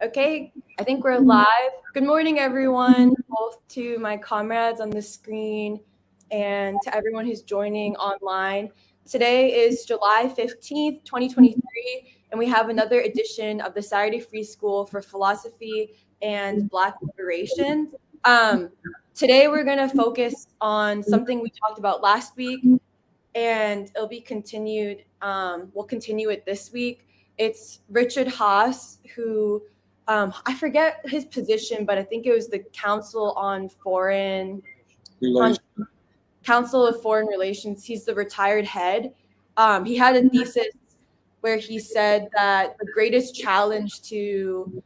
Okay, I think we're live. Good morning, everyone, both to my comrades on the screen and to everyone who's joining online. Today is July 15th, 2023, and we have another edition of the Saturday Free School for Philosophy and Black Liberation. Today, we're going to focus on something we talked about last week, and it'll be continued. We'll continue it this week. It's Richard Haass, who I forget his position, but I think it was the Council on Foreign Relations. Council of Foreign Relations. He's the retired head. He had a thesis where he said that the greatest challenge to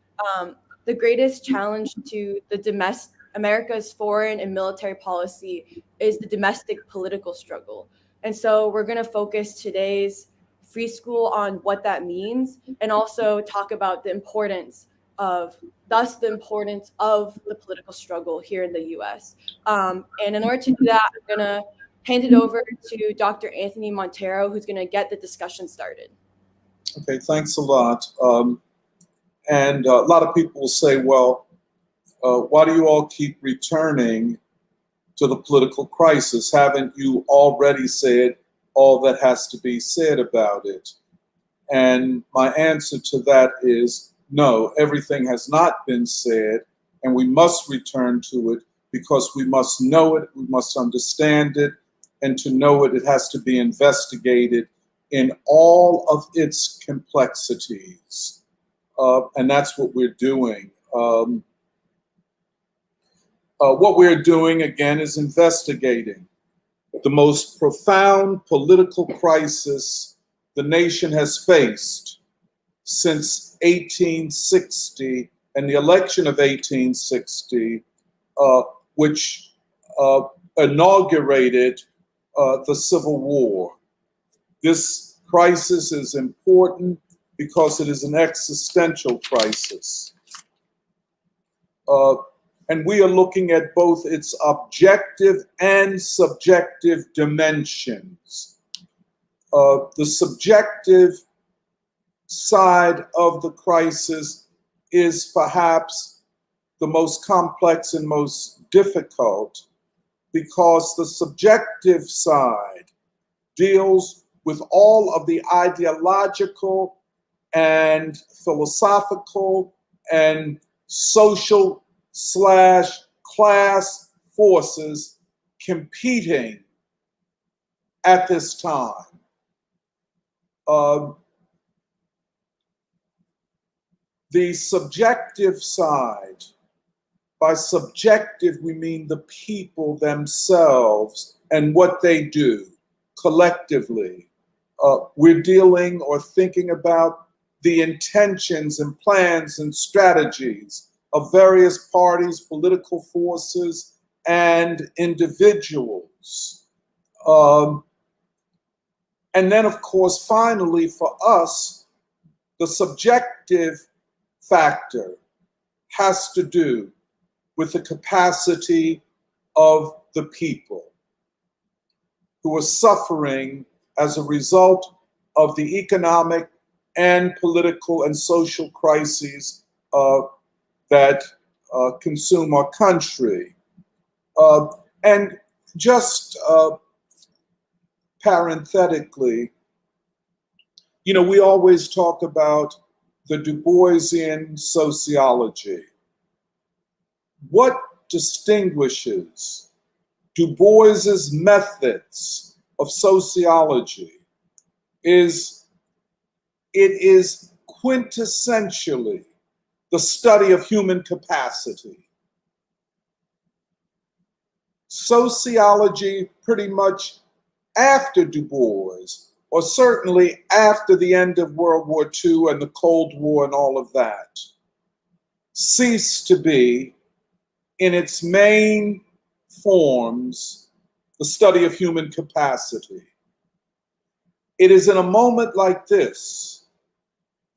America's foreign and military policy is the domestic political struggle. And so we're going to focus today's free school on what that means, and also talk about the importance of the political struggle here in the U.S. And in order to do that, I'm going to hand it over to Dr. Anthony Montero, who's going to get the discussion started. Okay, thanks a lot. And a lot of people will say, well, why do you all keep returning to the political crisis? Haven't you already said all that has to be said about it? And my answer to that is no, everything has not been said, and we must return to it because we must know it, we must understand it, and to know it, it has to be investigated in all of its complexities. And that's what we're doing. What we're doing, again, is investigating the most profound political crisis the nation has faced since 1860 and the election of 1860, which inaugurated the Civil War. This crisis is important because it is an existential crisis. And we are looking at both its objective and subjective dimensions. The subjective side of the crisis is perhaps the most complex and most difficult because the subjective side deals with all of the ideological and philosophical and social / class forces competing at this time. The subjective side, by subjective we mean the people themselves and what they do collectively. We're dealing or thinking about the intentions and plans and strategies of various parties, political forces, and individuals. And then, of course, finally, for us, the subjective factor has to do with the capacity of the people who are suffering as a result of the economic and political and social crises that consume our country. And just parenthetically, you know, we always talk about the Du Boisian sociology. What distinguishes Du Bois's methods of sociology is it is quintessentially the study of human capacity. Sociology pretty much after Du Bois, or certainly after the end of World War II and the Cold War and all of that, ceased to be, in its main forms, the study of human capacity. It is in a moment like this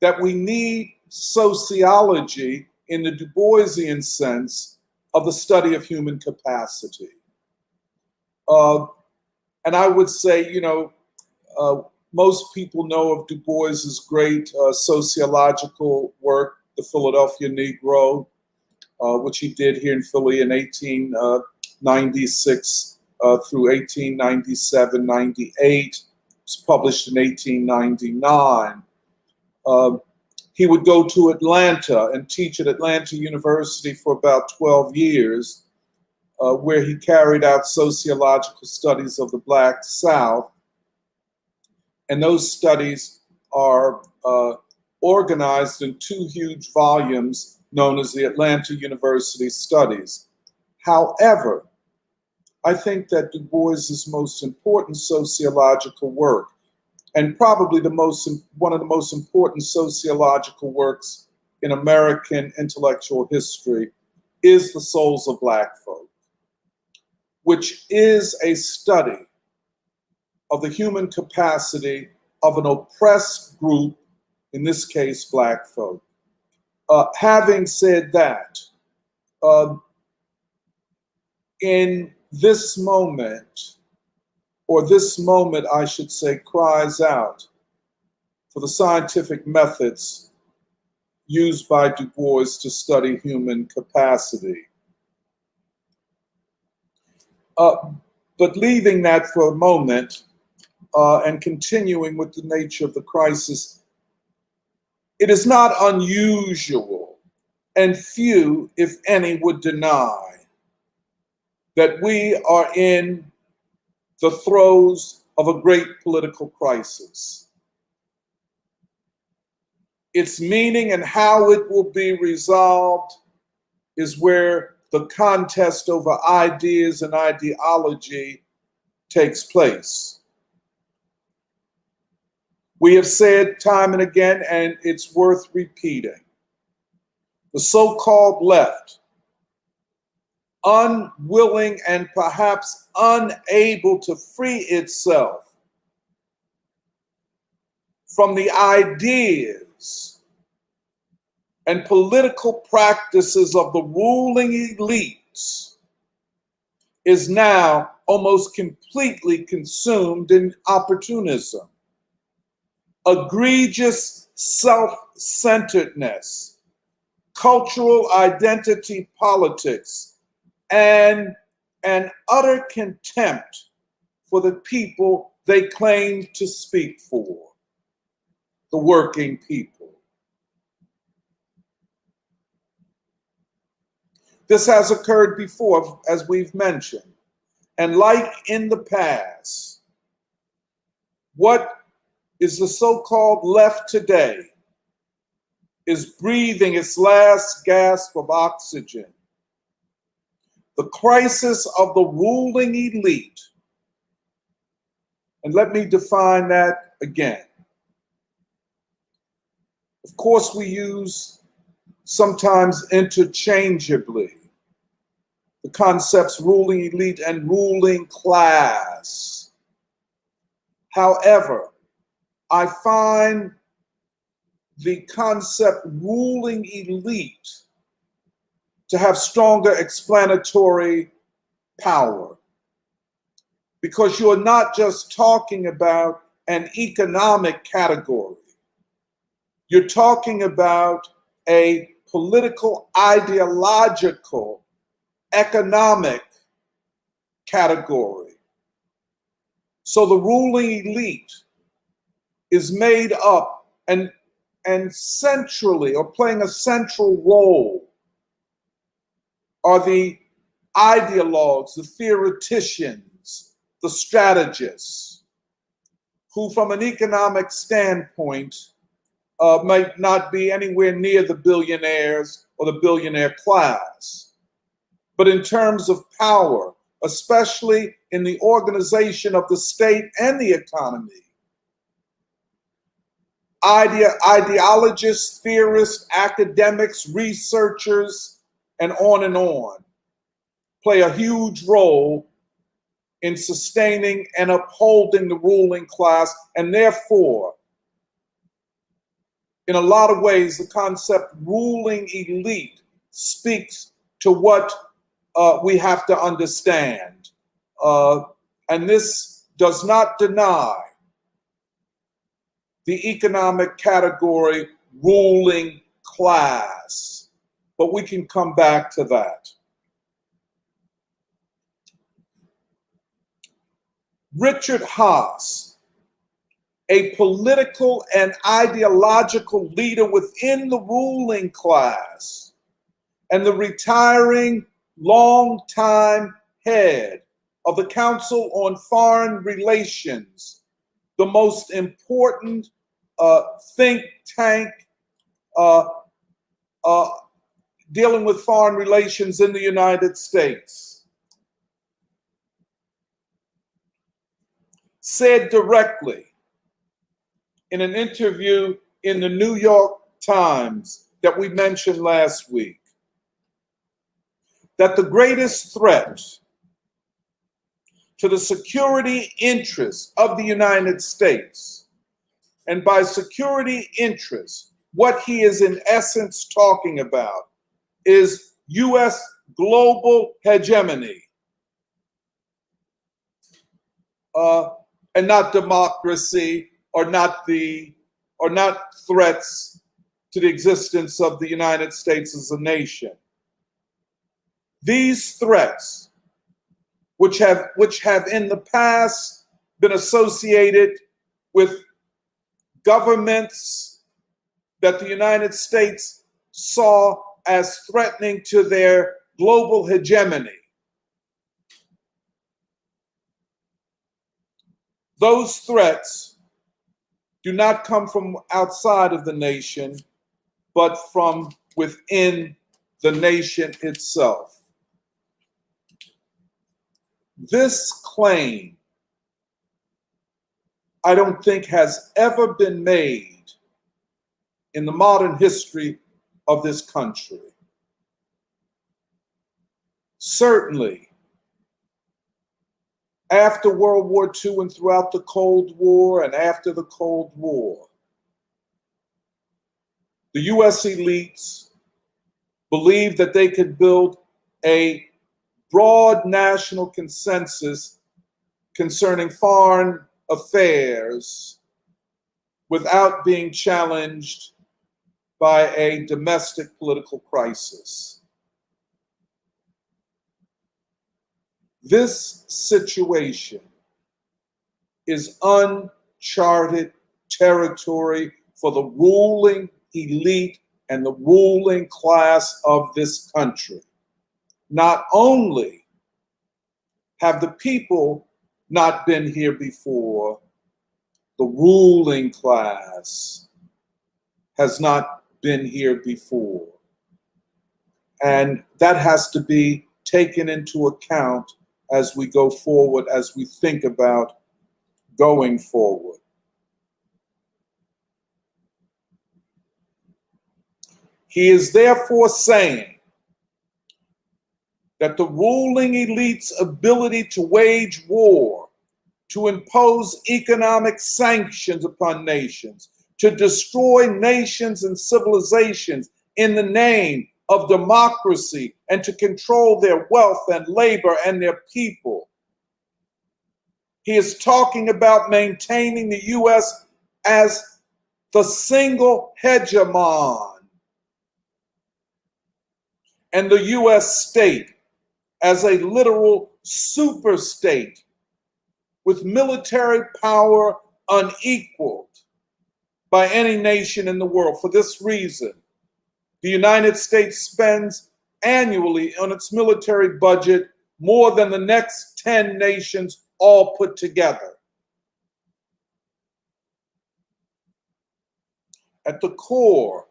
that we need sociology in the Du Boisian sense of the study of human capacity. And I would say, you know, most people know of Du Bois's great sociological work, the Philadelphia Negro, which he did here in Philly in 1896 through 1897, 98. It was published in 1899. He would go to Atlanta and teach at Atlanta University for about 12 years, where he carried out sociological studies of the Black South. And those studies are organized in two huge volumes known as the Atlanta University Studies. However, I think that Du Bois's most important sociological work, and probably one of the most important sociological works in American intellectual history, is The Souls of Black Folk, which is a study of the human capacity of an oppressed group, in this case, Black folk. Having said that, in this moment, or this moment, I should say, cries out for the scientific methods used by Du Bois to study human capacity. But leaving that for a moment and continuing with the nature of the crisis, it is not unusual, and few, if any, would deny that we are in the throes of a great political crisis. Its meaning and how it will be resolved is where the contest over ideas and ideology takes place. We have said time and again, and it's worth repeating, the so-called left, unwilling and perhaps unable to free itself from the ideas and political practices of the ruling elites, is now almost completely consumed in opportunism, egregious self-centeredness, cultural identity politics, and an utter contempt for the people they claim to speak for, the working people. This has occurred before, as we've mentioned, and like in the past, what is the so-called left today is breathing its last gasp of oxygen. The crisis of the ruling elite, and let me define that again. Of course, we use sometimes interchangeably the concepts ruling elite and ruling class. However, I find the concept ruling elite to have stronger explanatory power, because you're not just talking about an economic category. You're talking about a political, ideological, economic category. So the ruling elite is made up and centrally, or playing a central role, are the ideologues, the theoreticians, the strategists, who from an economic standpoint might not be anywhere near the billionaires or the billionaire class. But in terms of power, especially in the organization of the state and the economy, ideologists, theorists, academics, researchers, and on, play a huge role in sustaining and upholding the ruling class, and therefore, in a lot of ways, the concept ruling elite speaks to what we have to understand. And this does not deny the economic category ruling class, but we can come back to that. Richard Haass, a political and ideological leader within the ruling class and the retiring longtime head of the Council on Foreign Relations, the most important think tank dealing with foreign relations in the United States, said directly in an interview in the New York Times that we mentioned last week that the greatest threat to the security interests of the United States, and by security interests, what he is in essence talking about is U.S. global hegemony, and not democracy, or not threats to the existence of the United States as a nation. These threats, which have in the past been associated with governments that the United States saw as threatening to their global hegemony, those threats do not come from outside of the nation, but from within the nation itself. This claim, I don't think, has ever been made in the modern history of this country. Certainly, after World War II and throughout the Cold War and after the Cold War, the US elites believed that they could build a broad national consensus concerning foreign affairs without being challenged by a domestic political crisis. This situation is uncharted territory for the ruling elite and the ruling class of this country. Not only have the people not been here before, the ruling class has not been here before. And that has to be taken into account as we go forward, as we think about going forward. He is therefore saying that the ruling elite's ability to wage war, to impose economic sanctions upon nations, to destroy nations and civilizations in the name of democracy, and to control their wealth and labor and their people. He is talking about maintaining the US as the single hegemon, and the US state as a literal super state with military power unequaled by any nation in the world. For this reason, the United States spends annually on its military budget more than the next 10 nations all put together. At the core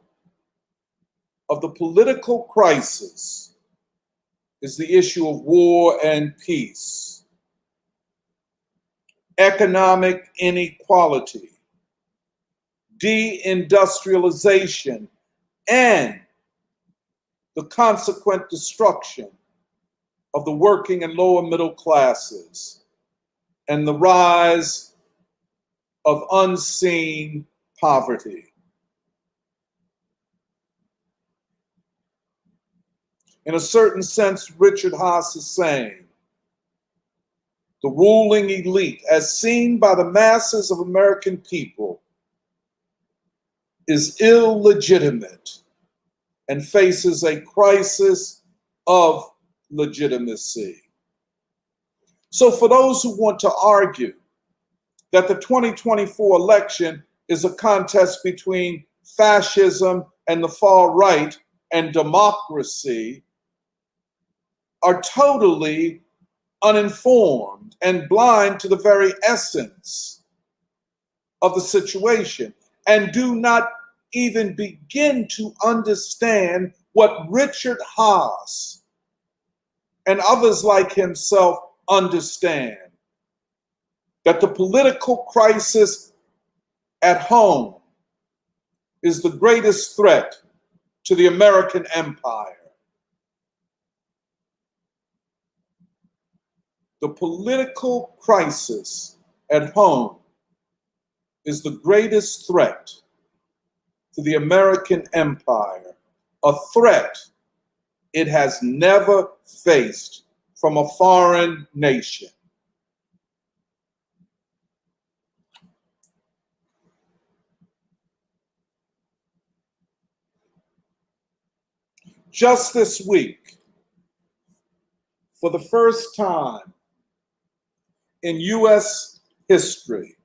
of the political crisis is the issue of war and peace, economic inequality, deindustrialization, and the consequent destruction of the working and lower middle classes, and the rise of unseen poverty. In a certain sense, Richard Haass is saying the ruling elite, as seen by the masses of American people, is illegitimate and faces a crisis of legitimacy. So for those who want to argue that the 2024 election is a contest between fascism and the far right and democracy are totally uninformed and blind to the very essence of the situation and do not even begin to understand what Richard Haass and others like himself understand, that the political crisis at home is the greatest threat to the American empire. The political crisis at home is the greatest threat to the American empire, a threat it has never faced from a foreign nation. Just this week, for the first time in U.S. history,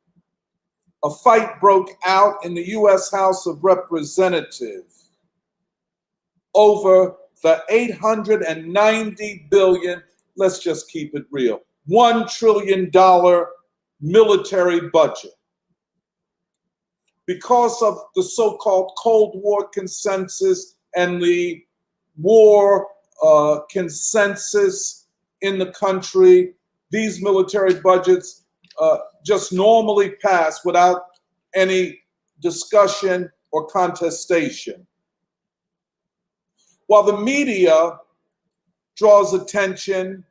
a fight broke out in the U.S. House of Representatives over the $890 billion, let's just keep it real, $1 trillion military budget. Because of the so-called Cold War consensus and the war consensus in the country, these military budgets just normally pass without any discussion or contestation. While the media draws attention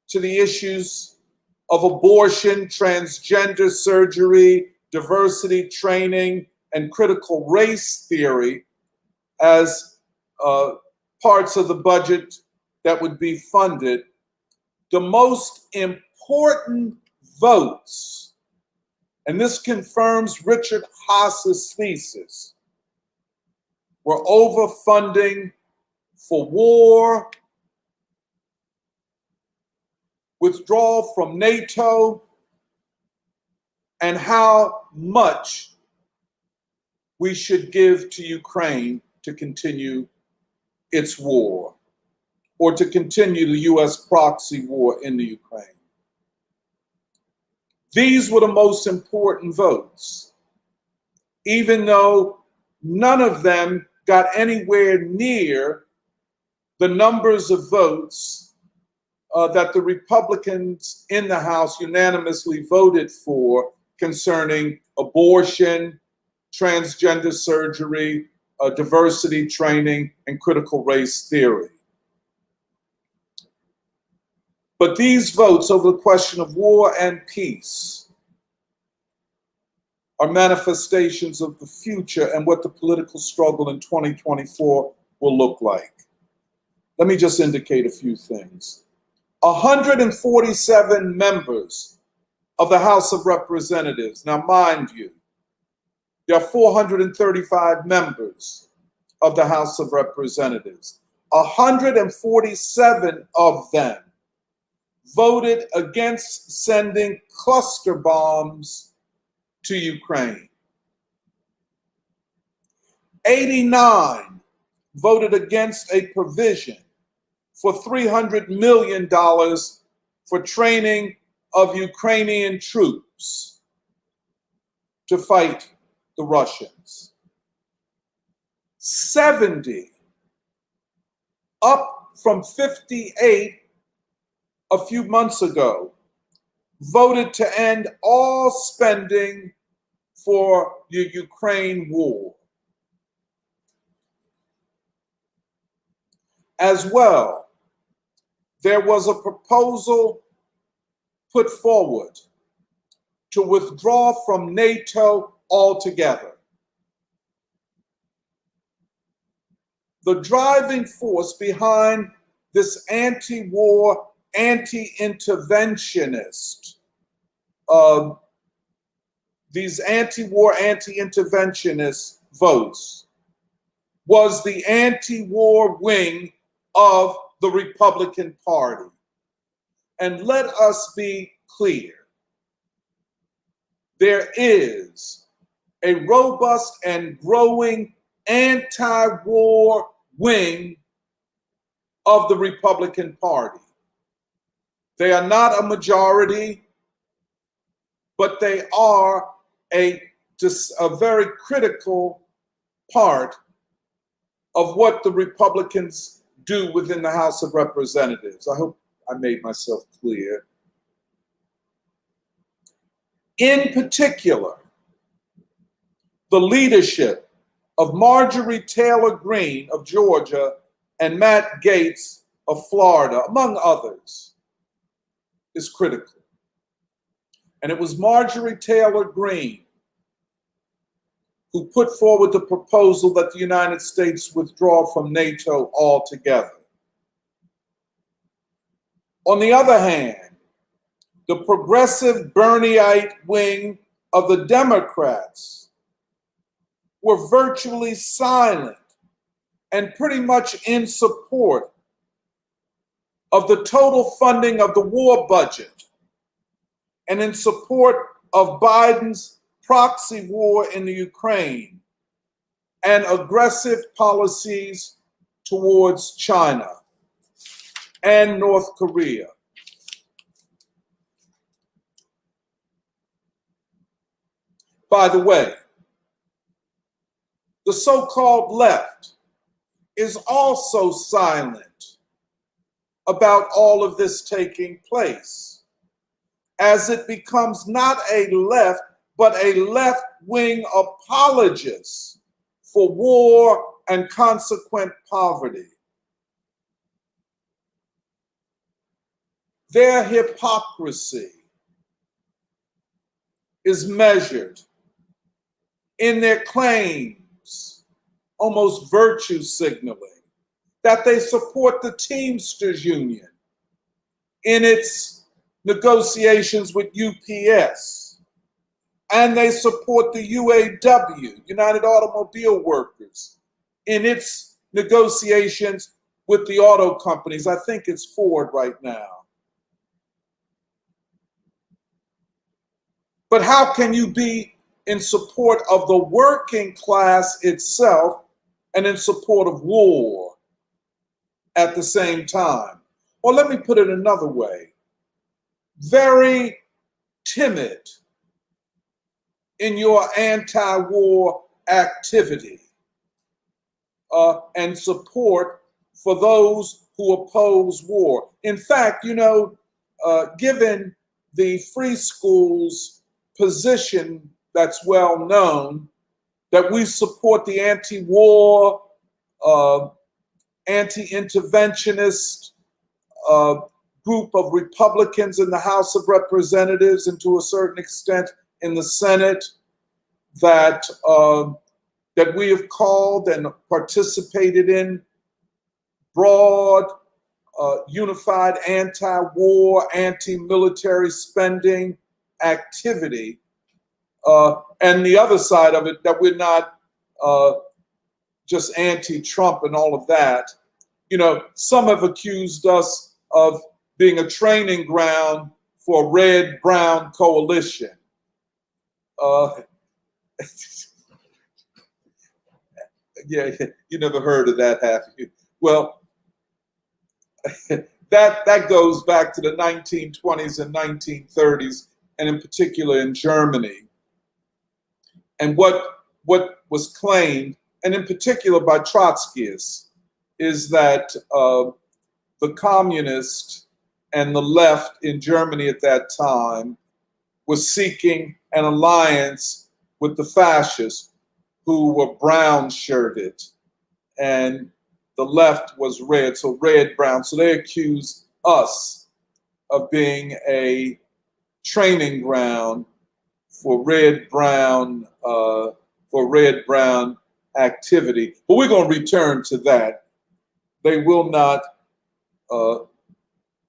to the issues of abortion, transgender surgery, diversity training, and critical race theory as parts of the budget that would be funded, the most important votes, and this confirms Richard Haass's thesis, were over funding for war, withdrawal from NATO, and how much we should give to Ukraine to continue its war, or to continue the U.S. proxy war in the Ukraine. These were the most important votes, even though none of them got anywhere near the numbers of votes that the Republicans in the House unanimously voted for concerning abortion, transgender surgery, diversity training, and critical race theory. But these votes over the question of war and peace are manifestations of the future and what the political struggle in 2024 will look like. Let me just indicate a few things. 147 members of the House of Representatives. Now, mind you, there are 435 members of the House of Representatives. 147 of them voted against sending cluster bombs to Ukraine. 89 voted against a provision for $300 million for training of Ukrainian troops to fight the Russians. 70, up from 58 a few months ago, voted to end all spending for the Ukraine war. As well, there was a proposal put forward to withdraw from NATO altogether. The driving force behind this anti-war, anti-interventionist, these anti-war, anti-interventionist votes was the anti-war wing of the Republican Party. And let us be clear. There is a robust and growing anti-war wing of the Republican Party. They are not a majority, but they are a very critical part of what the Republicans do within the House of Representatives. I hope I made myself clear. In particular, the leadership of Marjorie Taylor Greene of Georgia and Matt Gaetz of Florida, among others, is critical. And it was Marjorie Taylor Greene who put forward the proposal that the United States withdraw from NATO altogether. On the other hand, the progressive Bernieite wing of the Democrats were virtually silent and pretty much in support of the total funding of the war budget and in support of Biden's proxy war in the Ukraine and aggressive policies towards China and North Korea. By the way, the so-called left is also silent about all of this taking place, as it becomes not a left, but a left-wing apologist for war and consequent poverty. Their hypocrisy is measured in their claims, almost virtue signaling, that they support the Teamsters Union in its negotiations with UPS. And they support the UAW, United Automobile Workers, in its negotiations with the auto companies. I think it's Ford right now. But how can you be in support of the working class itself and in support of war at the same time? Or let me put it another way. Very timid in your anti-war activity and support for those who oppose war. In fact, given the free schools position that's well known, that we support the anti-war, anti-interventionist group of Republicans in the House of Representatives and to a certain extent in the Senate, that we have called and participated in broad, unified anti-war, anti-military spending activity, and the other side of it, that we're not just anti-Trump and all of that. Some have accused us of being a training ground for a red-brown coalition. Yeah, you never heard of that, have you? Well, that goes back to the 1920s and 1930s, and in particular in Germany. And what was claimed, and in particular by Trotskyists, is that the communists and the left in Germany at that time was seeking an alliance with the fascists, who were brown-shirted, and the left was red, so red-brown. So they accused us of being a training ground for red-brown activity. But we're going to return to that. They will not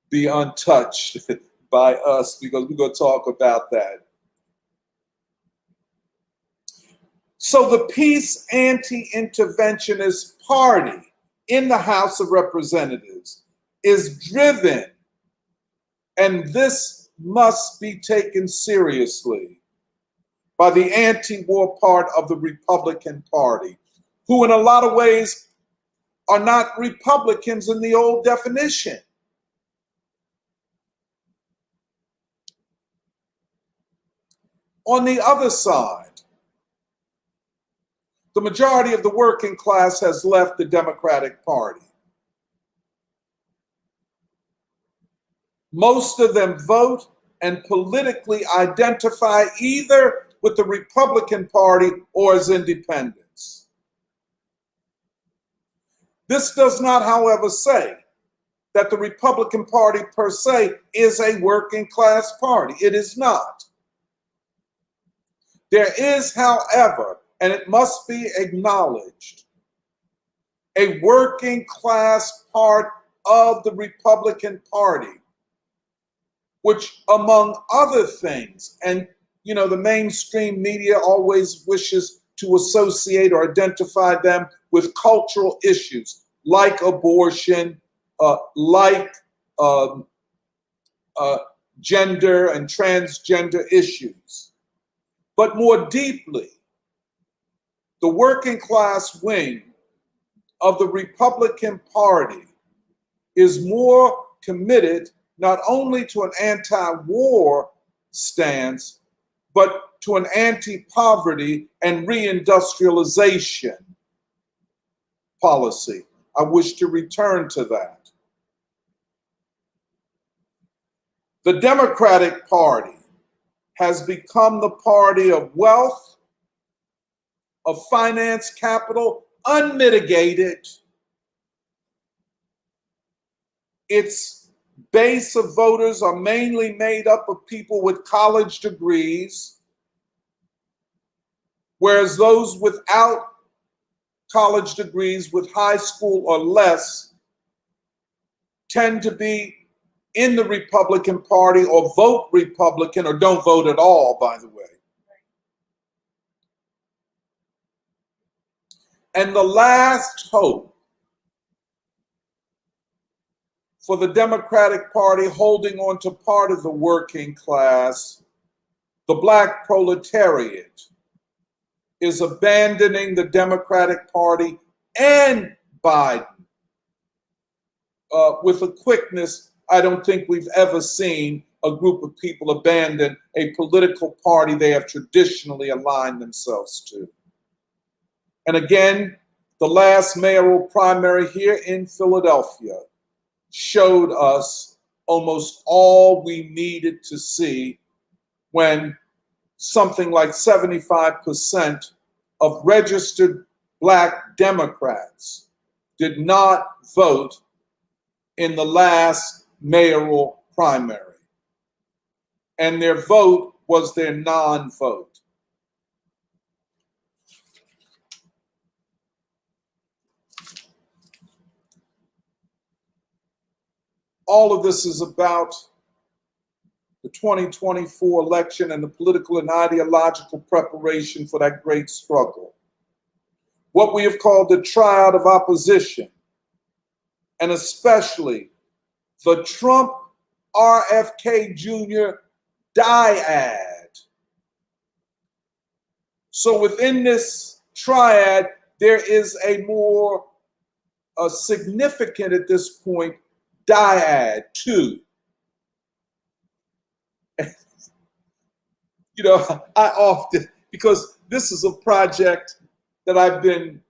be untouched by us, because we're going to talk about that. So the peace anti-interventionist party in the House of Representatives is driven, and this must be taken seriously, by the anti-war part of the Republican Party, who in a lot of ways are not Republicans in the old definition. On the other side, the majority of the working class has left the Democratic Party. Most of them vote and politically identify either with the Republican Party or as independents. This does not, however, say that the Republican Party per se is a working class party. It is not. There is, however, and it must be acknowledged, a working class part of the Republican Party, which, among other things, and the mainstream media always wishes to associate or identify them with cultural issues like abortion, like gender and transgender issues. But more deeply, the working class wing of the Republican Party is more committed not only to an anti-war stance, but to an anti-poverty and reindustrialization policy. I wish to return to that. The Democratic Party has become the party of wealth, of finance capital, unmitigated. Its base of voters are mainly made up of people with college degrees, whereas those without college degrees, with high school or less, tend to be in the Republican Party or vote Republican or don't vote at all, by the way. And the last hope for the Democratic Party holding on to part of the working class, the Black proletariat, is abandoning the Democratic Party and Biden with a quickness I don't think we've ever seen a group of people abandon a political party they have traditionally aligned themselves to. And again, the last mayoral primary here in Philadelphia showed us almost all we needed to see, when something like 75% of registered Black Democrats did not vote in the last mayoral primary. And their vote was their non-vote. All of this is about the 2024 election and the political and ideological preparation for that great struggle. What we have called the triad of opposition, and especially the Trump RFK Jr. dyad. So within this triad, there is a more significant at this point dyad too. I often, because this is a project that I've been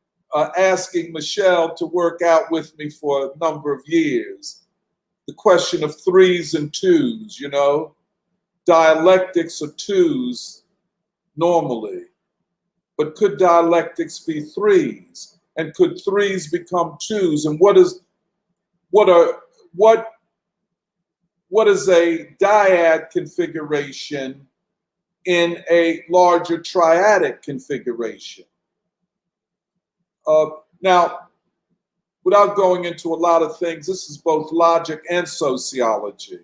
asking Michelle to work out with me for a number of years. The question of threes and twos, dialectics are twos normally, but could dialectics be threes? And could threes become twos? And what is a dyad configuration in a larger triadic configuration? Now, without going into a lot of things, this is both logic and sociology.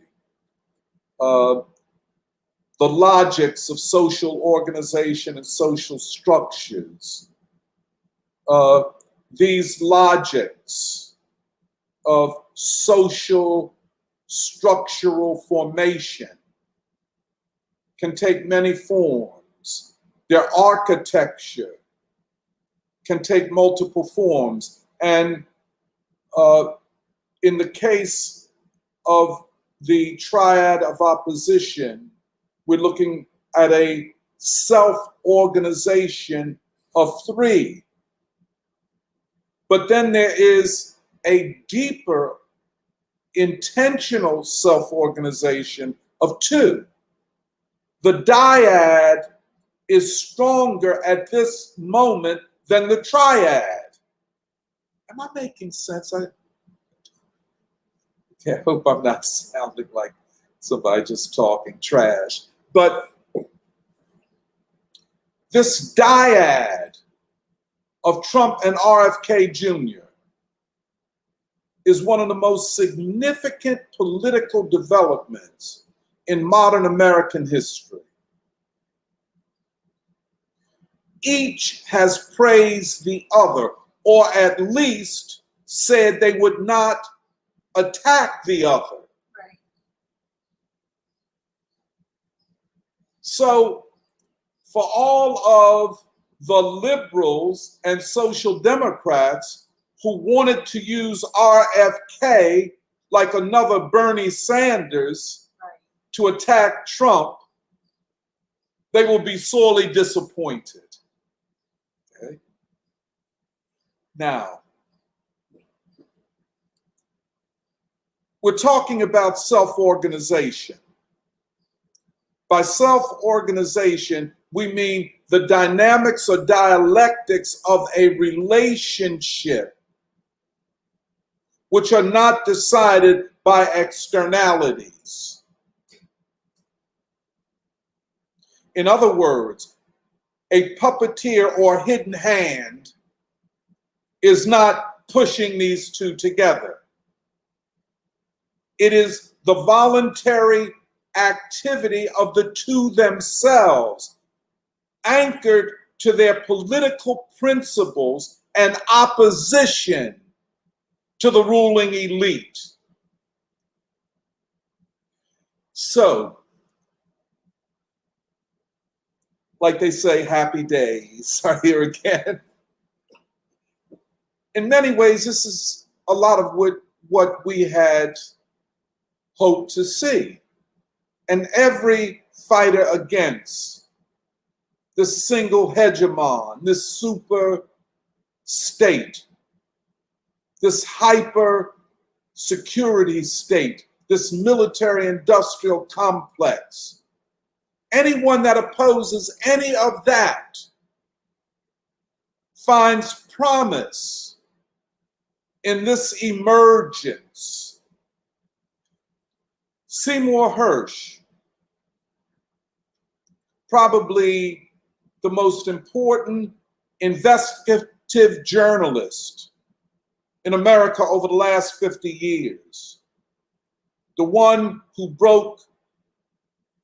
the logics of social organization and social structures. These logics of social structural formation can take many forms. Their architecture can take multiple forms. And in the case of the triad of opposition, we're looking at a self-organization of three. But then there is a deeper, intentional self-organization of two. The dyad is stronger at this moment than the triad. Am I making sense? I hope I'm not sounding like somebody just talking trash. But this dyad of Trump and RFK Jr. is one of the most significant political developments in modern American history. Each has praised the other, or at least said they would not attack the other. Right. So for all of the liberals and social democrats who wanted to use RFK like another Bernie Sanders to attack Trump, they will be sorely disappointed. Okay? Now, we're talking about self-organization. By self-organization, we mean the dynamics or dialectics of a relationship, which are not decided by externalities. In other words, a puppeteer or hidden hand is not pushing these two together. It is the voluntary activity of the two themselves, anchored to their political principles and opposition to the ruling elite. So, like they say, happy days are here again. In many ways, this is a lot of what we had hoped to see. And every fighter against this single hegemon, this super state, this hyper security state, this military industrial complex, anyone that opposes any of that finds promise in this emergence. Seymour Hersh, probably the most important investigative journalist in America over the last 50 years, the one who broke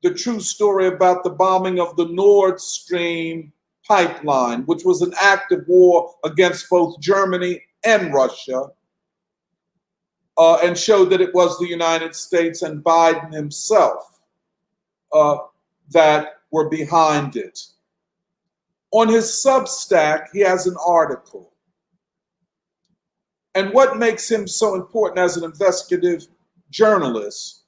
the true story about the bombing of the Nord Stream pipeline, which was an act of war against both Germany and Russia, and showed that it was the United States and Biden himself that were behind it. On his Substack, he has an article. And what makes him so important as an investigative journalist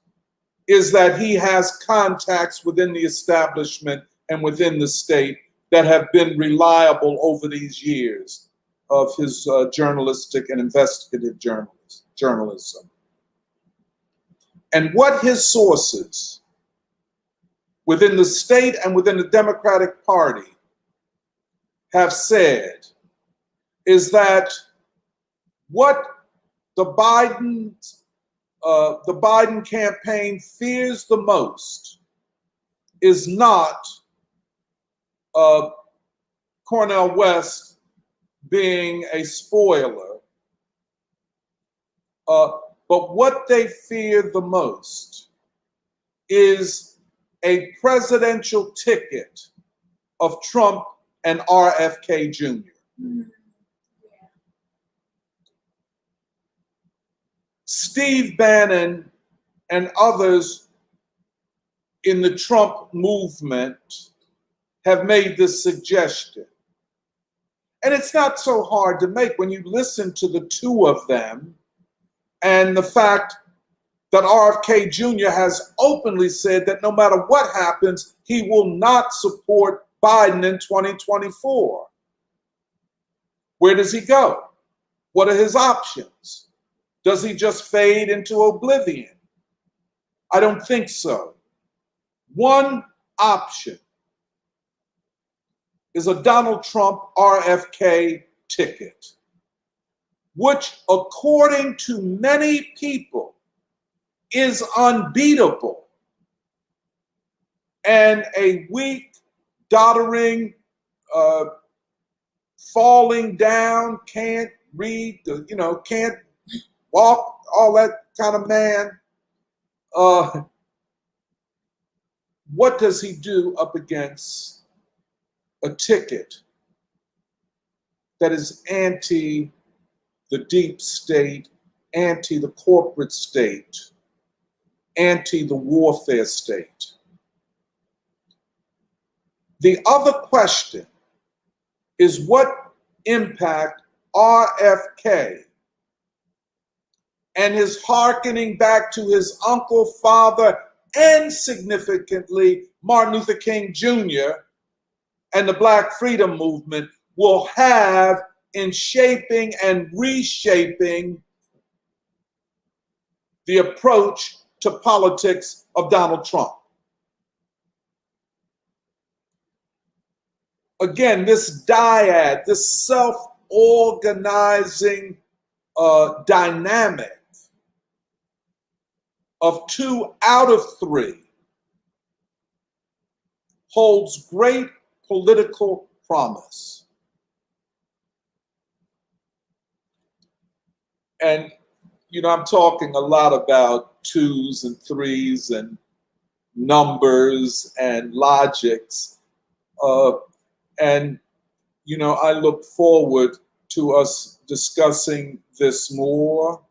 is that he has contacts within the establishment and within the state that have been reliable over these years of his journalistic and investigative journalism. And what his sources within the state and within the Democratic Party have said is that what the Biden campaign fears the most is not Cornel West being a spoiler, but what they fear the most is a presidential ticket of Trump and RFK Jr. Steve Bannon and others in the Trump movement have made this suggestion. And it's not so hard to make when you listen to the two of them and the fact that RFK Jr. has openly said that no matter what happens, he will not support Biden in 2024. Where does he go? What are his options? Does he just fade into oblivion? I don't think so. One option is a Donald Trump RFK ticket, which, according to many people, is unbeatable and a weak, doddering, falling down, can't read, can't walk, all that kind of man. What does he do up against a ticket that is anti the deep state, anti the corporate state, anti the warfare state? The other question is what impact RFK and his hearkening back to his uncle, father, and significantly Martin Luther King Jr. and the Black Freedom Movement will have in shaping and reshaping the approach to politics of Donald Trump. Again, this dyad, this self-organizing dynamic of 2 out of 3 holds great political promise. And, I'm talking a lot about 2s and 3s and numbers and logics. And, I look forward to us discussing this more.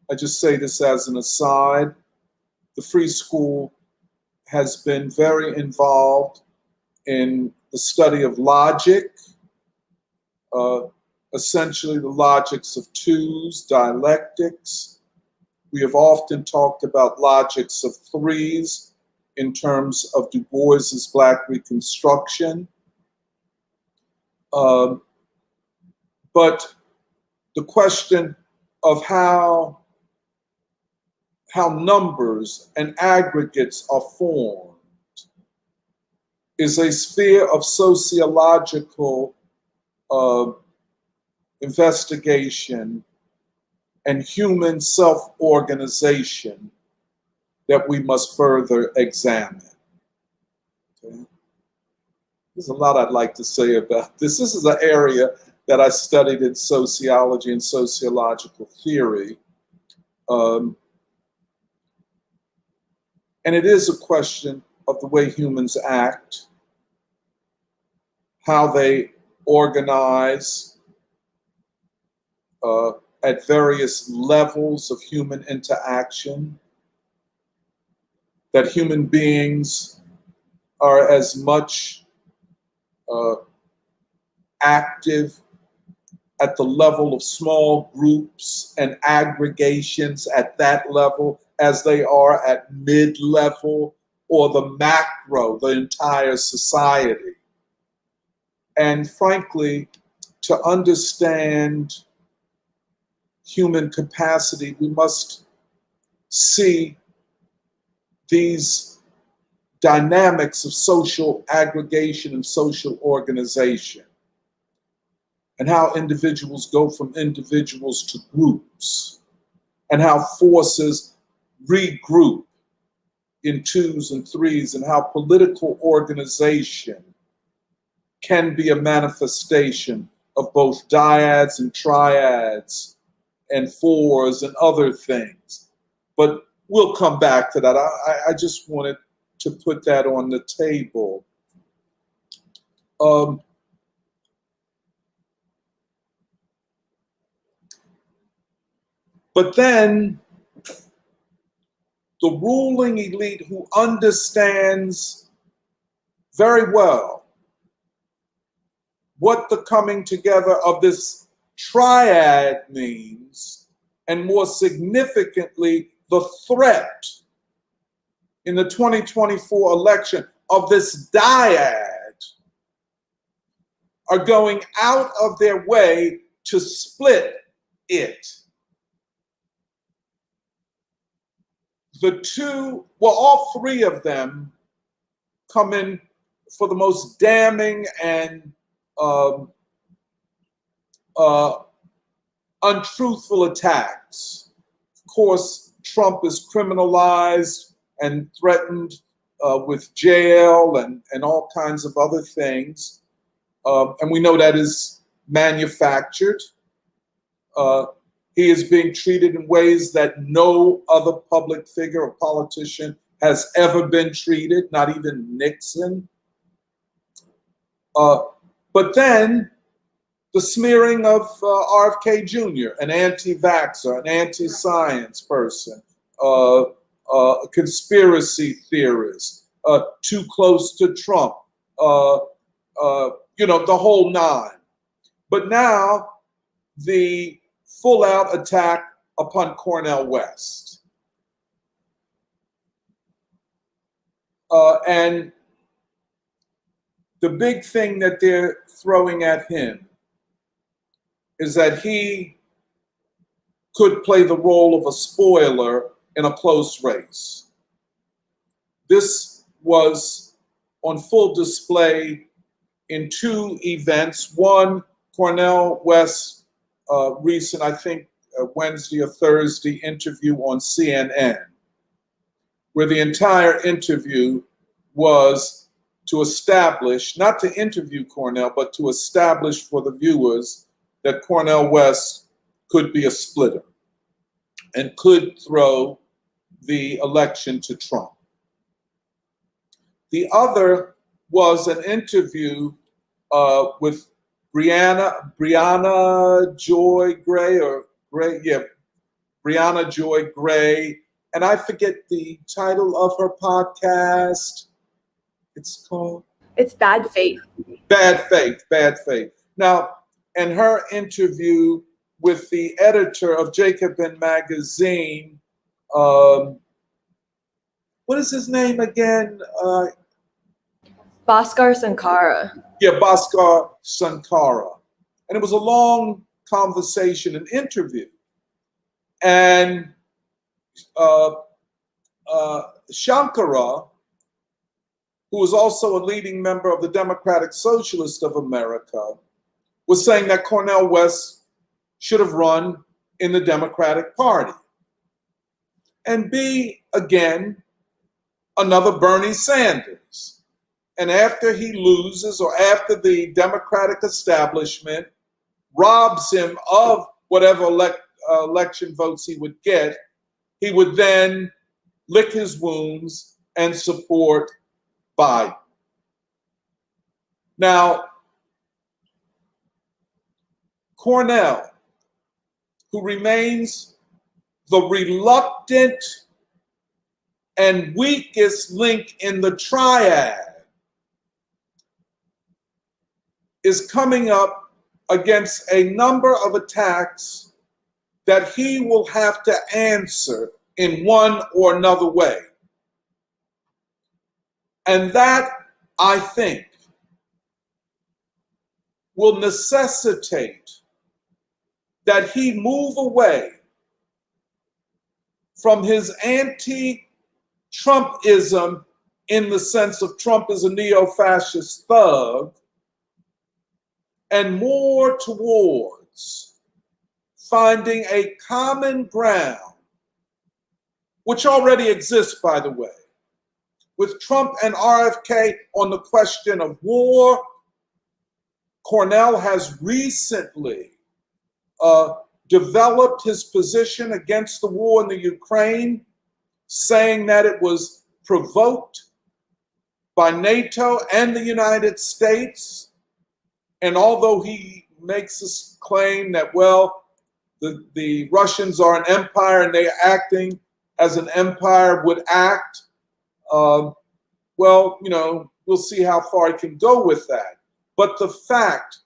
I just say this as an aside. The Free School has been very involved in the study of logic, essentially the logics of 2s, dialectics. We have often talked about logics of 3s in terms of Du Bois's Black Reconstruction. But the question of how numbers and aggregates are formed is a sphere of sociological investigation and human self-organization that we must further examine. Okay? There's a lot I'd like to say about this. This is an area that I studied in sociology and sociological theory. And it is a question of the way humans act, how they organize at various levels of human interaction, that human beings are as much active at the level of small groups and aggregations at that level as they are at mid-level or the macro, the entire society. And frankly, to understand human capacity, we must see these dynamics of social aggregation and social organization, and how individuals go from individuals to groups, and how forces regroup in 2s and 3s, and how political organization can be a manifestation of both dyads and triads and 4s and other things. But we'll come back to that. I just wanted to put that on the table. But then the ruling elite, who understands very well what the coming together of this triad means, and more significantly, the threat in the 2024 election of this dyad, are going out of their way to split it. The two, well, all three of them come in for the most damning and untruthful attacks. Of course, Trump is criminalized and threatened with jail and all kinds of other things. And we know that is manufactured. He is being treated in ways that no other public figure or politician has ever been treated, not even Nixon. But then the smearing of RFK Jr., an anti-vaxxer, an anti-science person, a conspiracy theorist, too close to Trump, the whole nine. But now the full-out attack upon Cornel West. And the big thing that they're throwing at him is that he could play the role of a spoiler in a close race. This was on full display in two events. One, Cornel West recent, I think Wednesday or Thursday, interview on CNN, where the entire interview was to establish, not to interview Cornel, but to establish for the viewers that Cornel West could be a splitter and could throw the election to Trump. The other was an interview with Brianna Joy Gray, Brianna Joy Gray, and I forget the title of her podcast. It's Bad Faith. Bad Faith. Now, in her interview with the editor of Jacobin magazine, what is his name again? Bhaskar Sunkara. Yeah, Bhaskar Sunkara. And it was a long conversation, an interview. And Sunkara, who was also a leading member of the Democratic Socialists of America, was saying that Cornel West should have run in the Democratic Party and be, again, another Bernie Sanders. And after he loses, or after the Democratic establishment robs him of whatever election votes he would get, he would then lick his wounds and support Biden. Now, Cornel, who remains the reluctant and weakest link in the triad, is coming up against a number of attacks that he will have to answer in one or another way. And that, I think, will necessitate that he move away from his anti-Trumpism, in the sense of Trump is a neo-fascist thug, and more towards finding a common ground, which already exists, by the way, with Trump and RFK on the question of war. Cornel has recently developed his position against the war in the Ukraine saying that it was provoked by NATO and the United States. And although he makes this claim that, well, the Russians are an empire and they are acting as an empire would act, well, you know, we'll see how far he can go with that. But the fact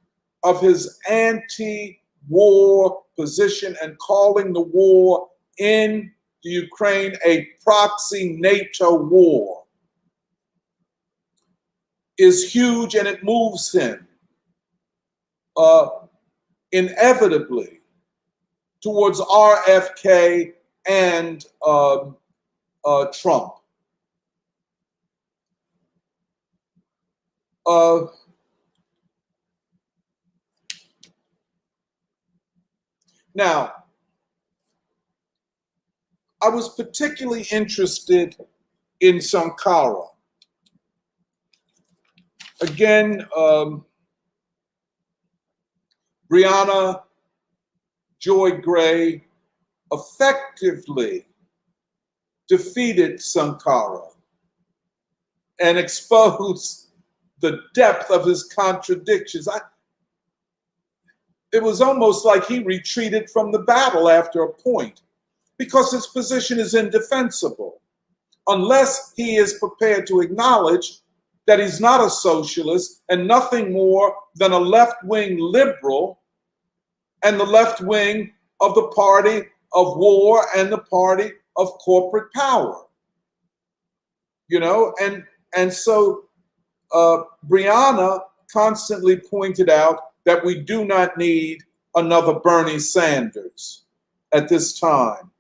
of his anti-war position and calling the war in the Ukraine a proxy NATO war is huge, and it moves him inevitably towards RFK and Trump. Now, I was particularly interested in Sunkara. Again, Brianna Joy Gray effectively defeated Sunkara and exposed the depth of his contradictions. It was almost like he retreated from the battle after a point, because his position is indefensible unless he is prepared to acknowledge that he's not a socialist and nothing more than a left-wing liberal and the left wing of the party of war and the party of corporate power. You know, and so Brianna constantly pointed out that we do not need another Bernie Sanders at this time.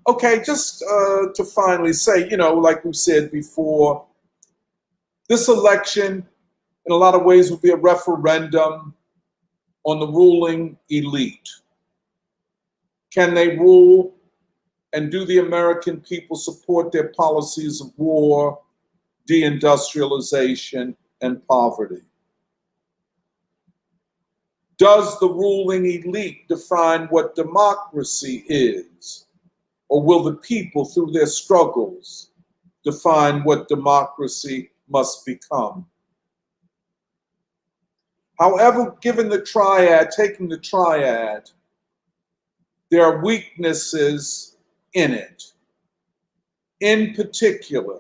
Okay, just to finally say, you know, like we said before, this election in a lot of ways will be a referendum on the ruling elite. Can they rule, and do the American people support their policies of war, deindustrialization, and poverty? Does the ruling elite define what democracy is? Or will the people, through their struggles, define what democracy must become? However, given the triad, taking the triad, there are weaknesses in it. In particular,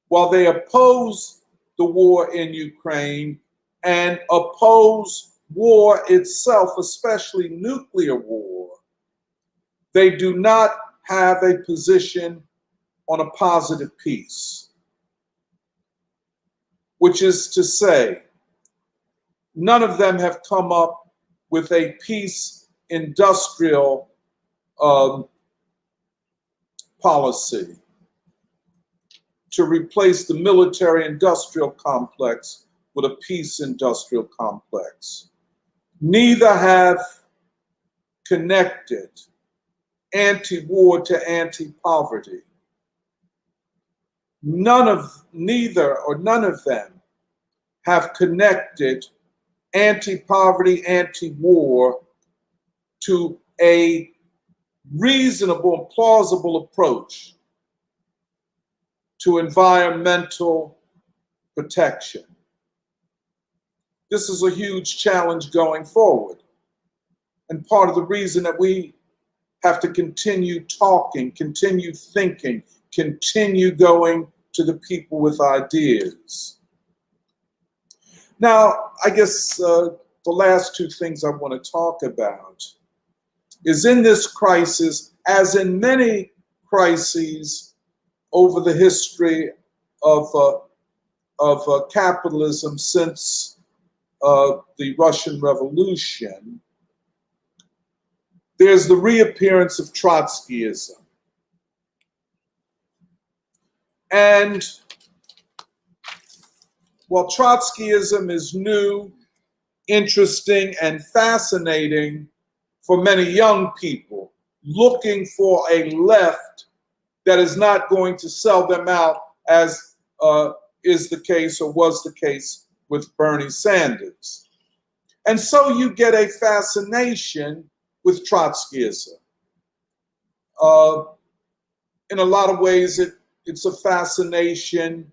while they oppose the war in Ukraine and oppose war itself, especially nuclear war, they do not have a position on a positive peace, which is to say, none of them have come up with a peace industrial policy to replace the military industrial complex with a peace industrial complex. Neither have connected anti-war to anti-poverty. None of them have connected anti-poverty, anti-war to a reasonable and plausible approach to environmental protection. This is a huge challenge going forward. And part of the reason that we have to continue talking, continue thinking, continue going to the people with ideas. Now, I guess the last two things I want to talk about is, in this crisis, as in many crises over the history of capitalism since the Russian Revolution, there's the reappearance of Trotskyism. And while Trotskyism is new, interesting, and fascinating for many young people looking for a left that is not going to sell them out, as is the case or was the case with Bernie Sanders, And so you get a fascination with Trotskyism. In a lot of ways, it's a fascination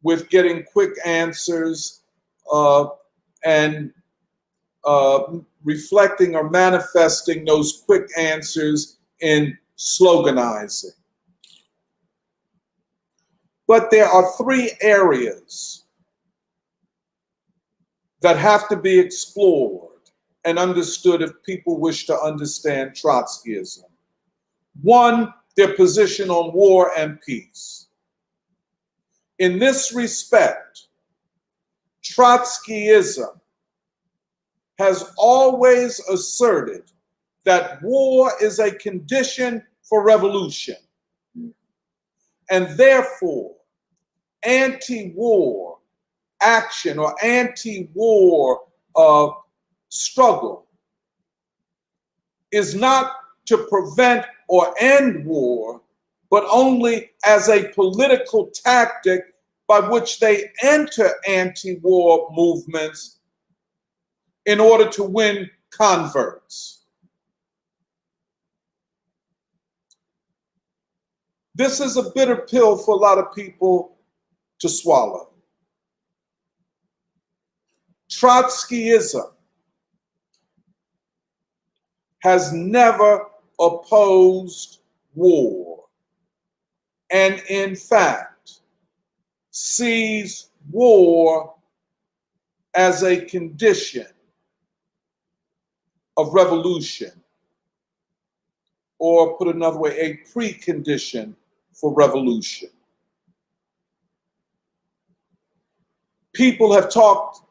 with getting quick answers and reflecting or manifesting those quick answers in sloganizing. But there are three areas that have to be explored and understood if people wish to understand Trotskyism. One, their position on war and peace. In this respect, Trotskyism has always asserted that war is a condition for revolution, and therefore anti-war action or anti-war struggle is not to prevent or end war, but only as a political tactic by which they enter anti-war movements in order to win converts. This is a bitter pill for a lot of people to swallow. Trotskyism has never opposed war, and in fact sees war as a condition of revolution, or put another way, a precondition for revolution. People have talked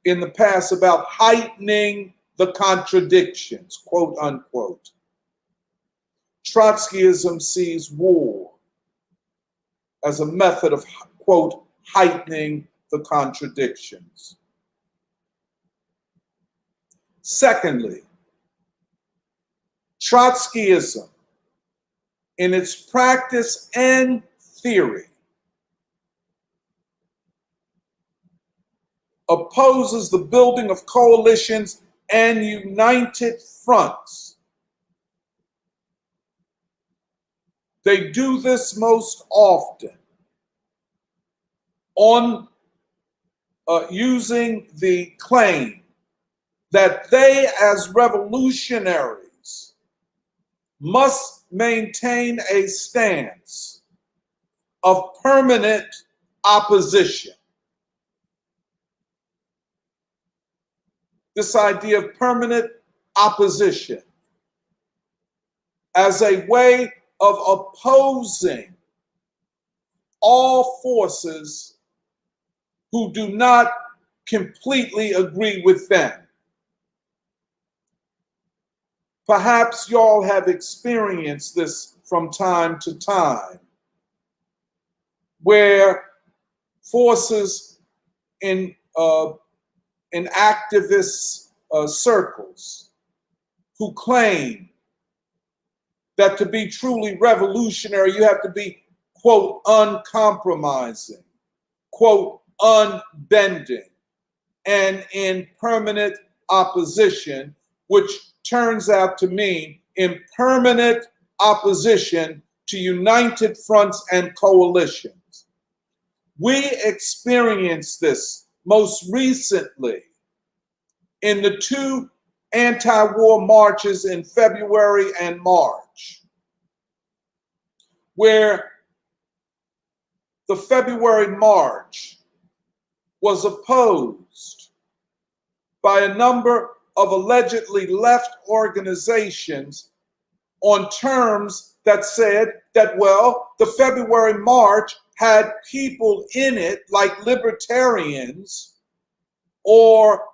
in the past about heightening the contradictions, quote unquote. Trotskyism sees war as a method of, quote, heightening the contradictions. Secondly, Trotskyism, in its practice and theory, opposes the building of coalitions and united fronts. They do this most often on using the claim that they, as revolutionaries, must maintain a stance of permanent opposition. This idea of permanent opposition as a way of opposing all forces who do not completely agree with them. Perhaps y'all have experienced this from time to time, where forces in activist circles who claim that to be truly revolutionary, you have to be, quote, uncompromising, quote, unbending, and in permanent opposition, which turns out to mean in permanent opposition to united fronts and coalitions. We experienced this most recently in the two anti-war marches in February and March, where the February march was opposed by a number of allegedly left organizations on terms that said that, well, the February march had people in it like libertarians or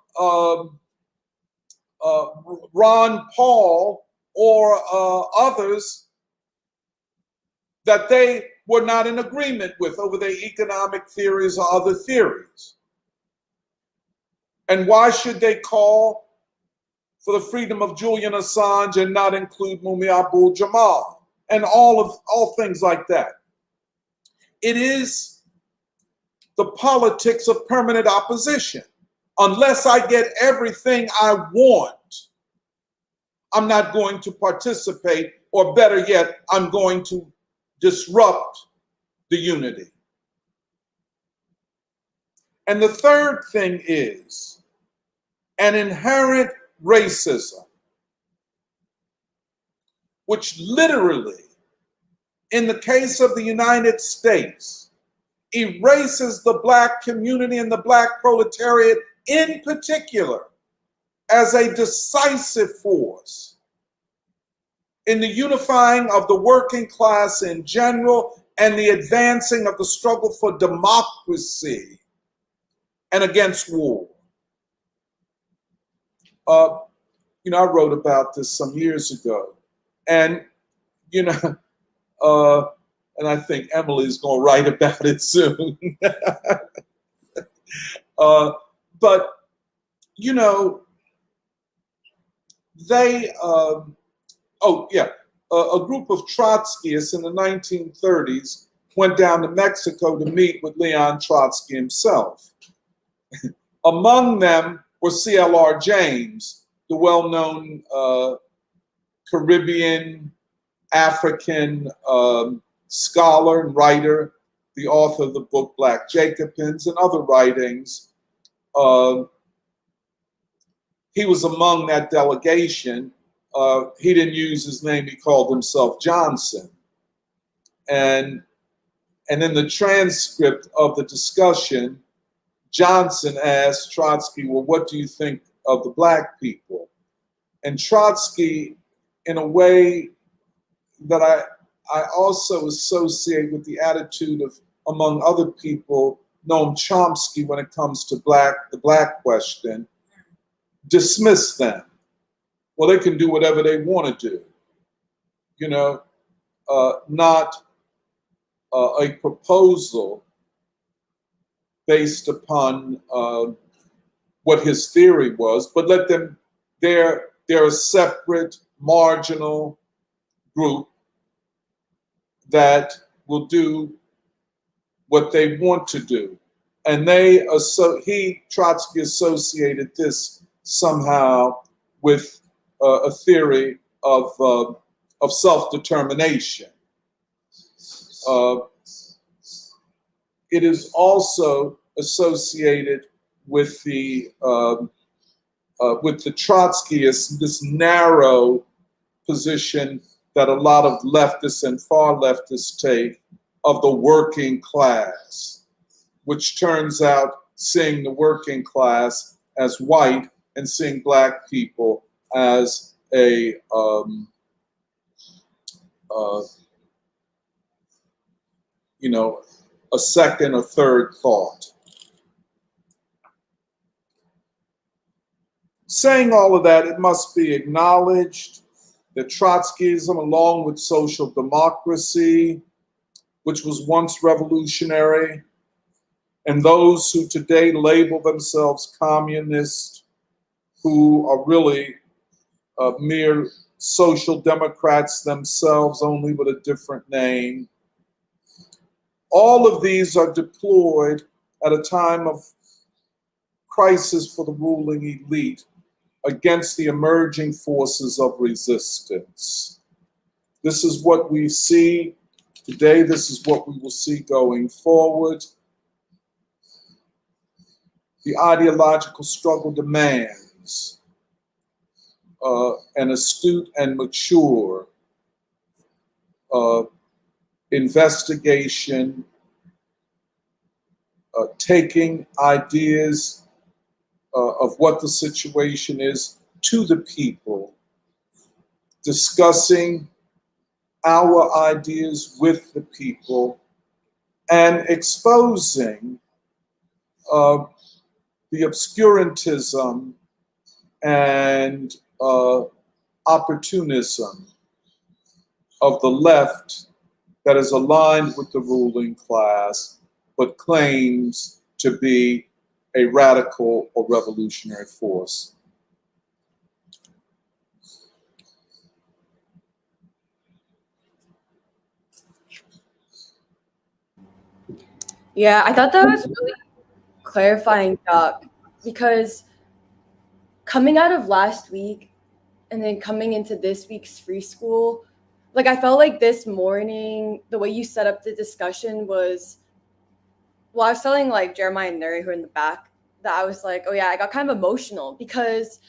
Ron Paul or others that they were not in agreement with over their economic theories or other theories. And why should they call for the freedom of Julian Assange and not include Mumia Abu-Jamal and all things like that? It is the politics of permanent opposition. Unless I get everything I want, I'm not going to participate, or better yet, I'm going to disrupt the unity. And the third thing is an inherent racism, which literally, in the case of the United States, erases the Black community and the Black proletariat in particular as a decisive force in the unifying of the working class in general and the advancing of the struggle for democracy and against war. I wrote about this some years ago, and and I think Emily's going to write about it soon. But they, a group of Trotskyists in the 1930s went down to Mexico to meet with Leon Trotsky himself. Among them were C.L.R. James, the well-known Caribbean African scholar and writer, the author of the book Black Jacobins and other writings. He was among that delegation. He didn't use his name, he called himself Johnson. And in the transcript of the discussion, Johnson asked Trotsky, well, what do you think of the Black people? And Trotsky, in a way that I also associate with the attitude of, among other people, Noam Chomsky when it comes to the Black question, dismiss them. Well, they can do whatever they want to do. Not a proposal based upon what his theory was, but let them, they're a separate, marginal group that will do what they want to do. And Trotsky associated this somehow with a theory of self-determination. It is also associated with the Trotskyists, this narrow position that a lot of leftists and far leftists take of the working class, which turns out seeing the working class as white and seeing Black people as a second or third thought. Saying all of that, it must be acknowledged that Trotskyism, along with social democracy, which was once revolutionary, and those who today label themselves communists, who are really mere social democrats themselves, only with a different name. All of these are deployed at a time of crisis for the ruling elite against the emerging forces of resistance. This is what we see today. This is what we will see going forward. The ideological struggle demands an astute and mature investigation, taking ideas of what the situation is to the people, discussing our ideas with the people, and exposing the obscurantism and opportunism of the left that is aligned with the ruling class, but claims to be a radical or revolutionary force. Yeah, I thought that was really clarifying, Doc. because coming out of last week and then coming into this week's free school, like I felt like this morning, the way you set up the discussion was, well, I was telling like Jeremiah and Neri who are in the back that I was like, oh yeah, I got kind of emotional because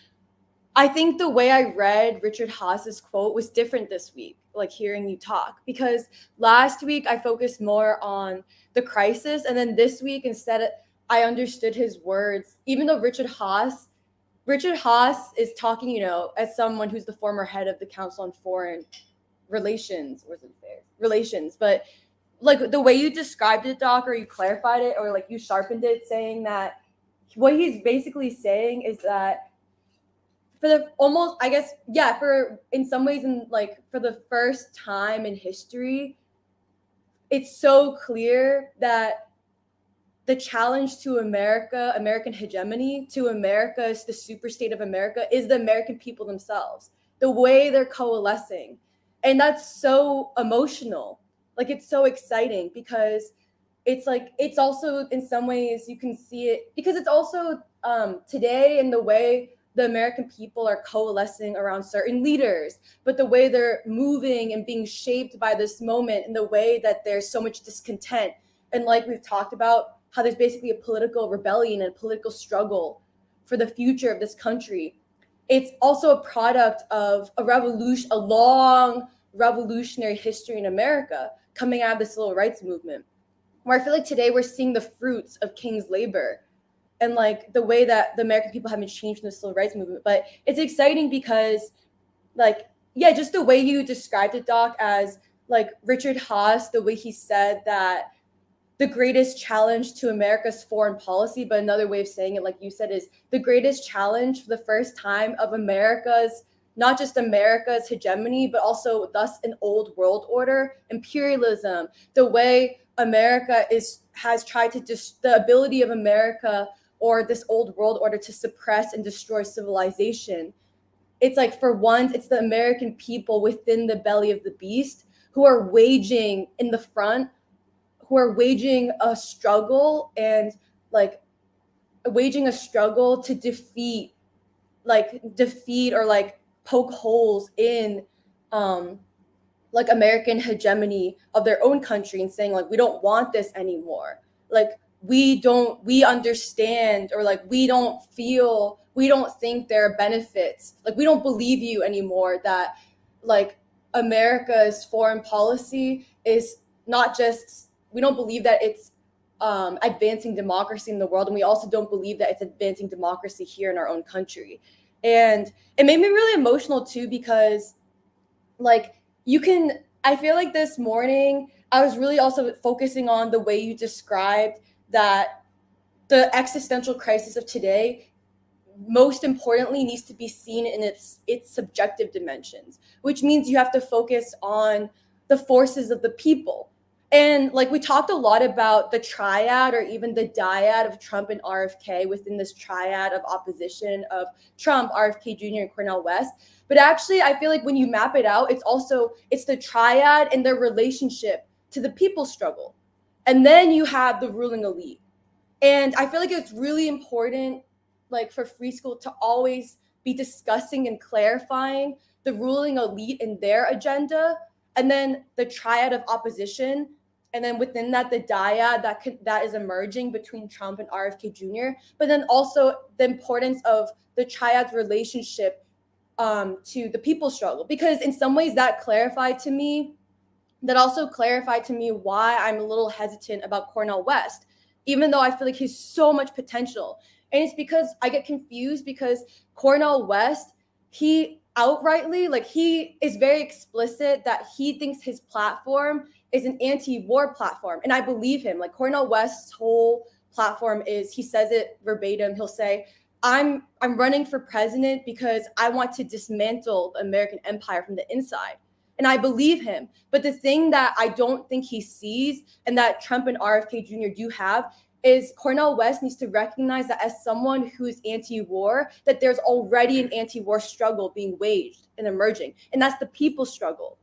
I think the way I read Richard Haass's quote was different this week, like hearing you talk, because last week I focused more on the crisis. And then this week, instead, I understood his words, even though Richard Haass is talking, you know, as someone who's the former head of the Council on Foreign Relations, or is it Affairs? Relations. But like the way you described it, Doc, or you clarified it, or like you sharpened it, saying that what he's basically saying is that for the almost, I guess, yeah, for in some ways, in like for the first time in history, it's so clear that the challenge to America, American hegemony, to America's the super state of America, is the American people themselves, the way they're coalescing. And that's so emotional. Like it's so exciting because it's like, it's also in some ways you can see it because it's also today in the way the American people are coalescing around certain leaders, but the way they're moving and being shaped by this moment and the way that there's so much discontent. And like we've talked about, how there's basically a political rebellion and political struggle for the future of this country. It's also a product of a revolution, a long revolutionary history in America coming out of the civil rights movement, where I feel like today we're seeing the fruits of King's labor and like the way that the American people have been changed in the civil rights movement. But it's exciting because like, yeah, just the way you described it, Doc, as like Richard Haass, the way he said that the greatest challenge to America's foreign policy, but another way of saying it, like you said, is the greatest challenge for the first time of America's, not just America's hegemony, but also thus an old world order, imperialism, the way America has tried to the ability of America or this old world order to suppress and destroy civilization. It's like, for once, it's the American people within the belly of the beast who are waging in the front, who are waging a struggle and like waging a struggle to defeat or like poke holes in like American hegemony of their own country and saying like, we don't want this anymore. Like we understand, or like we don't think there are benefits. Like we don't believe you anymore that like America's foreign policy is not just, we don't believe that it's advancing democracy in the world. And we also don't believe that it's advancing democracy here in our own country. And it made me really emotional too, because like I feel like this morning, I was really also focusing on the way you described that the existential crisis of today, most importantly, needs to be seen in its subjective dimensions, which means you have to focus on the forces of the people. And like we talked a lot about the triad or even the dyad of Trump and RFK within this triad of opposition of Trump, RFK Jr., and Cornel West. But actually, I feel like when you map it out, it's the triad and their relationship to the people's struggle. And then you have the ruling elite. And I feel like it's really important, like for free school, to always be discussing and clarifying the ruling elite and their agenda, and then the triad of opposition, and then within that, the dyad that is emerging between Trump and RFK Jr., but then also the importance of the triad's relationship to the people's struggle. Because in some ways that also clarified to me why I'm a little hesitant about Cornel West, even though I feel like he's so much potential. And it's because I get confused because Cornel West, he outrightly, like he is very explicit that he thinks his platform is an anti-war platform. And I believe him. Like Cornel West's whole platform is, he says it verbatim, he'll say, I'm running for president because I want to dismantle the American empire from the inside. And I believe him. But the thing that I don't think he sees, and that Trump and RFK Jr. do have, is Cornel West needs to recognize that as someone who's anti-war, that there's already an anti-war struggle being waged and emerging. And that's the people's struggle.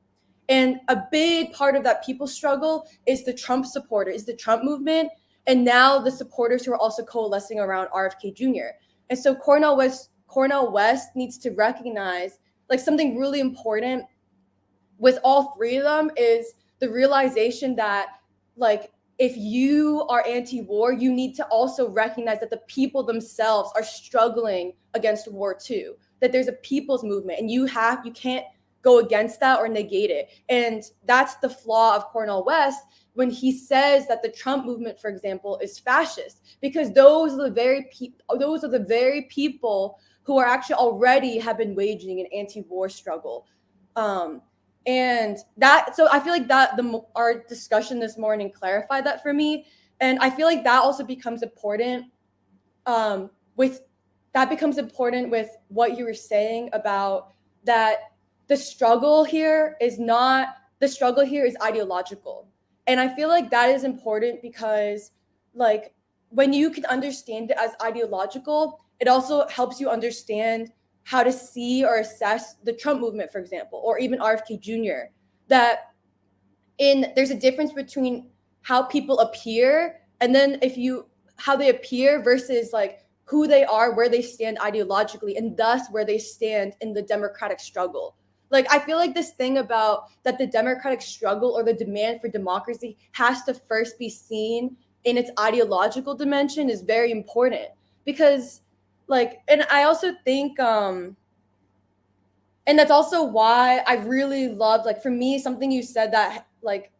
And a big part of that people's struggle is the Trump supporter, is the Trump movement. and now the supporters who are also coalescing around RFK Jr. And so Cornel West needs to recognize like something really important with all three of them is the realization that like if you are anti-war, you need to also recognize that the people themselves are struggling against war too, that there's a people's movement, and you can't go against that or negate it. And that's the flaw of Cornel West when he says that the Trump movement, for example, is fascist, because those are the very people who are actually already have been waging an anti-war struggle. And that, so I feel like that our discussion this morning clarified that for me. And I feel like that also becomes important with what you were saying about that the struggle here is ideological. And I feel like that is important because like when you can understand it as ideological, it also helps you understand how to see or assess the Trump movement, for example, or even RFK Jr. There's a difference between how people appear and then how they appear versus like who they are, where they stand ideologically, and thus where they stand in the democratic struggle. Like, I feel like this thing about that the democratic struggle or the demand for democracy has to first be seen in its ideological dimension is very important because like, and I also think, and that's also why I really loved, like, for me, something you said that like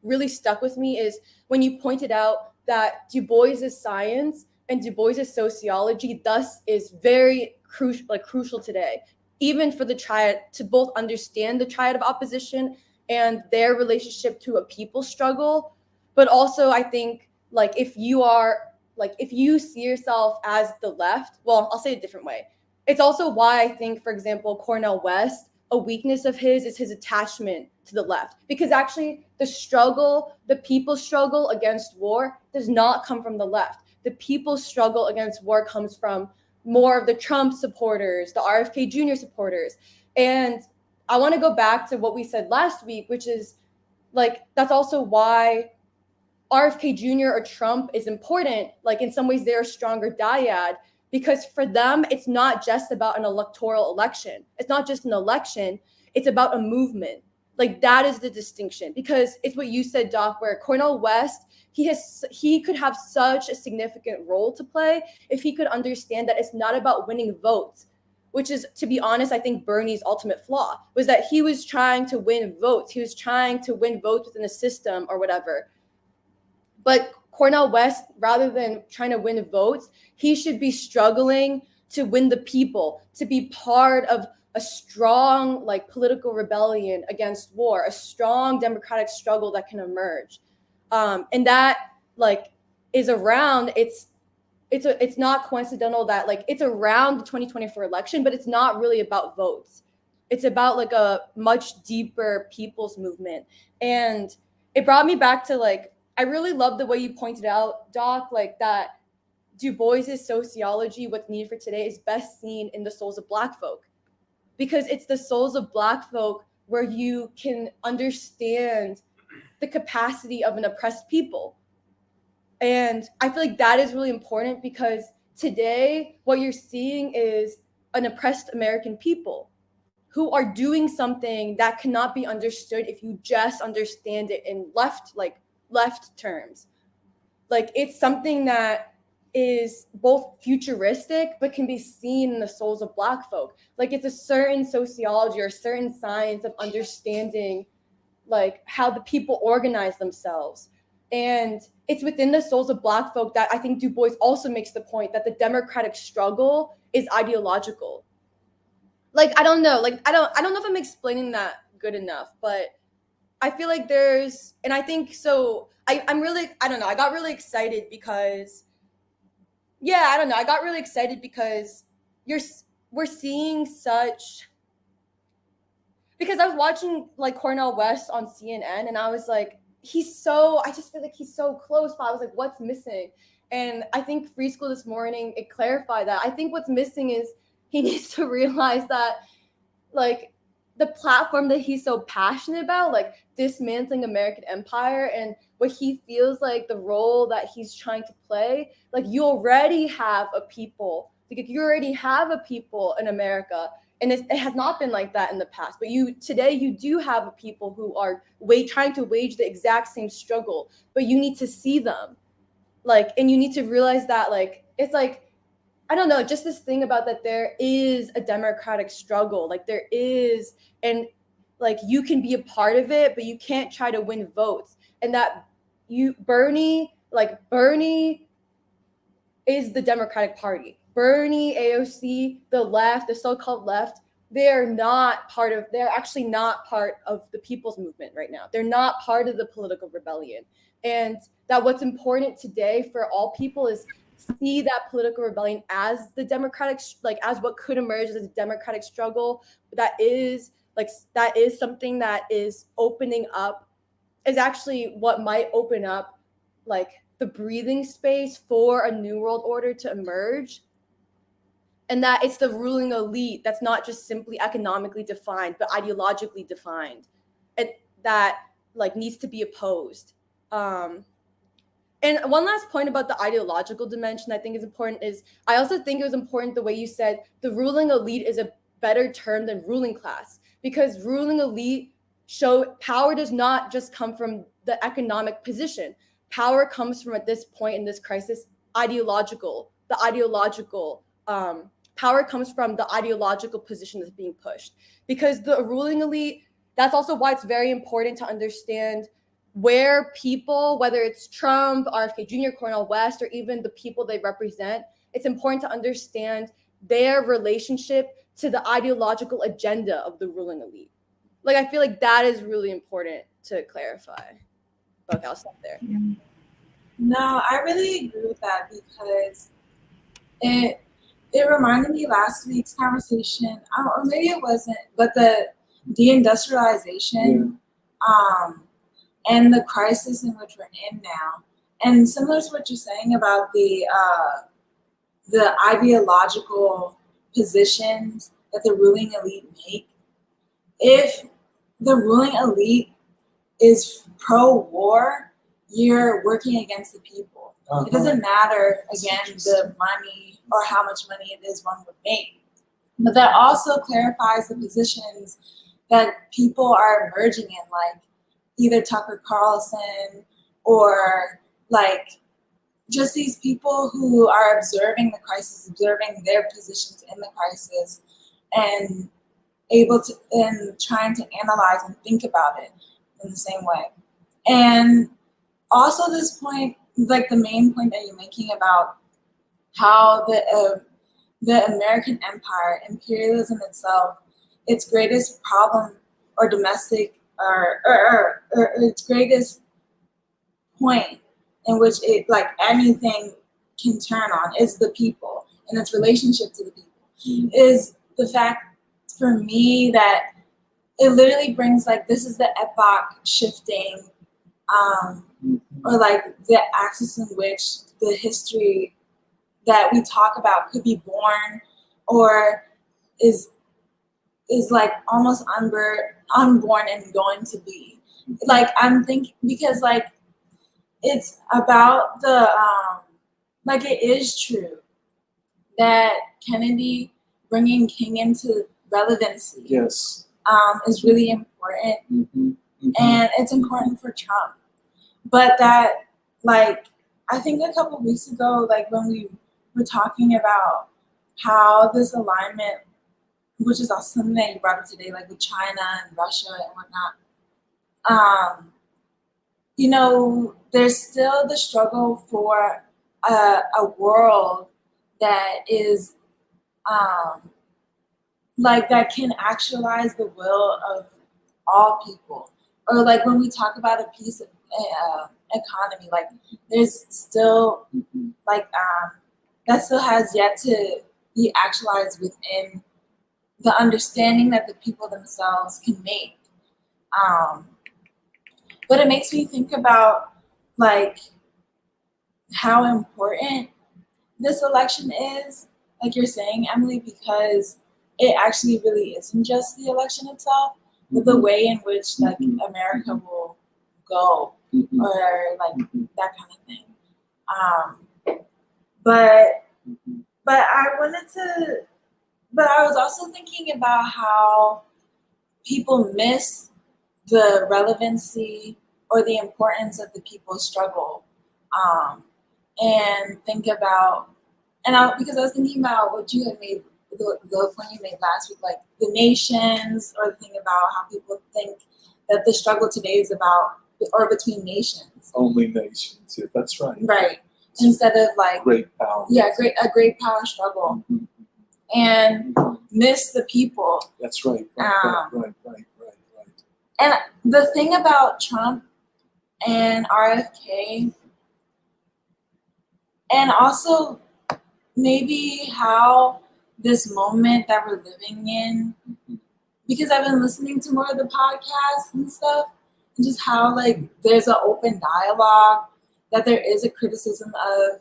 really stuck with me is when you pointed out that Du Bois's science and Du Bois's sociology thus is very crucial today, even for the triad, to both understand the triad of opposition and their relationship to a people struggle. But also, I think, like, if you see yourself as the left, well, I'll say it a different way. It's also why I think, for example, Cornel West, a weakness of his is his attachment to the left. Because actually, the people's struggle against war does not come from the left. The people's struggle against war comes from more of the Trump supporters, the RFK Jr. supporters. And I want to go back to what we said last week, which is like, that's also why RFK Jr. or Trump is important. Like, in some ways, they're a stronger dyad because for them, it's not just about an electoral election. It's not just an election. It's about a movement. Like, that is the distinction, because it's what you said, Doc, where Cornel West, he could have such a significant role to play if he could understand that it's not about winning votes, which is, to be honest, I think Bernie's ultimate flaw was that he was trying to win votes. He was trying to win votes within the system or whatever. But Cornel West, rather than trying to win votes, he should be struggling to win the people, to be part of a strong like political rebellion against war, a strong democratic struggle that can emerge. And that like is around, it's not coincidental that like it's around the 2024 election, but it's not really about votes. It's about like a much deeper people's movement. And it brought me back to like, I really love the way you pointed out, Doc, like that Du Bois's sociology, what's needed for today, is best seen in the souls of Black folk. Because it's the souls of Black folk where you can understand the capacity of an oppressed people. And I feel like that is really important because today what you're seeing is an oppressed American people who are doing something that cannot be understood if you just understand it in left terms. Like, it's something that is both futuristic but can be seen in the souls of Black folk. Like, it's a certain sociology or a certain science of understanding like how the people organize themselves. And it's within the souls of Black folk that I think Du Bois also makes the point that the democratic struggle is ideological. Like, I don't know if I'm explaining that good enough, but I feel like there's, and I think so. I got really excited because, we're seeing such, because I was watching like Cornel West on CNN and I was like, I just feel like he's so close, but I was like, what's missing? And I think Free School this morning, it clarified that. I think what's missing is he needs to realize that like the platform that he's so passionate about, like dismantling American empire, and what he feels like the role that he's trying to play, like you already have a people, like you already have a people in America, and it has not been like that in the past. But today you do have a people who are trying to wage the exact same struggle, but you need to see them, like, and you need to realize that, like, it's like, I don't know, just this thing about that there is a democratic struggle, like there is, and like you can be a part of it, but you can't try to win votes. And that Bernie is the Democratic Party. Bernie, AOC, the left, the so-called left, they're actually not part of the people's movement right now. They're not part of the political rebellion. And that what's important today for all people is see that political rebellion as the democratic, like as what could emerge as a democratic struggle that is something that is opening up, is actually what might open up like the breathing space for a new world order to emerge. And that it's the ruling elite that's not just simply economically defined, but ideologically defined, and that like needs to be opposed. And one last point about the ideological dimension I think is important is I also think it was important the way you said the ruling elite is a better term than ruling class, because ruling elite power does not just come from the economic position. Power comes from, at this point in this crisis, power comes from the ideological position that's being pushed. Because the ruling elite, that's also why it's very important to understand where people, whether it's Trump, RFK Jr., Cornel West, or even the people they represent, it's important to understand their relationship to the ideological agenda of the ruling elite. Like, I feel like that is really important to clarify. Okay, I'll stop there. No, I really agree with that, because it reminded me last week's conversation, or maybe it wasn't, but the deindustrialization, and the crisis in which we're in now. And similar to what you're saying about the ideological positions that the ruling elite make, if the ruling elite is pro-war, you're working against the people. It doesn't matter, again, the money or how much money it is one would make. But that also clarifies the positions that people are emerging in, like either Tucker Carlson or like just these people who are observing the crisis, observing their positions in the crisis, and trying to analyze and think about it in the same way. And also this point, like the main point that you're making about how the American empire, imperialism itself, its greatest problem or domestic or its greatest point in which it, like anything can turn on, is the people and its relationship to the people, is the fact for me that it literally brings, like, this is the epoch shifting, or like the axis in which the history that we talk about could be born, or is like almost unborn and going to be. Like, I'm thinking, because like it's about the like, it is true that Kennedy bringing King into relevancy, yes, is really important, and it's important for Trump. But that, like, I think a couple weeks ago, like when we were talking about how this alignment, which is also something that you brought up today, like with China and Russia and whatnot, you know, there's still the struggle for a world that is like, that can actualize the will of all people. Or like when we talk about a piece of economy, like there's still like that still has yet to be actualized within the understanding that the people themselves can make. But it makes me think about like how important this election is, like you're saying, Emily, because it actually really isn't just the election itself, but the way in which like America will go, or like that kind of thing. But I was also thinking about how people miss the relevancy or the importance of the people's struggle, and think about, because I was thinking about what you had made, the point you made last week, like the nations, or the thing about how people think that the struggle today is about, or between nations. Only nations, yeah, that's right. Right. Instead of like great power. Yeah, a great power struggle. And miss the people. That's right. Right. And the thing about Trump and RFK, and also maybe how this moment that we're living in, because I've been listening to more of the podcasts and stuff, and just how like there's an open dialogue, that there is a criticism of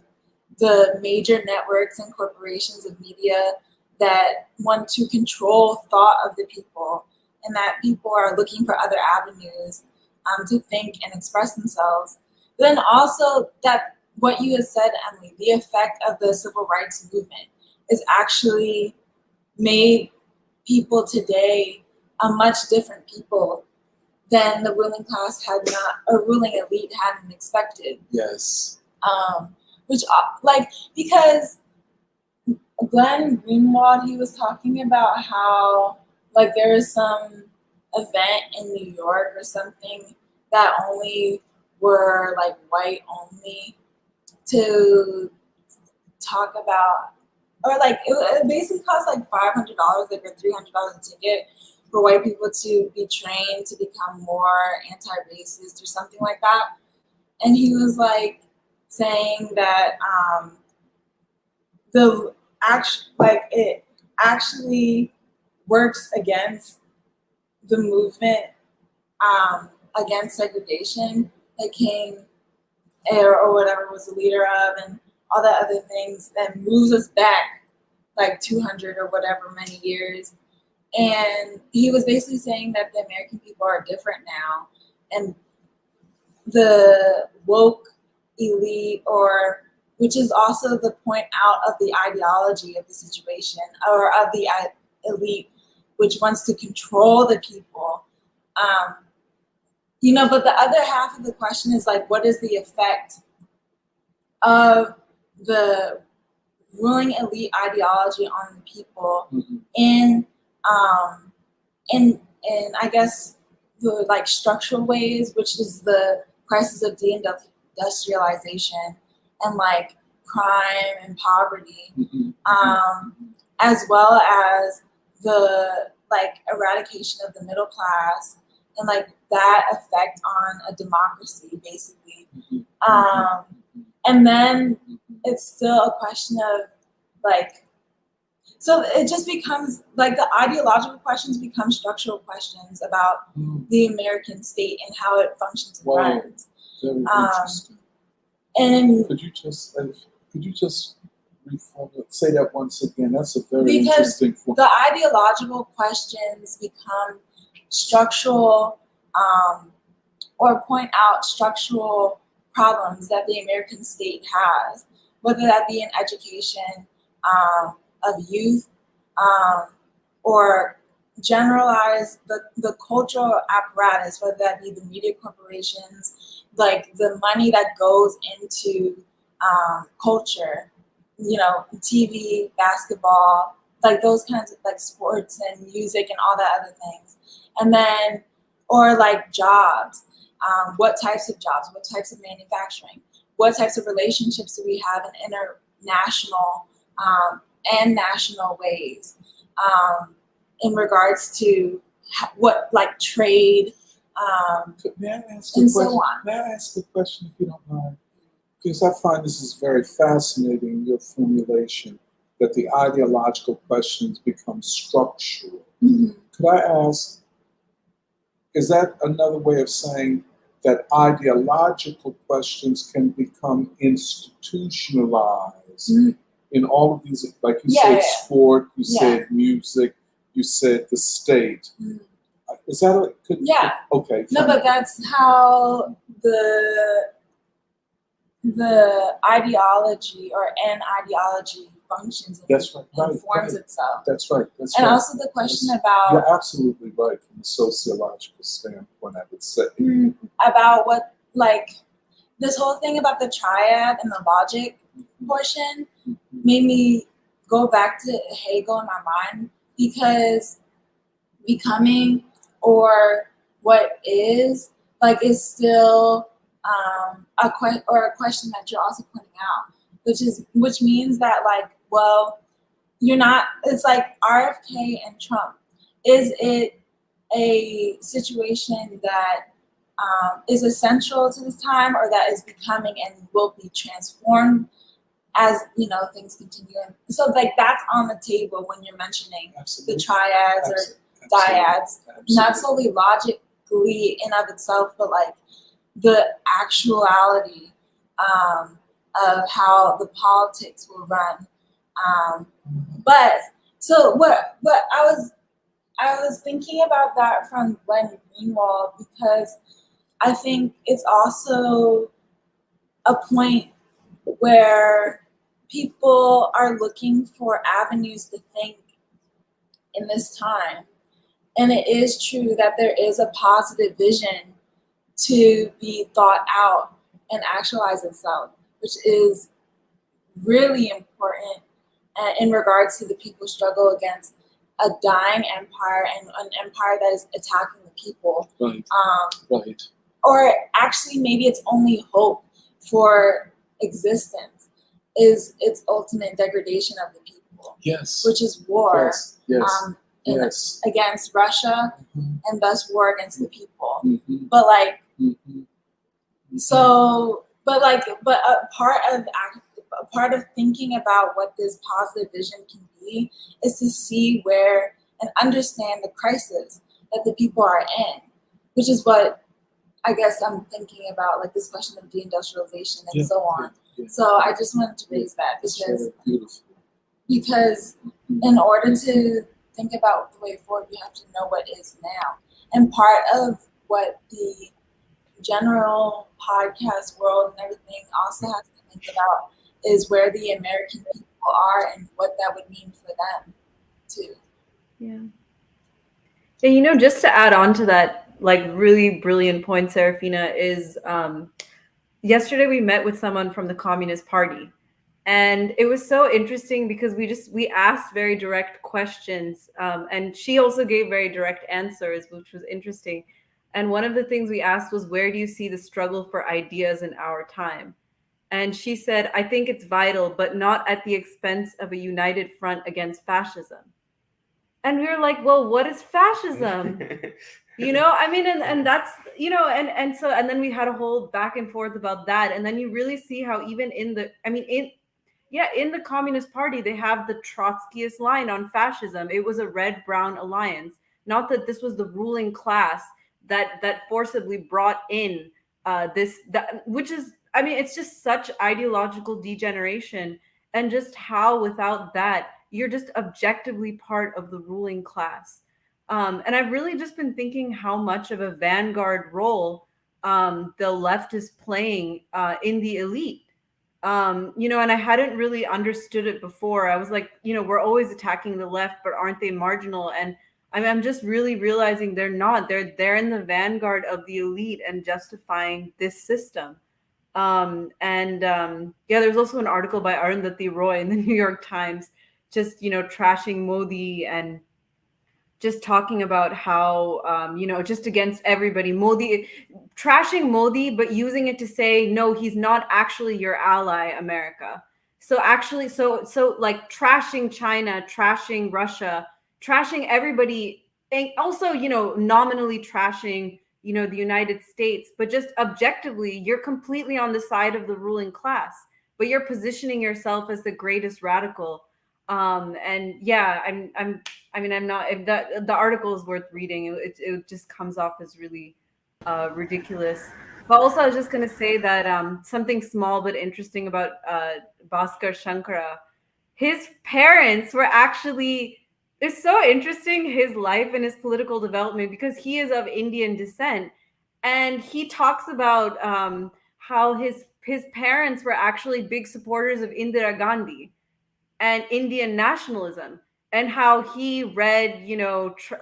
the major networks and corporations of media that want to control thought of the people, and that people are looking for other avenues to think and express themselves. But then also that what you had said, Emily, the effect of the civil rights movement is actually made people today a much different people than the ruling class had not, or ruling elite hadn't expected. Yes. Which, like, because Glenn Greenwald, he was talking about how, like, there is some event in New York or something that only were, like, white only, to talk about, or, like, it basically cost, like, $500, like, or $300 a ticket for white people to be trained to become more anti-racist or something like that. And he was, like, saying that it actually works against the movement against segregation that King or whatever was the leader of, and all the other things, that moves us back like 200 or whatever many years. And he was basically saying that the American people are different now, and the woke elite, or which is also the point out of the ideology of the situation, or of the elite, which wants to control the people. But the other half of the question is like, what is the effect of the ruling elite ideology on the people in I guess the like structural ways, which is the crisis of deindustrialization and like crime and poverty, as well as the like eradication of the middle class, and like that effect on a democracy, basically. And then it's still a question of like, so it just becomes like the ideological questions become structural questions about the American state and how it functions and runs. Very interesting. And could you just reformulate, say that once again? That's a very interesting point. The ideological questions become structural, or point out structural problems that the American state has, whether that be in education of youth, or generalize the cultural apparatus, whether that be the media corporations, like the money that goes into culture, TV, basketball, like those kinds of like sports and music and all that other things. And then, or like jobs, what types of jobs, what types of manufacturing, what types of relationships do we have in international and national ways, in regards to what like trade, May I ask and so on. May I ask a question, if you don't mind? Because I find this is very fascinating, your formulation, that the ideological questions become structural. Could I ask, is that another way of saying that ideological questions can become institutionalized in all of these, like you said, sport, you said music, you said the state. Mm. Is that Yeah. Okay. No, but that's how the ideology or an ideology functions and forms itself. That's right. And also the question about... You're absolutely right from a sociological standpoint, I would say. About what, like, this whole thing about the triad and the logic portion made me go back to Hegel in my mind, because becoming or what is, like, is still a question that you're also pointing out, which means that, like, well, you're not, it's like RFK and Trump. Is it a situation that is essential to this time, or that is becoming and will be transformed as, you know, things continue? And so, like, that's on the table when you're mentioning the triads or dyads. Not solely logically in of itself, but like the actuality of how the politics will run. But I was thinking about that from Glenn Greenwald, because I think it's also a point where people are looking for avenues to think in this time. And it is true that there is a positive vision to be thought out and actualize itself, which is really important in regards to the people's struggle against a dying empire and an empire that is attacking the people. Right. Right. Or actually, maybe its only hope for existence is its ultimate degradation of the people. Yes. Which is war. Yes. Yes. Against Russia, and thus war against the people. But like, so, but a part of thinking about what this positive vision can be is to see where and understand the crisis that the people are in, which is what I guess I'm thinking about, like this question of deindustrialization and so on. So I just wanted to raise that because in order to think about the way forward, you have to know what is now. And part of what the general podcast world and everything also has to think about is where the American people are and what that would mean for them too. Yeah. And, you know, just to add on to that, like, really brilliant point, Serafina, is yesterday we met with someone from the Communist Party. And it was so interesting because we asked very direct questions, and she also gave very direct answers, which was interesting. And one of the things we asked was, where do you see the struggle for ideas in our time? And she said, I think it's vital, but not at the expense of a united front against fascism. And we were like, well, what is fascism? You know, I mean, and that's, you know, and then we had a whole back and forth about that. And then you really see how even in the Communist Party, they have the Trotskyist line on fascism. It was a red-brown alliance. Not that this was the ruling class that forcibly brought in which is, I mean, it's just such ideological degeneration, and just how without that, you're just objectively part of the ruling class. And I've really just been thinking how much of a vanguard role the left is playing in the elite. You know, and I hadn't really understood it before. I was like, you know, we're always attacking the left, but aren't they marginal? And I mean, I'm just really realizing they're not. They're in the vanguard of the elite and justifying this system. There's also an article by Arundhati Roy in the New York Times, just, you know, trashing Modi and just talking about how, you know, just against everybody, trashing Modi, but using it to say, no, he's not actually your ally, America. So actually, so like trashing China, trashing Russia, trashing everybody, and also, you know, nominally trashing, you know, the United States, but just objectively, you're completely on the side of the ruling class, but you're positioning yourself as the greatest radical. And yeah, I'm not, if the article is worth reading. It just comes off as really ridiculous. But also, I was just going to say that something small but interesting about Bhaskar Sunkara, his parents were actually It's so interesting, his life and his political development, because he is of Indian descent, and he talks about how his parents were actually big supporters of Indira Gandhi and Indian nationalism, and how he read,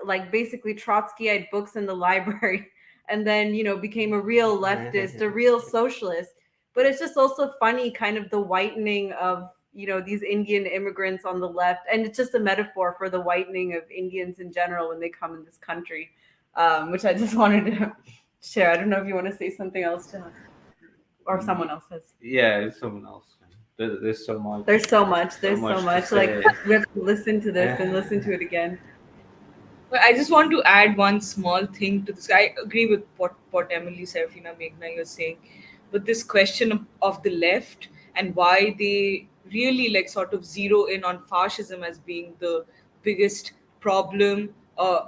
like basically Trotskyite books in the library, and then became a real leftist, a real socialist. But it's just also funny, kind of the whitening of these Indian immigrants on the left, and it's just a metaphor for the whitening of Indians in general when they come in this country, which I just wanted to share. I don't know if you want to say something else to, or if someone else has. Yeah, it's someone else. There's so much. There's so much. There's much so to much. Like, say. we have to listen to this and listen to it again. But I just want to add one small thing to this. I agree with what Emily, Serafina, Meghna, you're saying. But this question of the left and why they really like sort of zero in on fascism as being the biggest problem,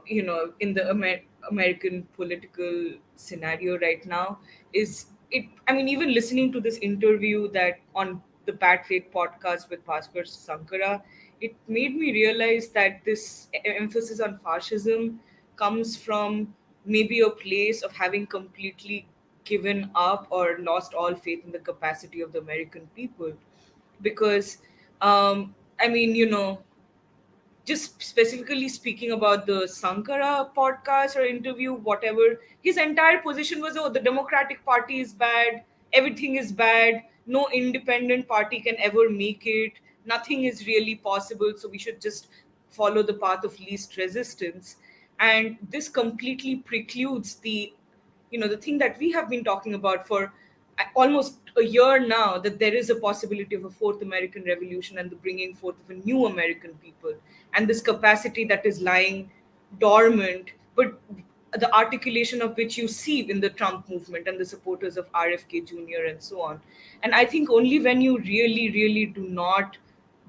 in the American political scenario right now is it. I mean, even listening to this interview that on the Bad Faith podcast with Bhaskar Sunkara, it made me realize that this emphasis on fascism comes from maybe a place of having completely given up or lost all faith in the capacity of the American people. Because, I mean, just specifically speaking about the Sankara podcast or interview, whatever, his entire position was, oh, the Democratic Party is bad, everything is bad, no independent party can ever make it, nothing is really possible, so we should just follow the path of least resistance. And this completely precludes the thing that we have been talking about for almost a year now, that there is a possibility of a fourth American revolution and the bringing forth of a new American people, and this capacity that is lying dormant, but the articulation of which you see in the Trump movement and the supporters of RFK Jr. and so on. And I think only when you really, really do not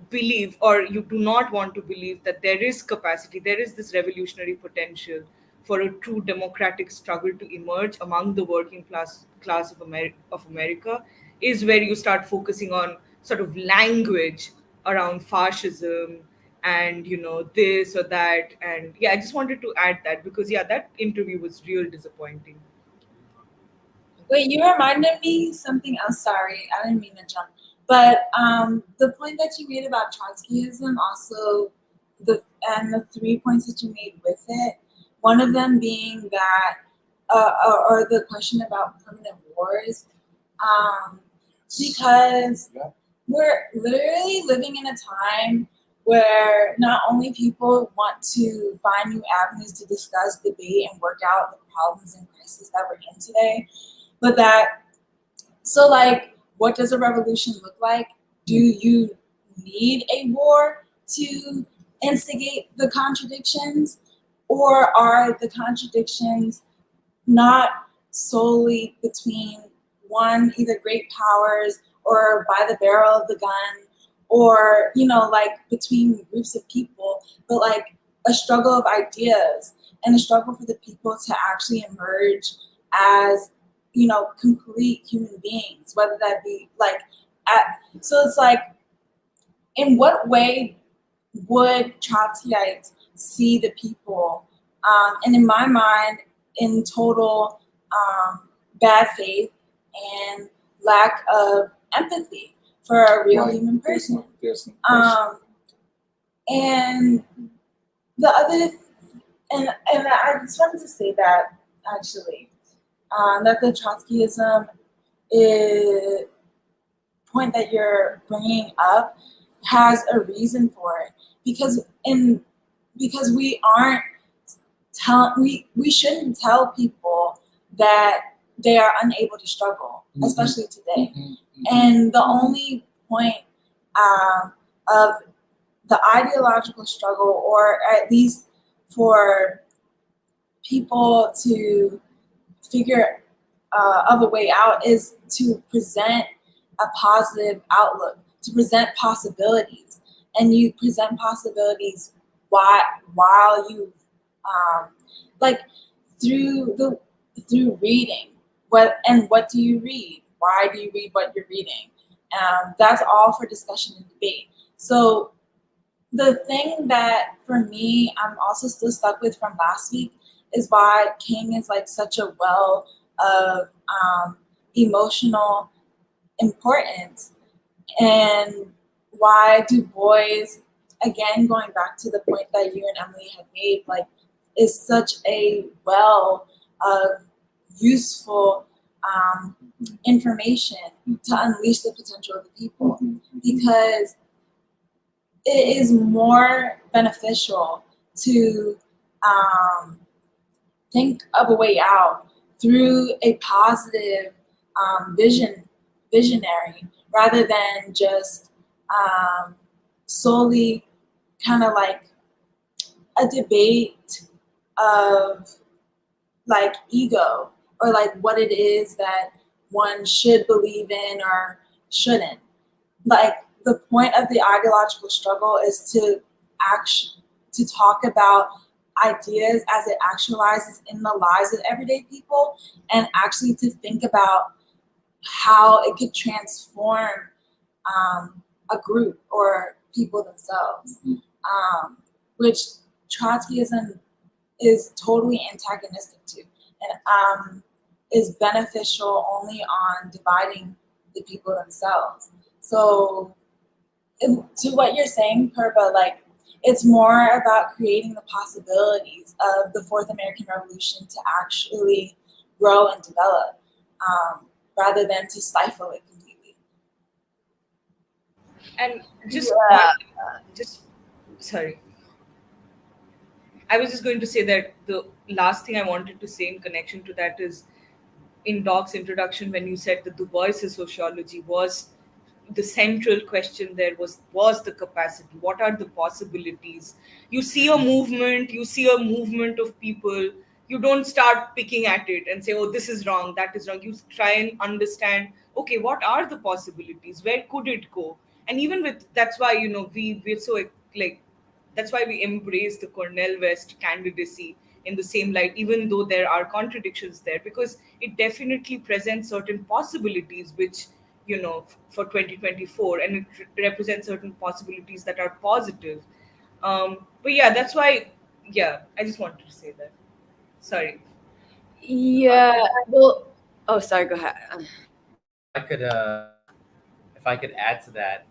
believe, or you do not want to believe, that there is capacity, there is this revolutionary potential for a true democratic struggle to emerge among the working class of America, is where you start focusing on sort of language around fascism and this or that. And yeah, I just wanted to add that because that interview was real disappointing. Wait, you reminded me something else. Sorry, I didn't mean to jump. But the point that you made about Trotskyism, also the 3 points that you made with it, one of them being that, or the question about permanent wars, because we're literally living in a time where not only people want to find new avenues to discuss, debate, and work out the problems and crises that we're in today, but that, so like, what does a revolution look like? Do you need a war to instigate the contradictions? Or are the contradictions not solely between one, either great powers or by the barrel of the gun, or, like between groups of people, but like a struggle of ideas and a struggle for the people to actually emerge as, complete human beings, whether that be like, so it's like, in what way would Trotskyites see the people? And in my mind, in total bad faith and lack of empathy for a real human person. And the other, and I just wanted to say that actually, that the Trotskyism point that you're bringing up has a reason for it, because we aren't we shouldn't tell people that they are unable to struggle, especially today. And the only point of the ideological struggle, or at least for people to figure of a way out, is to present a positive outlook, to present possibilities. And you present possibilities while you like through reading. What do you read? Why do you read what you're reading? That's all for discussion and debate. So The thing that for me I'm also still stuck with from last week is why King is like such a well of emotional importance, and why Du Bois, again going back to the point that you and Emily had made, like is such a well of useful information to unleash the potential of the people, because it is more beneficial to think of a way out through a positive visionary, rather than just solely kind of like a debate of like ego, or like what it is that one should believe in or shouldn't. Like the point of the ideological struggle is to talk about ideas as it actualizes in the lives of everyday people, and actually to think about how it could transform a group or people themselves, which Trotskyism is totally antagonistic to, and is beneficial only on dividing the people themselves. So to what you're saying, Purba, like it's more about creating the possibilities of the Fourth American Revolution to actually grow and develop, rather than to stifle it completely. And just sorry, I was just going to say that the last thing I wanted to say in connection to that is, in Doc's introduction, when you said that Du Bois' sociology was the central question, there was the capacity. What are the possibilities? You see a movement of people. You don't start picking at it and say, oh, this is wrong, that is wrong. You try and understand, okay, what are the possibilities? Where could it go? And even with, that's why, we're so like, that's why we embrace the Cornel West candidacy in the same light, even though there are contradictions there, because it definitely presents certain possibilities which, for 2024, and it represents certain possibilities that are positive. But yeah, that's why, yeah, I just wanted to say that. Sorry. Yeah. Well, oh, sorry. Go ahead. I could, if I could add to that,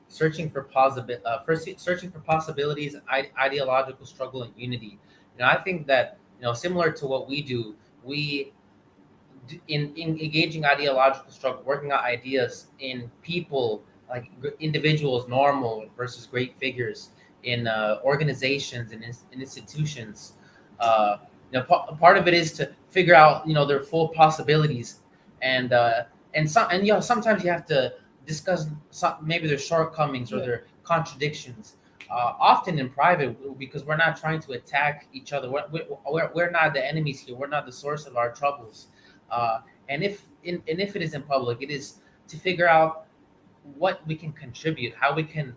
searching for searching for possibilities, ideological struggle, and unity. I think that similar to what we do, we in engaging ideological struggle, working out ideas in people, like individuals, normal versus great figures, in organizations and in institutions. Part of it is to figure out their full possibilities, and sometimes you have to discuss maybe their shortcomings or their contradictions. Often in private, because we're not trying to attack each other. We're not the enemies here. We're not the source of our troubles. And if it is in public, it is to figure out what we can contribute, how we can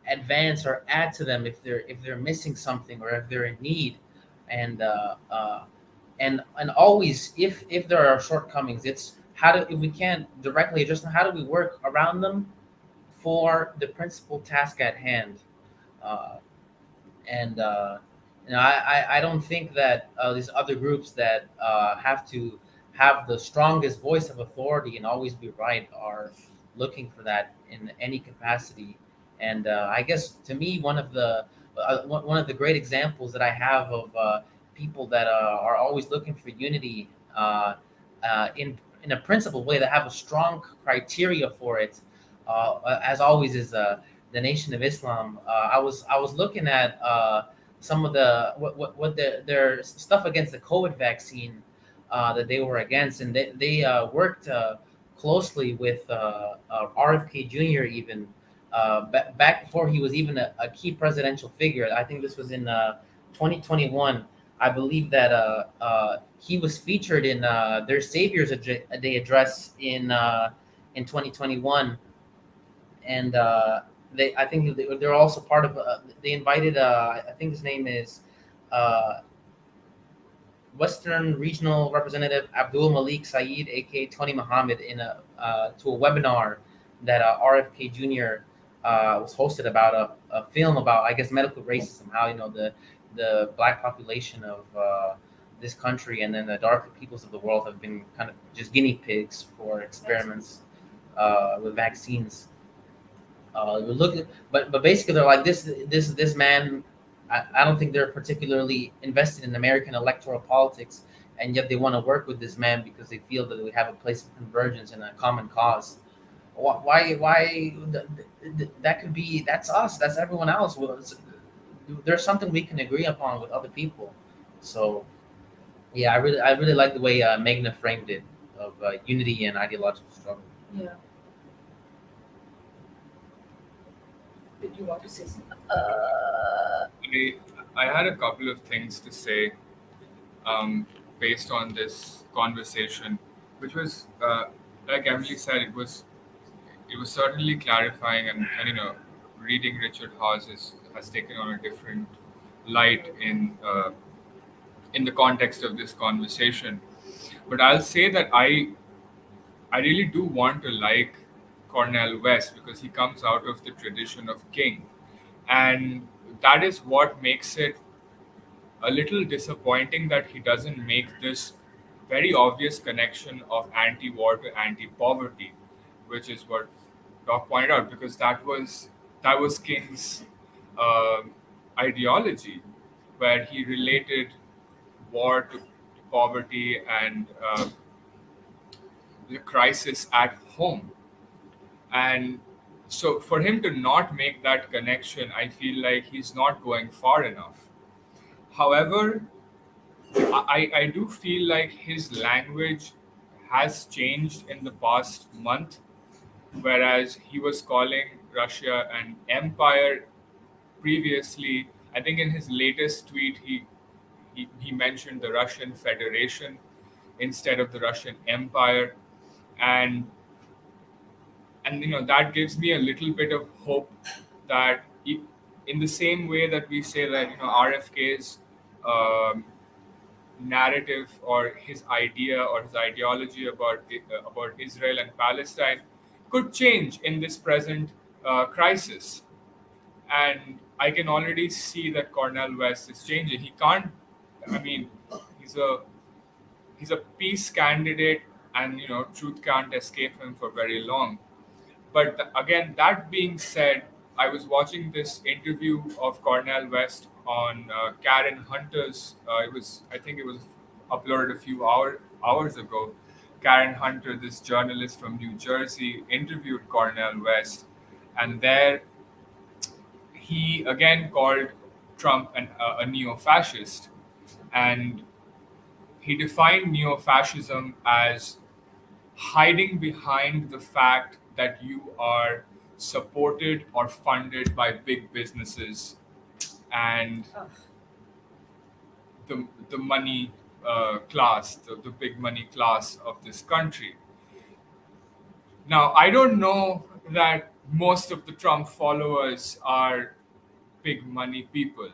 advance or add to them if they're missing something or if they're in need, and always if there are shortcomings, it's if we can't directly address them, how do we work around them for the principal task at hand? I don't think that these other groups that have to have the strongest voice of authority and always be right are looking for that in any capacity. And I guess to me, one of the great examples that I have of people that are always looking for unity in a principled way, that have a strong criteria for it, as always, is the Nation of Islam. I was looking at some of their stuff against the COVID vaccine that they were against, and they worked closely with RFK Jr. even back before he was even a key presidential figure. I think this was in 2021. I believe that he was featured in their Savior's Day address in 2021, and I think they're also part of. They invited. I think his name is Western Regional Representative Abdul Malik Saeed, aka Tony Muhammad, to a webinar that RFK Jr. was hosted about a film about, I guess, medical racism, how the black population of this country and then the darker peoples of the world have been kind of just guinea pigs for experiments with vaccines. We're looking, but basically they're like this man. I don't think they're particularly invested in American electoral politics, and yet they want to work with this man because they feel that we have a place of convergence and a common cause. Why that could be, that's us, that's everyone else. There's something we can agree upon with other people. So yeah, I really like the way Magna framed it, of unity and ideological struggle. Yeah. Did you want to say something? I had a couple of things to say based on this conversation, which was, like Emily said, it was certainly clarifying, and reading Richard Haass has taken on a different light in the context of this conversation. But I'll say that I really do want to like Cornel West because he comes out of the tradition of King, and that is what makes it a little disappointing that he doesn't make this very obvious connection of anti-war to anti-poverty, which is what Doc pointed out, because that was King's ideology, where he related war to poverty and the crisis at home. And so for him to not make that connection, I feel like he's not going far enough. However, I do feel like his language has changed in the past month, whereas he was calling Russia an empire previously. I think in his latest tweet, he mentioned the Russian Federation instead of the Russian Empire, and that gives me a little bit of hope that in the same way that we say that RFK's narrative or his idea or his ideology about Israel and Palestine could change in this present crisis. And I can already see that Cornel West is changing. He can't. I mean, he's a peace candidate, and truth can't escape him for very long. But again, that being said, I was watching this interview of Cornel West on Karen Hunter's. I think it was uploaded a few hours ago. Karen Hunter, this journalist from New Jersey, interviewed Cornel West, and there he again called Trump a neo-fascist, and he defined neo-fascism as hiding behind the fact that you are supported or funded by big businesses and the money class, the big money class of this country. Now, I don't know that most of the Trump followers are big money people.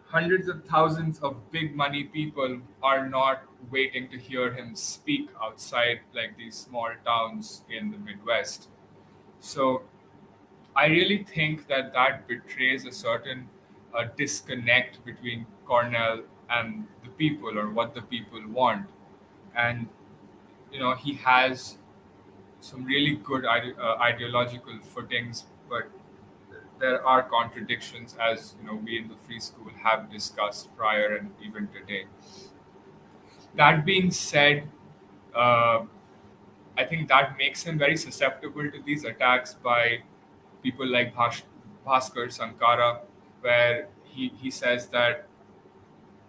Hundreds of thousands of big money people are not waiting to hear him speak outside like these small towns in the Midwest. So I really think that betrays a certain disconnect between Cornel and the people, or what the people want. And he has some really good ideological footings, but there are contradictions, as we in the free school have discussed prior and even today. That being said, I think that makes him very susceptible to these attacks by people like Bhaskar Sunkara, where he says that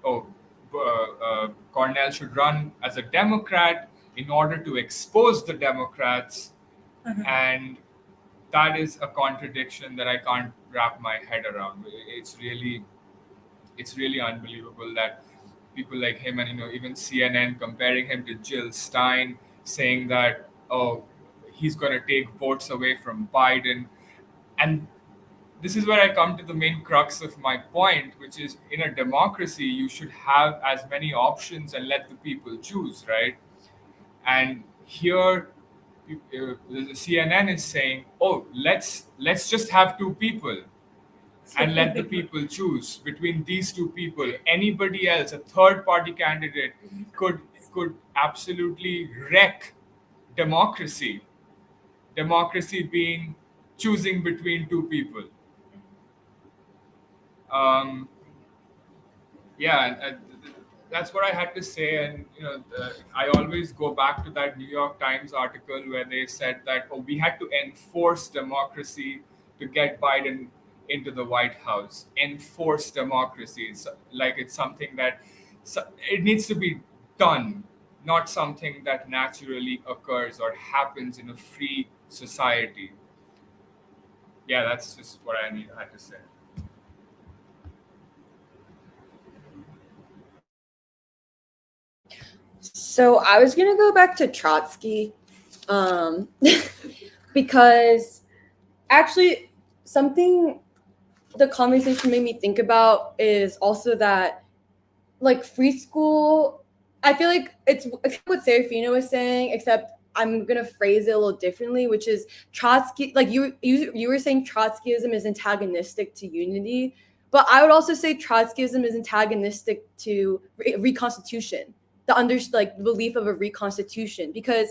Cornel should run as a Democrat in order to expose the Democrats, and that is a contradiction that I can't wrap my head around. It's really unbelievable that people like him, and even CNN comparing him to Jill Stein, saying that he's going to take votes away from Biden. And this is where I come to the main crux of my point, which is, in a democracy you should have as many options and let the people choose, right? And here the CNN is saying, oh, let's just have two people and let the people choose between these two people. Anybody else, a third party candidate, could absolutely wreck democracy. Democracy being choosing between two people. That's what I had to say. And I always go back to that New York Times article where they said that we had to enforce democracy to get Biden into the White House. Enforce democracy. It's something that it needs to be done, not something that naturally occurs or happens in a free society. Yeah, that's just what I had to say. So I was going to go back to Trotsky because actually something the conversation made me think about is also that like free school, I feel like it's what Serafina was saying, except I'm going to phrase it a little differently, which is Trotsky, like you were saying Trotskyism is antagonistic to unity, but I would also say Trotskyism is antagonistic to reconstitution. The belief of a reconstitution, because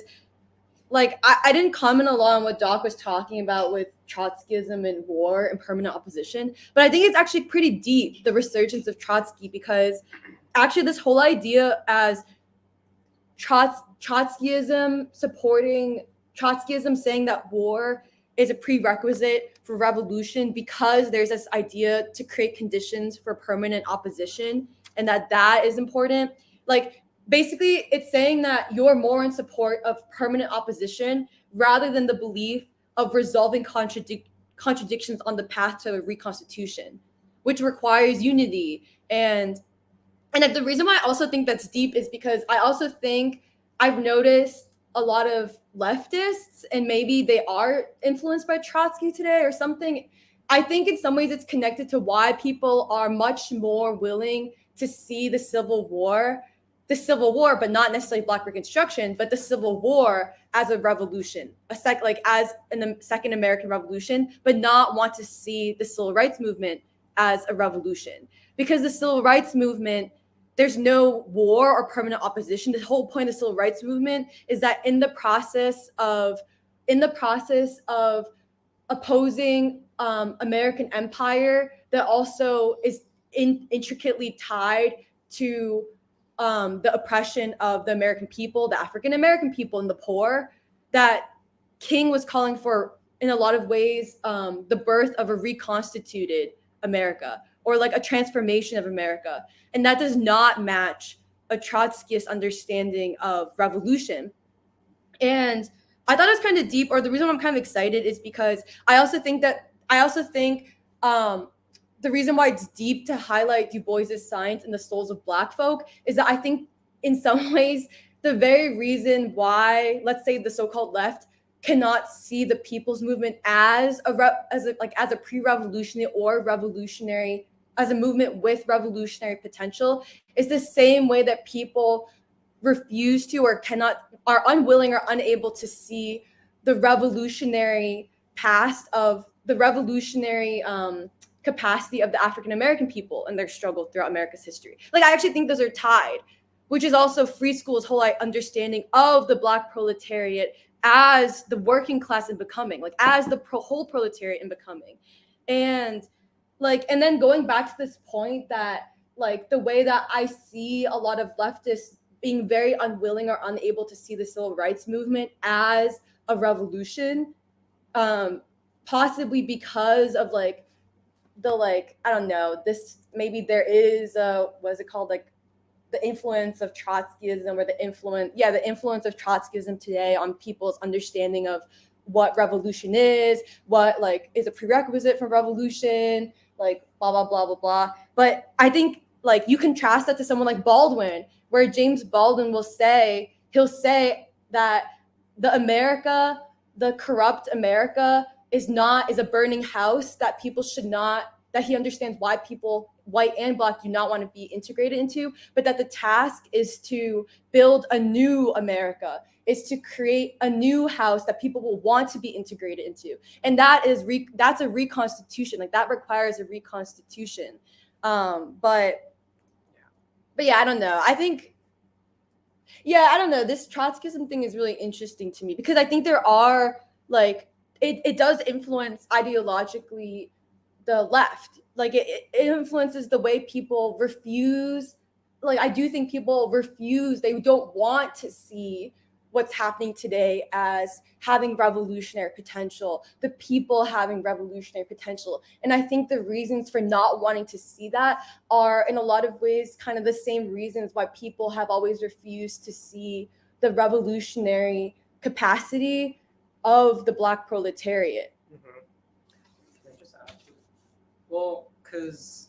like I didn't comment a lot on what Doc was talking about with Trotskyism and war and permanent opposition, but I think it's actually pretty deep, the resurgence of Trotsky, because actually this whole idea as Trotskyism saying that war is a prerequisite for revolution because there's this idea to create conditions for permanent opposition and that is important. Like basically, it's saying that you're more in support of permanent opposition rather than the belief of resolving contradictions on the path to a reconstitution, which requires unity. And the reason why I also think that's deep is because I also think I've noticed a lot of leftists, and maybe they are influenced by Trotsky today or something. I think in some ways it's connected to why people are much more willing to see the Civil War, but not necessarily Black Reconstruction, but the Civil War as a revolution, as in the Second American Revolution, but not want to see the Civil Rights Movement as a revolution. Because the Civil Rights Movement, there's no war or permanent opposition. The whole point of the Civil Rights Movement is that in the process of opposing American empire, that also is intricately tied to the oppression of the American people, the African American people, and the poor, that King was calling for, in a lot of ways, the birth of a reconstituted America, or like a transformation of America. And that does not match a Trotskyist understanding of revolution. And I thought it was kind of deep, or the reason why I'm kind of excited is because I also think the reason why it's deep to highlight Du Bois's Science and the Souls of Black Folk is that I think in some ways the very reason why, let's say, the so-called left cannot see the people's movement as a pre-revolutionary or revolutionary, as a movement with revolutionary potential, is the same way that people refuse to or are unwilling or unable to see the revolutionary past of the revolutionary capacity of the African American people and their struggle throughout America's history. Like, I actually think those are tied, which is also Free School's whole understanding of the Black proletariat as the working class in becoming, like as the whole proletariat in becoming. And then going back to this point that like the way that I see a lot of leftists being very unwilling or unable to see the civil rights movement as a revolution, possibly because of I don't know, this, maybe there is what is it called, like the influence of Trotskyism, or the influence of Trotskyism today on people's understanding of what revolution is, what like is a prerequisite for revolution, like blah blah blah blah blah. But I think like you contrast that to someone like Baldwin, where James Baldwin he'll say that the corrupt America is a burning house that people should not that he understands why people, white and black, do not want to be integrated into, but that the task is to build a new America, is to create a new house that people will want to be integrated into. And that's a reconstitution. Like, that requires a reconstitution. But yeah, I don't know. I think, yeah, I don't know. This Trotskyism thing is really interesting to me because I think there are, like, it does influence ideologically the left. Like, it influences the way people refuse. Like, I do think people refuse. They don't want to see what's happening today as having revolutionary potential, the people having revolutionary potential. And I think the reasons for not wanting to see that are, in a lot of ways, kind of the same reasons why people have always refused to see the revolutionary capacity of the Black proletariat. Can I just add? Well, because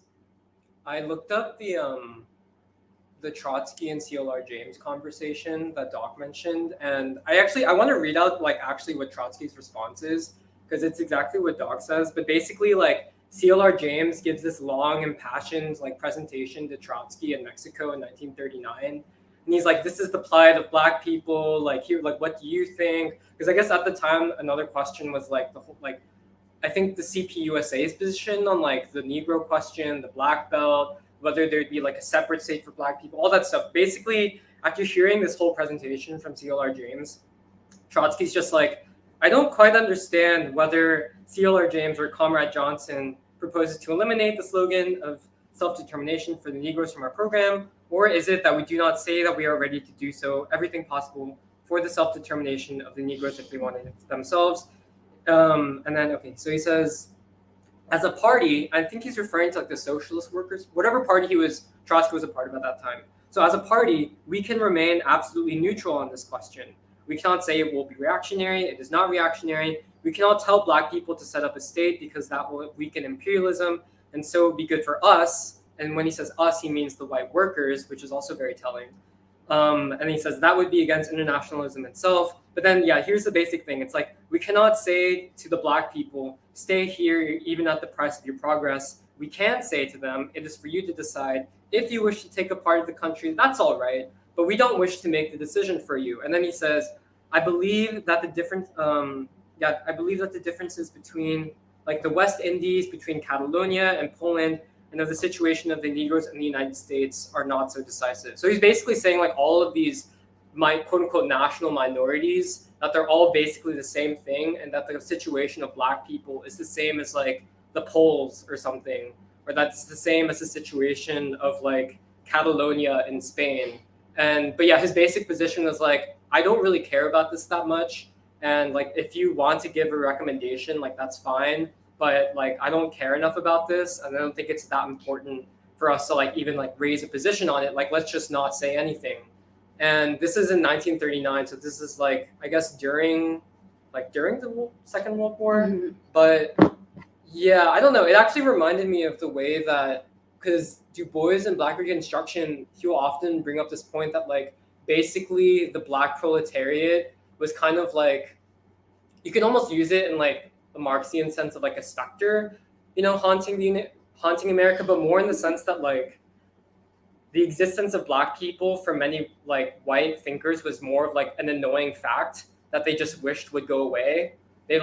I looked up the Trotsky and CLR James conversation that Doc mentioned, and I want to read out like actually what Trotsky's response is, because it's exactly what Doc says. But basically, like, CLR James gives this long, impassioned like presentation to Trotsky in Mexico in 1939, and he's like, "This is the plight of Black people. Like, here, like, what do you think?" Because I guess at the time another question was like the whole, like, I think the CPUSA's position on like the Negro question, the Black Belt, whether there'd be like a separate state for Black people, all that stuff. Basically, after hearing this whole presentation from CLR James, Trotsky's just like, I don't quite understand whether CLR James or Comrade Johnson proposes to eliminate the slogan of self-determination for the Negroes from our program, or is it that we do not say that we are ready to do so, everything possible for the self-determination of the Negroes if they want it themselves. And then, okay, so he says, as a party, I think he's referring to like the socialist workers, whatever party Trotsky was a part of at that time. So as a party, we can remain absolutely neutral on this question. We cannot say it will be reactionary, it is not reactionary. We cannot tell Black people to set up a state because that will weaken imperialism, and so it would be good for us. And when he says us, he means the white workers, which is also very telling. And he says that would be against internationalism itself. But then, yeah, here's the basic thing. It's like, we cannot say to the Black people, stay here even at the price of your progress. We can say to them, it is for you to decide. If you wish to take a part of the country, that's all right. But we don't wish to make the decision for you. And then he says, I believe that the differences between like the West Indies, between Catalonia and Poland, and of the situation of the Negroes in the United States are not so decisive. So he's basically saying like all of these quote unquote national minorities, that they're all basically the same thing, and that the situation of Black people is the same as like the Poles or something, or that's the same as the situation of like Catalonia in Spain. But yeah, his basic position is like, I don't really care about this that much. And like, if you want to give a recommendation, like that's fine. But like, I don't care enough about this. And I don't think it's that important for us to like even like raise a position on it. Like, let's just not say anything. And this is in 1939. So this is like, I guess during the Second World War. Mm-hmm. But yeah, I don't know. It actually reminded me of the way that, because Du Bois in Black Reconstruction, he'll often bring up this point that like basically the Black proletariat was kind of like, you can almost use it in like a Marxian sense of like a specter, you know, haunting America, but more in the sense that like the existence of Black people for many like white thinkers was more of like an annoying fact that they just wished would go away. They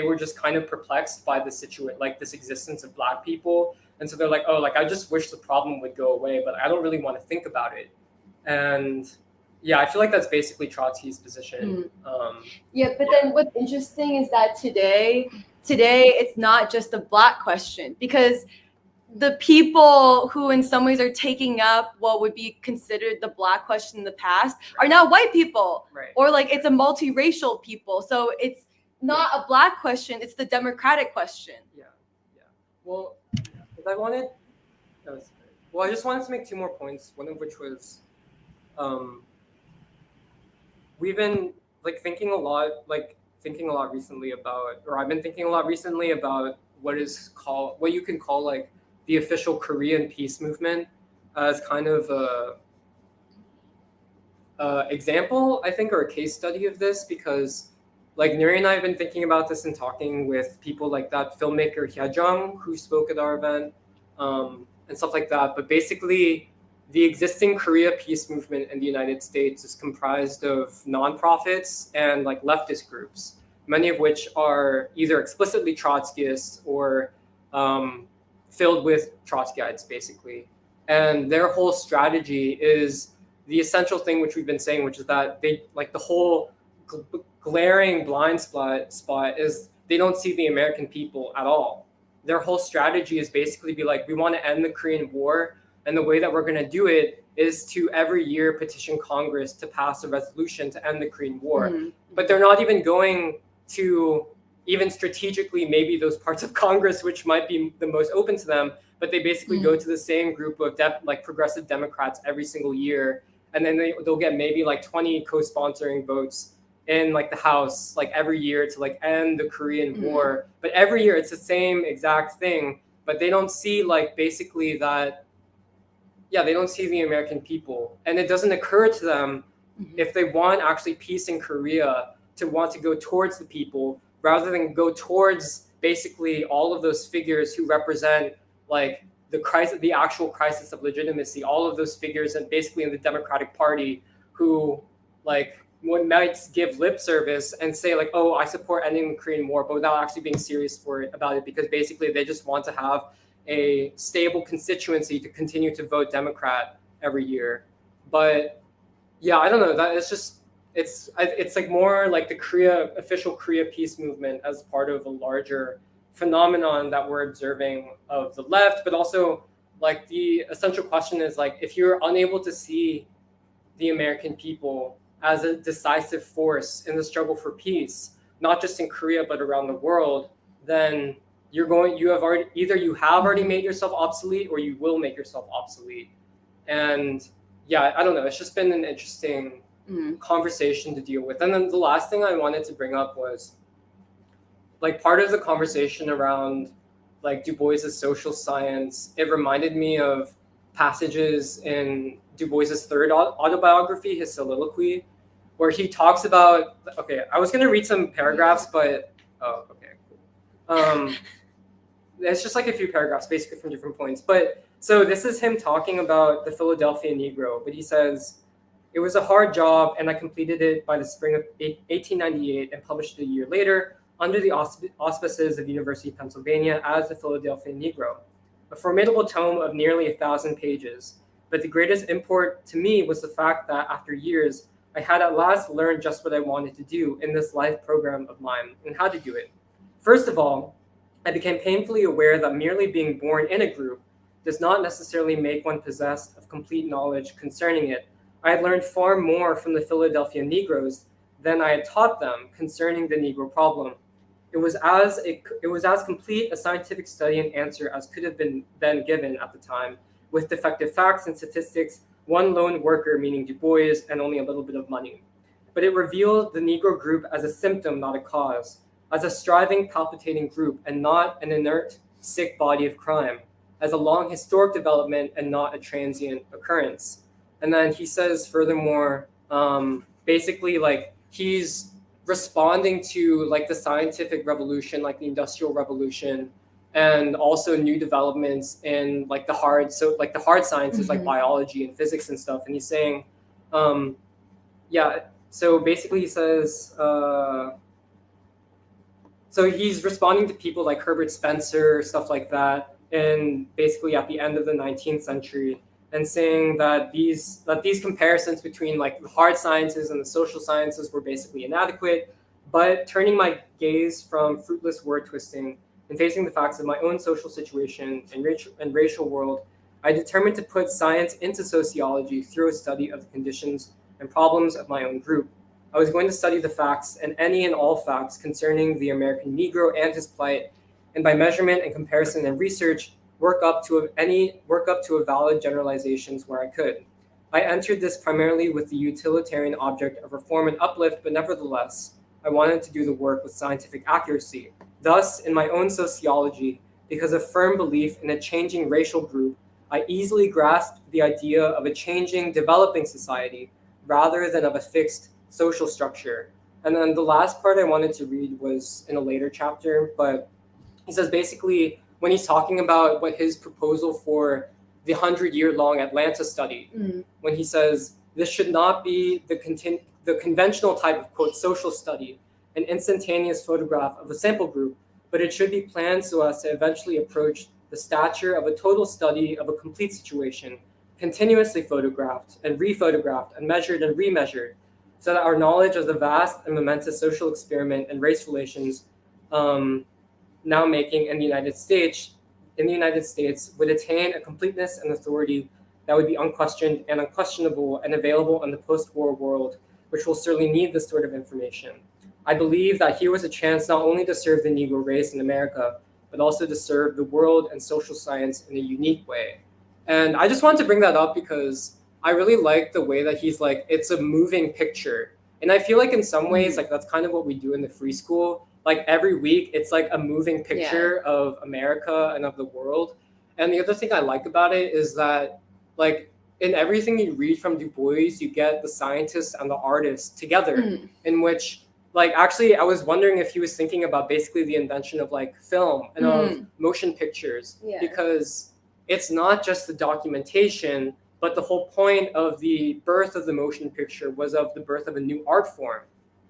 were just kind of perplexed by the situation, like this existence of Black people. And so they're like, oh, like I just wish the problem would go away, but I don't really want to think about it. And yeah, I feel like that's basically Trotsky's position. Then what's interesting is that today it's not just a Black question, because the people who in some ways are taking up what would be considered the Black question in the past are now white people, or like it's a multiracial people. So it's not a Black question, it's the democratic question. Well, I just wanted to make two more points, one of which was we've been like thinking a lot recently about, or I've been thinking a lot recently about what you can call like the official Korean peace movement as kind of a example, I think, or a case study of this, because like Nuri and I have been thinking about this and talking with people like that filmmaker Hyajung, who spoke at our event, and stuff like that. But basically, the existing Korea peace movement in the United States is comprised of nonprofits and like leftist groups, many of which are either explicitly Trotskyist or filled with Trotskyites, basically. And their whole strategy is the essential thing which we've been saying, which is that they like the whole glaring blind spot is they don't see the American people at all. Their whole strategy is basically be like, we want to end the Korean War, and the way that we're going to do it is to every year petition Congress to pass a resolution to end the Korean War. Mm-hmm. But they're not even going to even strategically maybe those parts of Congress which might be the most open to them, but they basically go to the same group of like progressive Democrats every single year, and then they'll get maybe like 20 co-sponsoring votes in like the House like every year to like end the Korean War. But every year it's the same exact thing, but they don't see like basically that, yeah, they don't see the American people. And it doesn't occur to them if they want actually peace in Korea to want to go towards the people rather than go towards basically all of those figures who represent like the crisis, the actual crisis of legitimacy, all of those figures and basically in the Democratic Party who like might give lip service and say like, oh, I support ending the Korean War, but without actually being serious about it, because basically they just want to have a stable constituency to continue to vote Democrat every year. But yeah, I don't know, that it's just, it's like more like the official Korea peace movement as part of a larger phenomenon that we're observing of the left. But also like the essential question is like, if you're unable to see the American people as a decisive force in the struggle for peace, not just in Korea, but around the world, then you have already made yourself obsolete or you will make yourself obsolete. And yeah, I don't know, it's just been an interesting conversation to deal with. And then the last thing I wanted to bring up was like part of the conversation around like Du Bois's social science. It reminded me of passages in Du Bois's third autobiography, his soliloquy, where he talks about, okay, I was going to read some paragraphs, but, oh, okay, cool. It's just like a few paragraphs, basically from different points. But so this is him talking about the Philadelphia Negro, but he says, it was a hard job and I completed it by the spring of 1898 and published it a year later under the auspices of University of Pennsylvania as the Philadelphia Negro, a formidable tome of nearly 1,000 pages. But the greatest import to me was the fact that after years, I had at last learned just what I wanted to do in this life program of mine and how to do it. First of all, I became painfully aware that merely being born in a group does not necessarily make one possessed of complete knowledge concerning it. I had learned far more from the Philadelphia Negroes than I had taught them concerning the Negro problem. It was as complete a scientific study and answer as could have been then given at the time, with defective facts and statistics, one lone worker, meaning Du Bois, and only a little bit of money. But it revealed the Negro group as a symptom, not a cause, as a striving, palpitating group, and not an inert, sick body of crime, as a long historic development and not a transient occurrence. And then he says, furthermore, basically, like, he's responding to, like, the scientific revolution, like the Industrial Revolution, and also new developments in, like, the hard sciences, like biology and physics and stuff. And he's saying, so basically he says, so he's responding to people like Herbert Spencer, stuff like that, and basically at the end of the 19th century, and saying that these comparisons between like the hard sciences and the social sciences were basically inadequate, but turning my gaze from fruitless word twisting and facing the facts of my own social situation and racial world, I determined to put science into sociology through a study of the conditions and problems of my own group. I was going to study the facts and any and all facts concerning the American Negro and his plight, and by measurement and comparison and research, work up to a valid generalizations where I could. I entered this primarily with the utilitarian object of reform and uplift, but nevertheless, I wanted to do the work with scientific accuracy. Thus, in my own sociology, because of firm belief in a changing racial group, I easily grasped the idea of a changing, developing society rather than of a fixed social structure. And then the last part I wanted to read was in a later chapter, but he says basically when he's talking about what his proposal for the 100-year-long Atlanta study, when he says this should not be the conventional type of, quote, social study, an instantaneous photograph of a sample group, but it should be planned so as to eventually approach the stature of a total study of a complete situation, continuously photographed and rephotographed and measured and remeasured, so that our knowledge of the vast and momentous social experiment and race relations now making in the United States would attain a completeness and authority that would be unquestioned and unquestionable and available in the post-war world, which will certainly need this sort of information. I believe that here was a chance not only to serve the Negro race in America, but also to serve the world and social science in a unique way. And I just wanted to bring that up because I really like the way that he's like, it's a moving picture. And I feel like in some ways, like that's kind of what we do in the free school. Like every week, it's like a moving picture of America and of the world. And the other thing I like about it is that like in everything you read from Du Bois, you get the scientists and the artists together in which like actually I was wondering if he was thinking about basically the invention of like film and of motion pictures because it's not just the documentation, but the whole point of the birth of the motion picture was of the birth of a new art form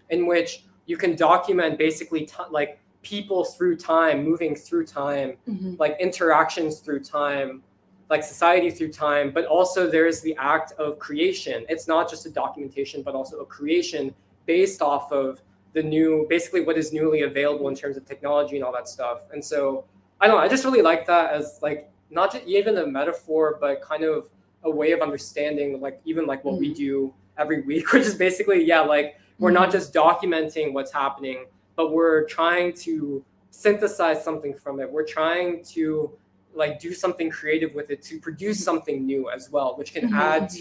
in which you can document basically like people through time, moving through time, like interactions through time, like society through time, but also there's the act of creation. It's not just a documentation, but also a creation based off of the new, basically what is newly available in terms of technology and all that stuff. And so, I don't know, I just really like that as like, not just even a metaphor, but kind of a way of understanding like even like what we do every week, which is basically, like we're not just documenting what's happening, but we're trying to synthesize something from it. We're trying to like do something creative with it to produce something new as well, which can add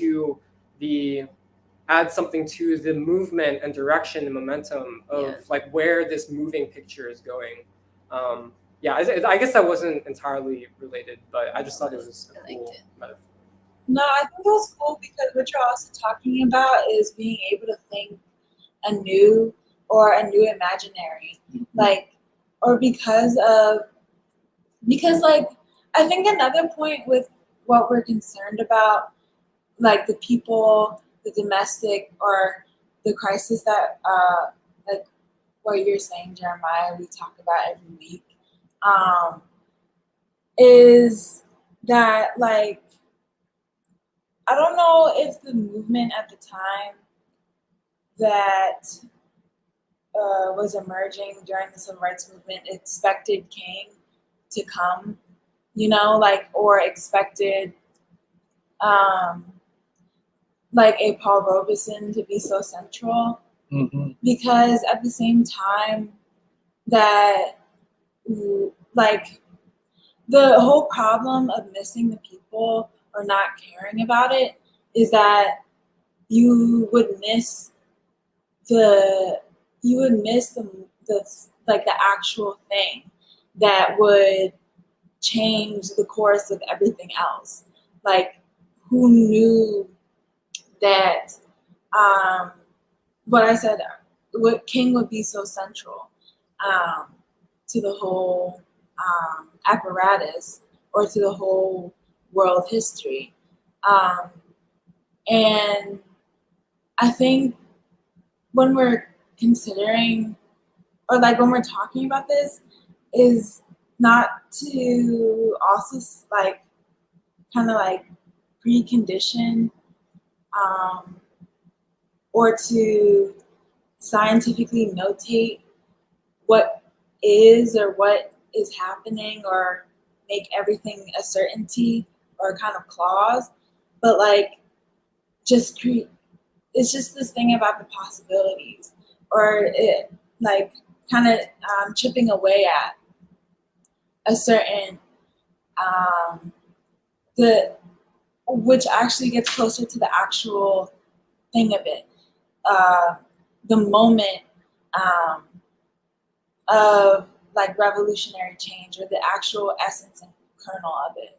something to the movement and direction and momentum of like where this moving picture is going. I guess that wasn't entirely related, but I just thought it was a cool metaphor. No, I think it was cool because what you're also talking about is being able to think anew or a new imaginary, like, or because like, I think another point with what we're concerned about, like the people, the domestic or the crisis that, like what you're saying, Jeremiah, we talk about every week, is that like, I don't know if the movement at the time that was emerging during the civil rights movement expected King to come, you know, like, or expected like a Paul Robeson to be so central, because at the same time that like the whole problem of missing the people or not caring about it is that you would miss the like the actual thing that would change the course of everything else. Like, who knew that what King would be so central to the whole apparatus or to the whole world history. And I think when we're considering, or like when we're talking about this, is not to also like kind of like precondition or to scientifically notate what is or what is happening or make everything a certainty or a kind of clause, but like just it's just this thing about the possibilities, or it like kind of chipping away at a certain which actually gets closer to the actual thing of it, the moment of like revolutionary change, or the actual essence and kernel of it,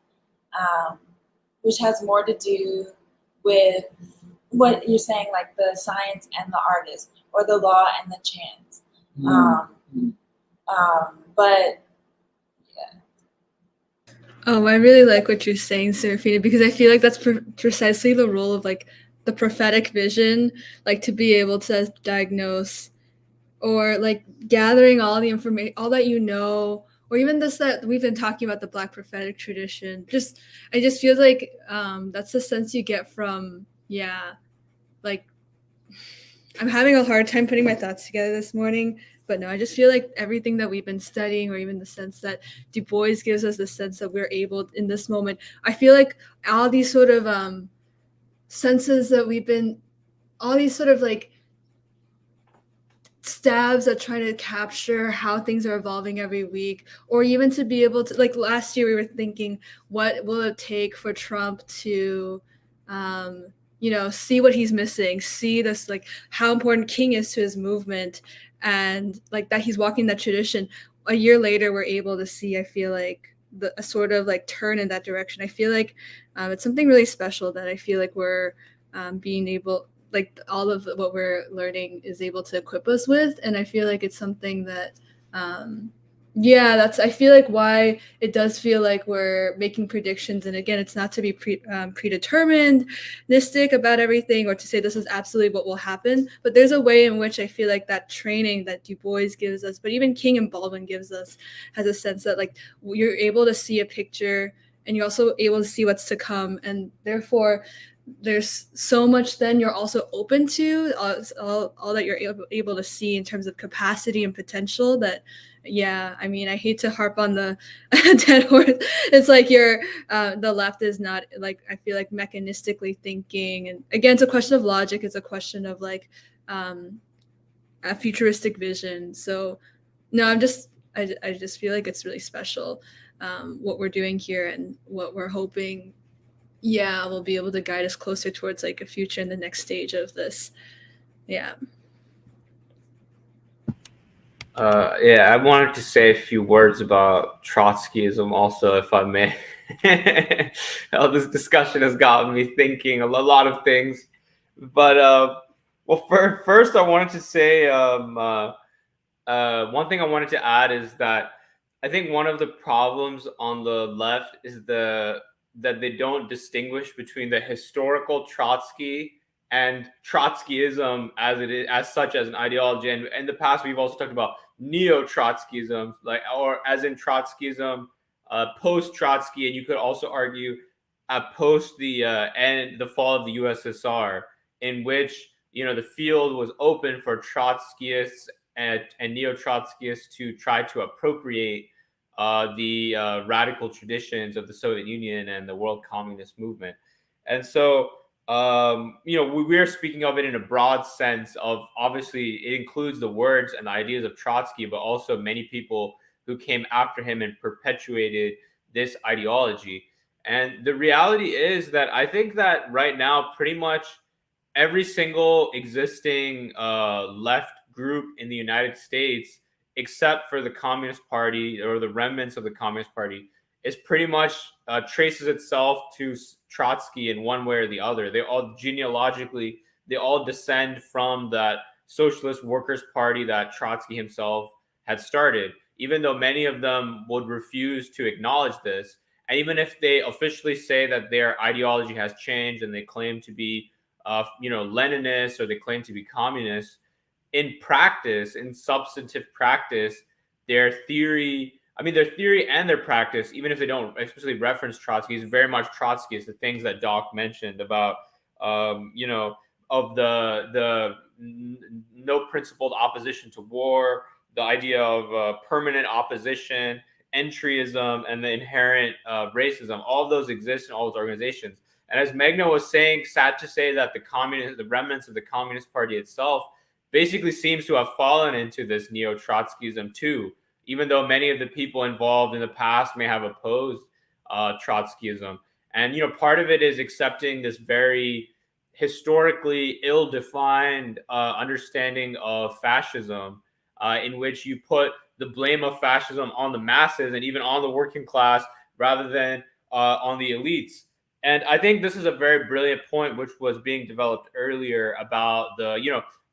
which has more to do with what you're saying, like the science and the artist, or the law and the chance. But I really like what you're saying, Serafina, because I feel like that's precisely the role of like the prophetic vision, like to be able to diagnose or like gathering all the information, all that you know, or even this that we've been talking about, the Black prophetic tradition. I just feel like that's the sense you get from, like I'm having a hard time putting my thoughts together this morning. But no, I just feel like everything that we've been studying, or even the sense that Du Bois gives us, the sense that we're able in this moment, I feel like all these sort of senses that we've been, all these sort of like stabs at trying to capture how things are evolving every week, or even to be able to, like last year we were thinking, what will it take for Trump to see what he's missing, see this, like how important King is to his movement, and like that he's walking that tradition. A year later we're able to see, I feel like, a sort of like turn in that direction. I feel like it's something really special that I feel like we're being able, like all of what we're learning is able to equip us with. And I feel like it's something that that's, I feel like why it does feel like we're making predictions. And again, it's not to be predeterministic about everything, or to say this is absolutely what will happen, but there's a way in which I feel like that training that Du Bois gives us, but even King and Baldwin gives us, has a sense that like you're able to see a picture, and you're also able to see what's to come, and therefore there's so much then you're also open to, all that you're able to see in terms of capacity and potential. That I mean, I hate to harp on the dead horse. It's like you're the left is not, like, I feel like mechanistically thinking, and again, it's a question of logic, it's a question of like a futuristic vision. So no, I just feel like it's really special what we're doing here, and what we're hoping will be able to guide us closer towards like a future in the next stage of this. I wanted to say a few words about Trotskyism also, if I may. This discussion has gotten me thinking a lot of things. But first I wanted to say one thing I wanted to add is that I think one of the problems on the left is that they don't distinguish between the historical Trotsky and Trotskyism as such as an ideology. And in the past, we've also talked about neo-Trotskyism, or as in Trotskyism, post-Trotsky, and you could also argue post the fall of the USSR, in which the field was open for Trotskyists and neo-Trotskyists to try to appropriate the radical traditions of the Soviet Union and the world communist movement. And so we're speaking of it in a broad sense of, obviously it includes the words and the ideas of Trotsky, but also many people who came after him and perpetuated this ideology. And the reality is that I think that right now pretty much every single existing left group in the United States, except for the Communist Party or the remnants of the Communist Party, is pretty much traces itself to Trotsky in one way or the other. They all genealogically, they all descend from that Socialist Workers' Party that Trotsky himself had started, even though many of them would refuse to acknowledge this. And even if they officially say that their ideology has changed and they claim to be Leninists, or they claim to be communists, in practice, in substantive practice, their theory and their practice, even if they don't explicitly reference Trotsky, is very much Trotskyist. The things that Doc mentioned about, of the no principled opposition to war, the idea of permanent opposition, entryism, and the inherent racism, all of those exist in all those organizations. And as Meghna was saying, sad to say that the remnants of the Communist Party itself basically seems to have fallen into this neo-Trotskyism too, even though many of the people involved in the past may have opposed Trotskyism. And, part of it is accepting this very historically ill-defined understanding of fascism, in which you put the blame of fascism on the masses and even on the working class rather than on the elites. And I think this is a very brilliant point, which was being developed earlier about the,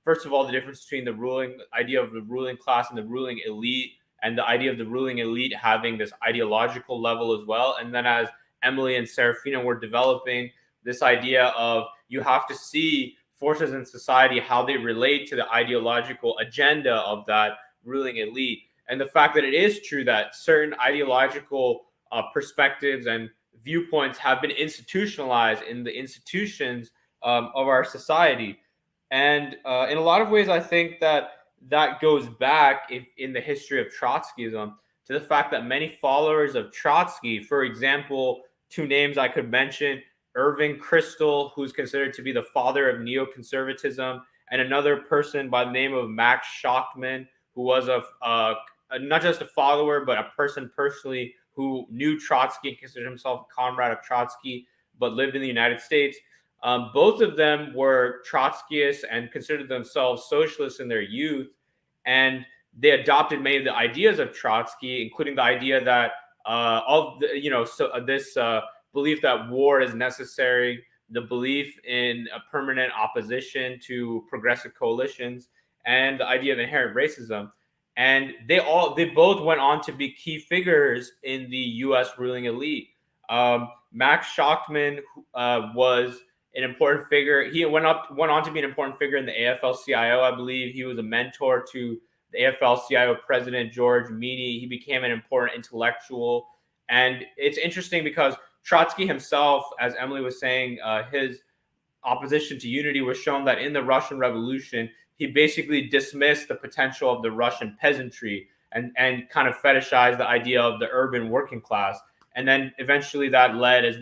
first of all, the difference between the idea of the ruling class and the ruling elite, and the idea of the ruling elite having this ideological level as well. And then as Emily and Serafina were developing this idea of you have to see forces in society, how they relate to the ideological agenda of that ruling elite. And the fact that it is true that certain ideological perspectives and viewpoints have been institutionalized in the institutions of our society. And in a lot of ways, I think that goes back in the history of Trotskyism to the fact that many followers of Trotsky, for example, two names I could mention, Irving Kristol, who's considered to be the father of neoconservatism, and another person by the name of Max Schachtman, who was not just a follower, but a person personally who knew Trotsky and considered himself a comrade of Trotsky, but lived in the United States. Both of them were Trotskyists and considered themselves socialists in their youth. And they adopted many of the ideas of Trotsky, including the idea that this belief that war is necessary, the belief in a permanent opposition to progressive coalitions, and the idea of inherent racism. And they both went on to be key figures in the U.S. ruling elite. Max Schachtman was an important figure. He went on to be an important figure in the AFL-CIO, I believe. He was a mentor to the AFL-CIO president, George Meany. He became an important intellectual. And it's interesting because Trotsky himself, as Emily was saying, his opposition to unity was shown that in the Russian Revolution, he basically dismissed the potential of the Russian peasantry and kind of fetishized the idea of the urban working class. And then eventually that led, as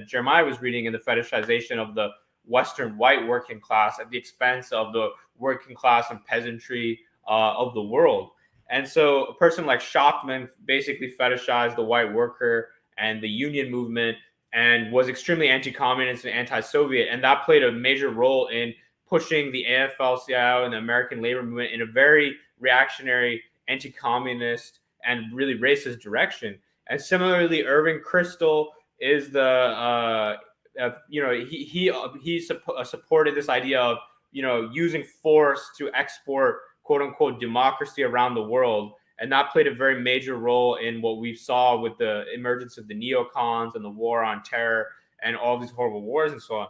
Jeremiah was reading, in the fetishization of the Western white working class at the expense of the working class and peasantry of the world. And so a person like Schachtman basically fetishized the white worker and the union movement and was extremely anti-communist and anti-Soviet. And that played a major role in pushing the AFL-CIO and the American labor movement in a very reactionary, anti-communist, and really racist direction. And similarly, Irving Kristol is he supported this idea of using force to export quote unquote democracy around the world, and that played a very major role in what we saw with the emergence of the neocons and the war on terror and all these horrible wars and so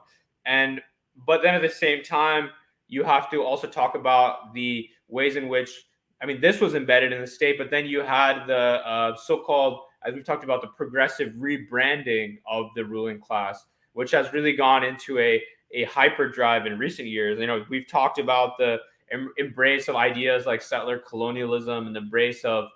on. But then at the same time, you have to also talk about the ways in which, this was embedded in the state, but then you had the so-called, as we've talked about, the progressive rebranding of the ruling class, which has really gone into a hyperdrive in recent years. We've talked about the embrace of ideas like settler colonialism and the embrace of,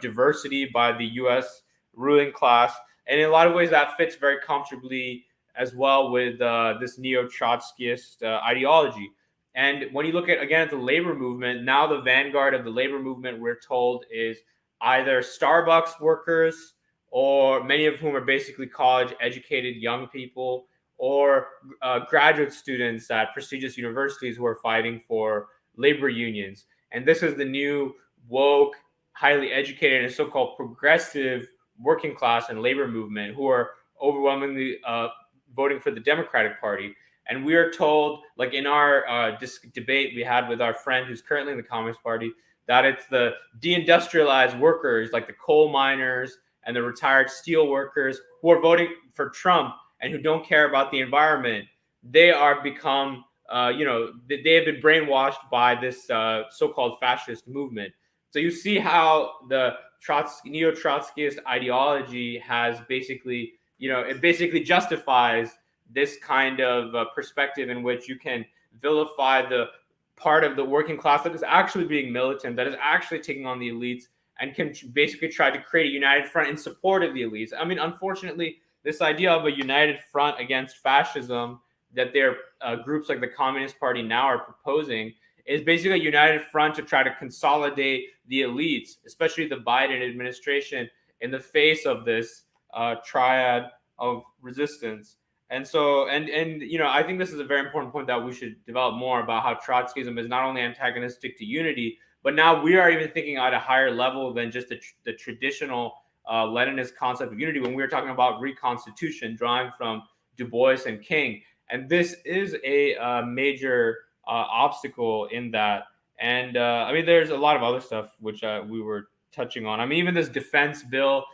diversity by the U.S. ruling class. And in a lot of ways, that fits very comfortably as well with this neo-Trotskyist ideology. And when you look at the labor movement, now the vanguard of the labor movement, we're told, is either Starbucks workers, or many of whom are basically college-educated young people, or graduate students at prestigious universities who are fighting for labor unions. And this is the new woke, highly educated, and so-called progressive working class and labor movement who are overwhelmingly voting for the Democratic Party. And we are told, like in our debate we had with our friend who's currently in the Communist Party, that it's the deindustrialized workers, like the coal miners and the retired steel workers, who are voting for Trump and who don't care about the environment. They are become, they have been brainwashed by this so-called fascist movement. So you see how the neo-Trotskyist ideology has basically, it basically justifies this kind of perspective in which you can vilify the part of the working class that is actually being militant, that is actually taking on the elites, and can basically try to create a united front in support of the elites. Unfortunately, this idea of a united front against fascism that their groups like the Communist Party now are proposing is basically a united front to try to consolidate the elites, especially the Biden administration, in the face of this triad of resistance. And so, I think this is a very important point that we should develop more about how Trotskyism is not only antagonistic to unity, but now we are even thinking at a higher level than just the traditional Leninist concept of unity when we were talking about reconstitution, drawing from Du Bois and King. And this is a major obstacle in that. And I mean, there's a lot of other stuff which we were touching on. I mean, even this defense bill.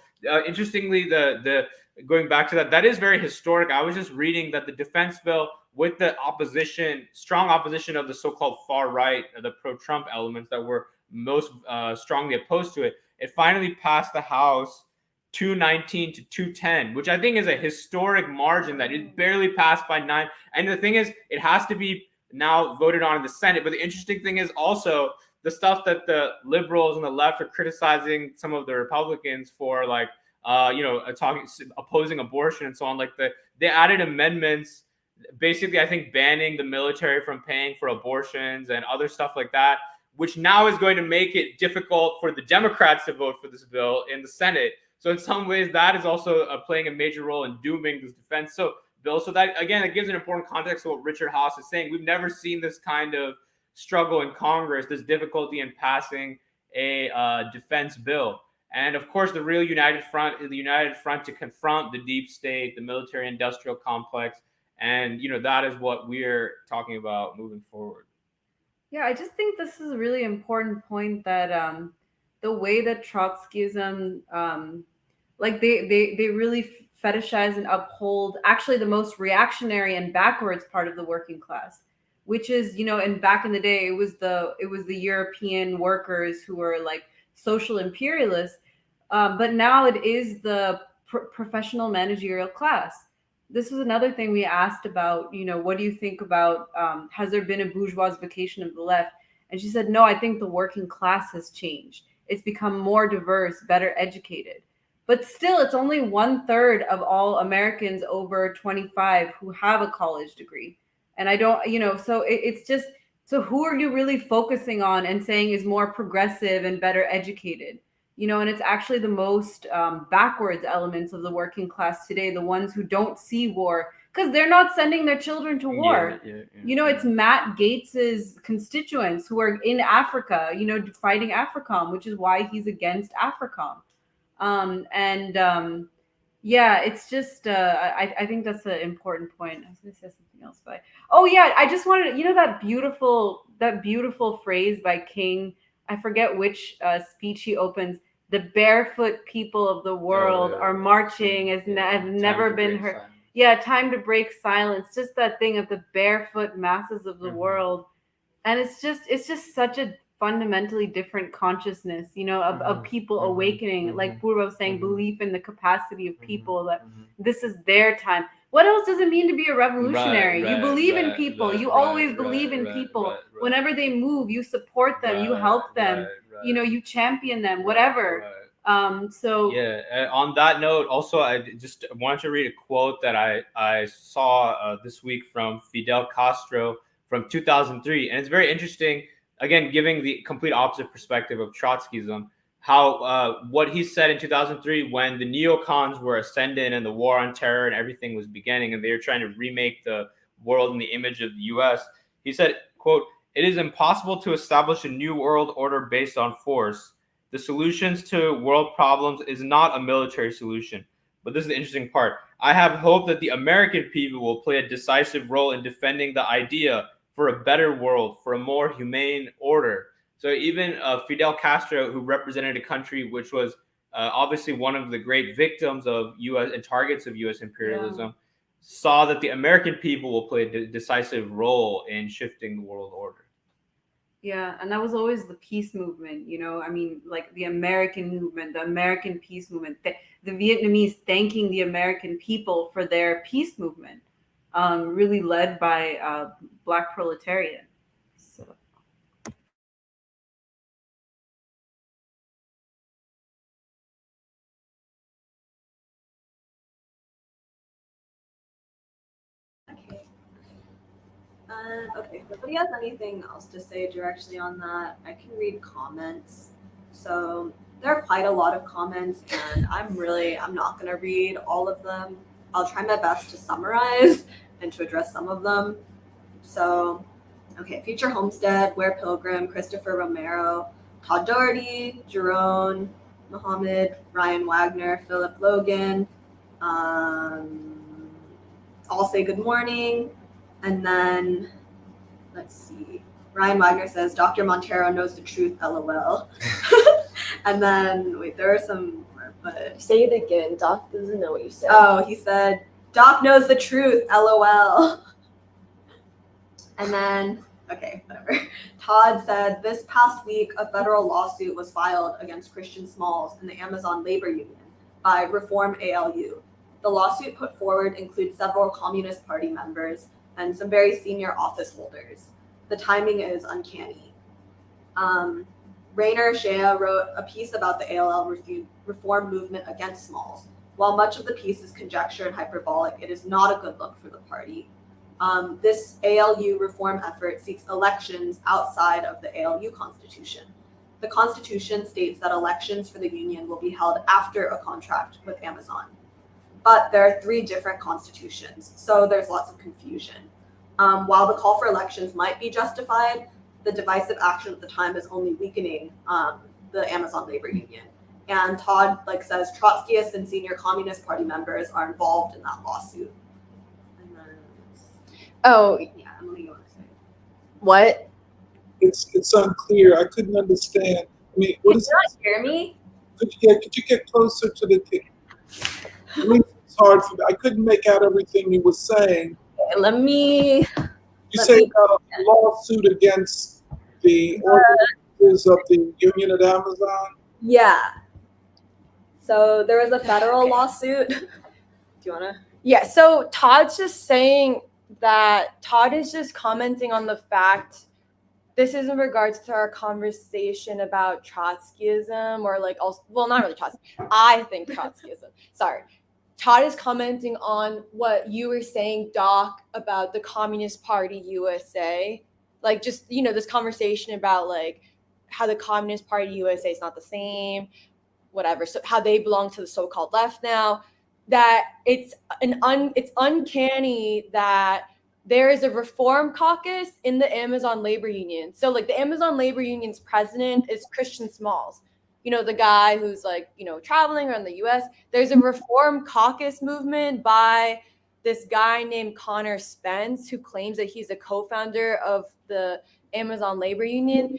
Interestingly, the going back to that, that is very historic. I was just reading that the defense bill, with the opposition, strong opposition of the so-called far right, the pro-Trump elements that were most strongly opposed to it, it finally passed the House 219 to 210, which I think is a historic margin that it barely passed by 9. And the thing is, it has to be now voted on in the Senate. But the interesting thing is also the stuff that the liberals and the left are criticizing some of the Republicans for, like, opposing abortion and so on. Like they added amendments, basically, I think banning the military from paying for abortions and other stuff like that, which now is going to make it difficult for the Democrats to vote for this bill in the Senate. So in some ways, that is also playing a major role in dooming this defense bill. So that, again, it gives an important context to what Richard Haass is saying. We've never seen this kind of struggle in Congress, this difficulty in passing a defense bill. And of course, the real united front is the united front to confront the deep state, the military-industrial complex. And, that is what we're talking about moving forward. Yeah, I just think this is a really important point that the way that Trotskyism, they really fetishize and uphold actually the most reactionary and backwards part of the working class, which is, and back in the day, it was the European workers who were like social imperialists, but now it is the professional managerial class. This was another thing we asked about, what do you think about, has there been a bourgeoisification of the left? And she said, no, I think the working class has changed. It's become more diverse, better educated. But still, it's only 1/3 of all Americans over 25 who have a college degree. And I don't, so it's just, so who are you really focusing on and saying is more progressive and better educated? And it's actually the most backwards elements of the working class today, the ones who don't see war, because they're not sending their children to war. It's Matt Gates's constituents who are in Africa, fighting AFRICOM, which is why he's against AFRICOM. It's just, I think that's an important point. I was going to say something else, but I just wanted to, that beautiful phrase by King. I forget which speech he opens. The barefoot people of the world are marching as have never been heard. Yeah, time to break silence. Just that thing of the barefoot masses of the world, and it's just such a fundamentally different consciousness, of people awakening. Like Purva was saying, belief in the capacity of people that this is their time. What else does it mean to be a revolutionary? You believe in people. You always believe in people. Whenever they move, you support them. You help them. You champion them. Whatever. On that note, also, I just wanted to read a quote that I saw this week from Fidel Castro from 2003, and it's very interesting. Again, giving the complete opposite perspective of Trotskyism, how what he said in 2003 when the neocons were ascendant and the war on terror and everything was beginning and they were trying to remake the world in the image of the US. He said, quote, "It is impossible to establish a new world order based on force. The solutions to world problems is not a military solution." But this is the interesting part. "I have hope that the American people will play a decisive role in defending the idea for a better world, for a more humane order." So even Fidel Castro, who represented a country which was obviously one of the great victims of U.S. and targets of U.S. imperialism, saw that the American people will play a decisive role in shifting the world order. Yeah, and that was always the peace movement, like the American movement, the American peace movement, the Vietnamese thanking the American people for their peace movement, really led by Black proletariat. So. Okay, if nobody has anything else to say directly on that, I can read comments. So there are quite a lot of comments, and I'm not going to read all of them. I'll try my best to summarize and to address some of them. So, okay, Future Homestead, Ware Pilgrim, Christopher Romero, Todd Doherty, Jerome, Mohammed, Ryan Wagner, Philip Logan, all say good morning. And then, let's see, Ryan Wagner says, Dr. Montero knows the truth, LOL. And then, wait, there are some more, but... Say it again. Doc doesn't know what you said. Oh, he said, Doc knows the truth, LOL. And then, okay, whatever. Todd said, this past week, a federal lawsuit was filed against Christian Smalls and the Amazon Labor Union by Reform ALU. The lawsuit put forward includes several Communist Party members and some very senior office holders. The timing is uncanny. Rainer Shea wrote a piece about the ALL reform movement against Smalls. While much of the piece is conjecture and hyperbolic, it is not a good look for the party. This ALU reform effort seeks elections outside of the ALU constitution. The constitution states that elections for the union will be held after a contract with Amazon. But there are 3 different constitutions, so there's lots of confusion. While the call for elections might be justified, the divisive action at the time is only weakening the Amazon Labor Union. And Todd says Trotskyists and senior Communist Party members are involved in that lawsuit. And then, Oh, yeah, Emily, you want to say? what? It's unclear. I couldn't understand. I mean, what is Can you not hear me? Could you get closer to the? I mean, it's hard for me. I couldn't make out everything you were saying. Okay, let me. You say a lawsuit against the organizers of the union at Amazon? Yeah. So there was a federal lawsuit. Do you want to? Yeah, so Todd's just saying that Todd is just commenting on the fact, this is in regards to our conversation about Trotskyism or well, not really Trotsky. I think Trotskyism. Sorry. Todd is commenting on what you were saying, Doc, about the Communist Party USA. This conversation about how the Communist Party USA is not the same, whatever. So how they belong to the so-called left now. That it's uncanny that there is a reform caucus in the Amazon Labor Union. So the Amazon Labor Union's president is Christian Smalls. The guy who's traveling around the US. There's a reform caucus movement by this guy named Connor Spence, who claims that he's a co-founder of the Amazon Labor Union.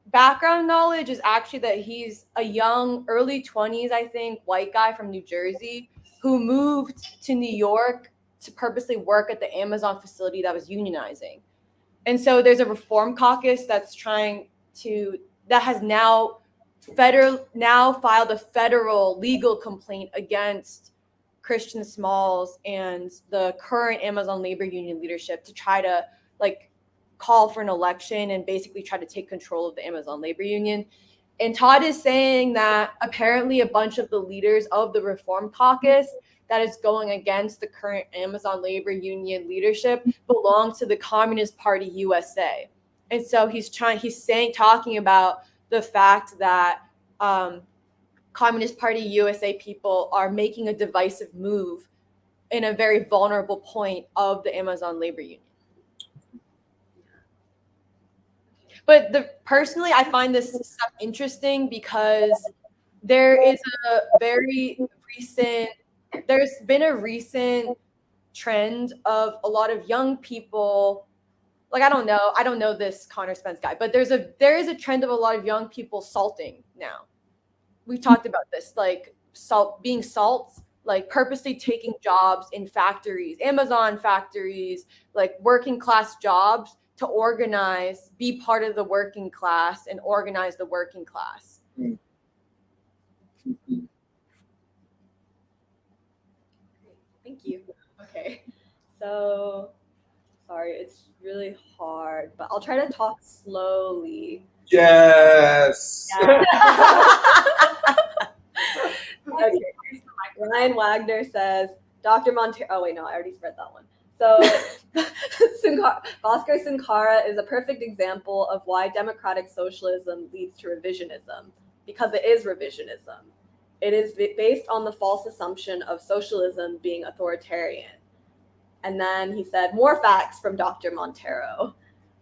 Background knowledge is actually that he's a young, early 20s, I think, white guy from New Jersey who moved to New York to purposely work at the Amazon facility that was unionizing. And so there's a reform caucus that has now filed a federal legal complaint against Christian Smalls and the current Amazon Labor Union leadership to try to call for an election and basically try to take control of the Amazon Labor Union. And Todd is saying that apparently a bunch of the leaders of the Reform Caucus that is going against the current Amazon Labor Union leadership belong to the Communist Party USA. And so he's talking about the fact that Communist Party USA people are making a divisive move in a very vulnerable point of the Amazon Labor Union. But personally, I find this stuff interesting because there's been a recent trend of a lot of young people. I don't know this Connor Spence guy, but there is a trend of a lot of young people salting now. We've talked about this, being salts, purposely taking jobs in factories, Amazon factories, working class jobs to organize, be part of the working class and organize the working class. Mm-hmm. Thank you. Okay. So, sorry, it's really hard, but I'll try to talk slowly. Yes. Yeah. Okay. Ryan Wagner says, Dr. Montero. Oh, wait, no, I already read that one. So, Bhaskar Sunkara is a perfect example of why democratic socialism leads to revisionism, because it is revisionism. It is based on the false assumption of socialism being authoritarian. And then he said, more facts from Dr. Montero.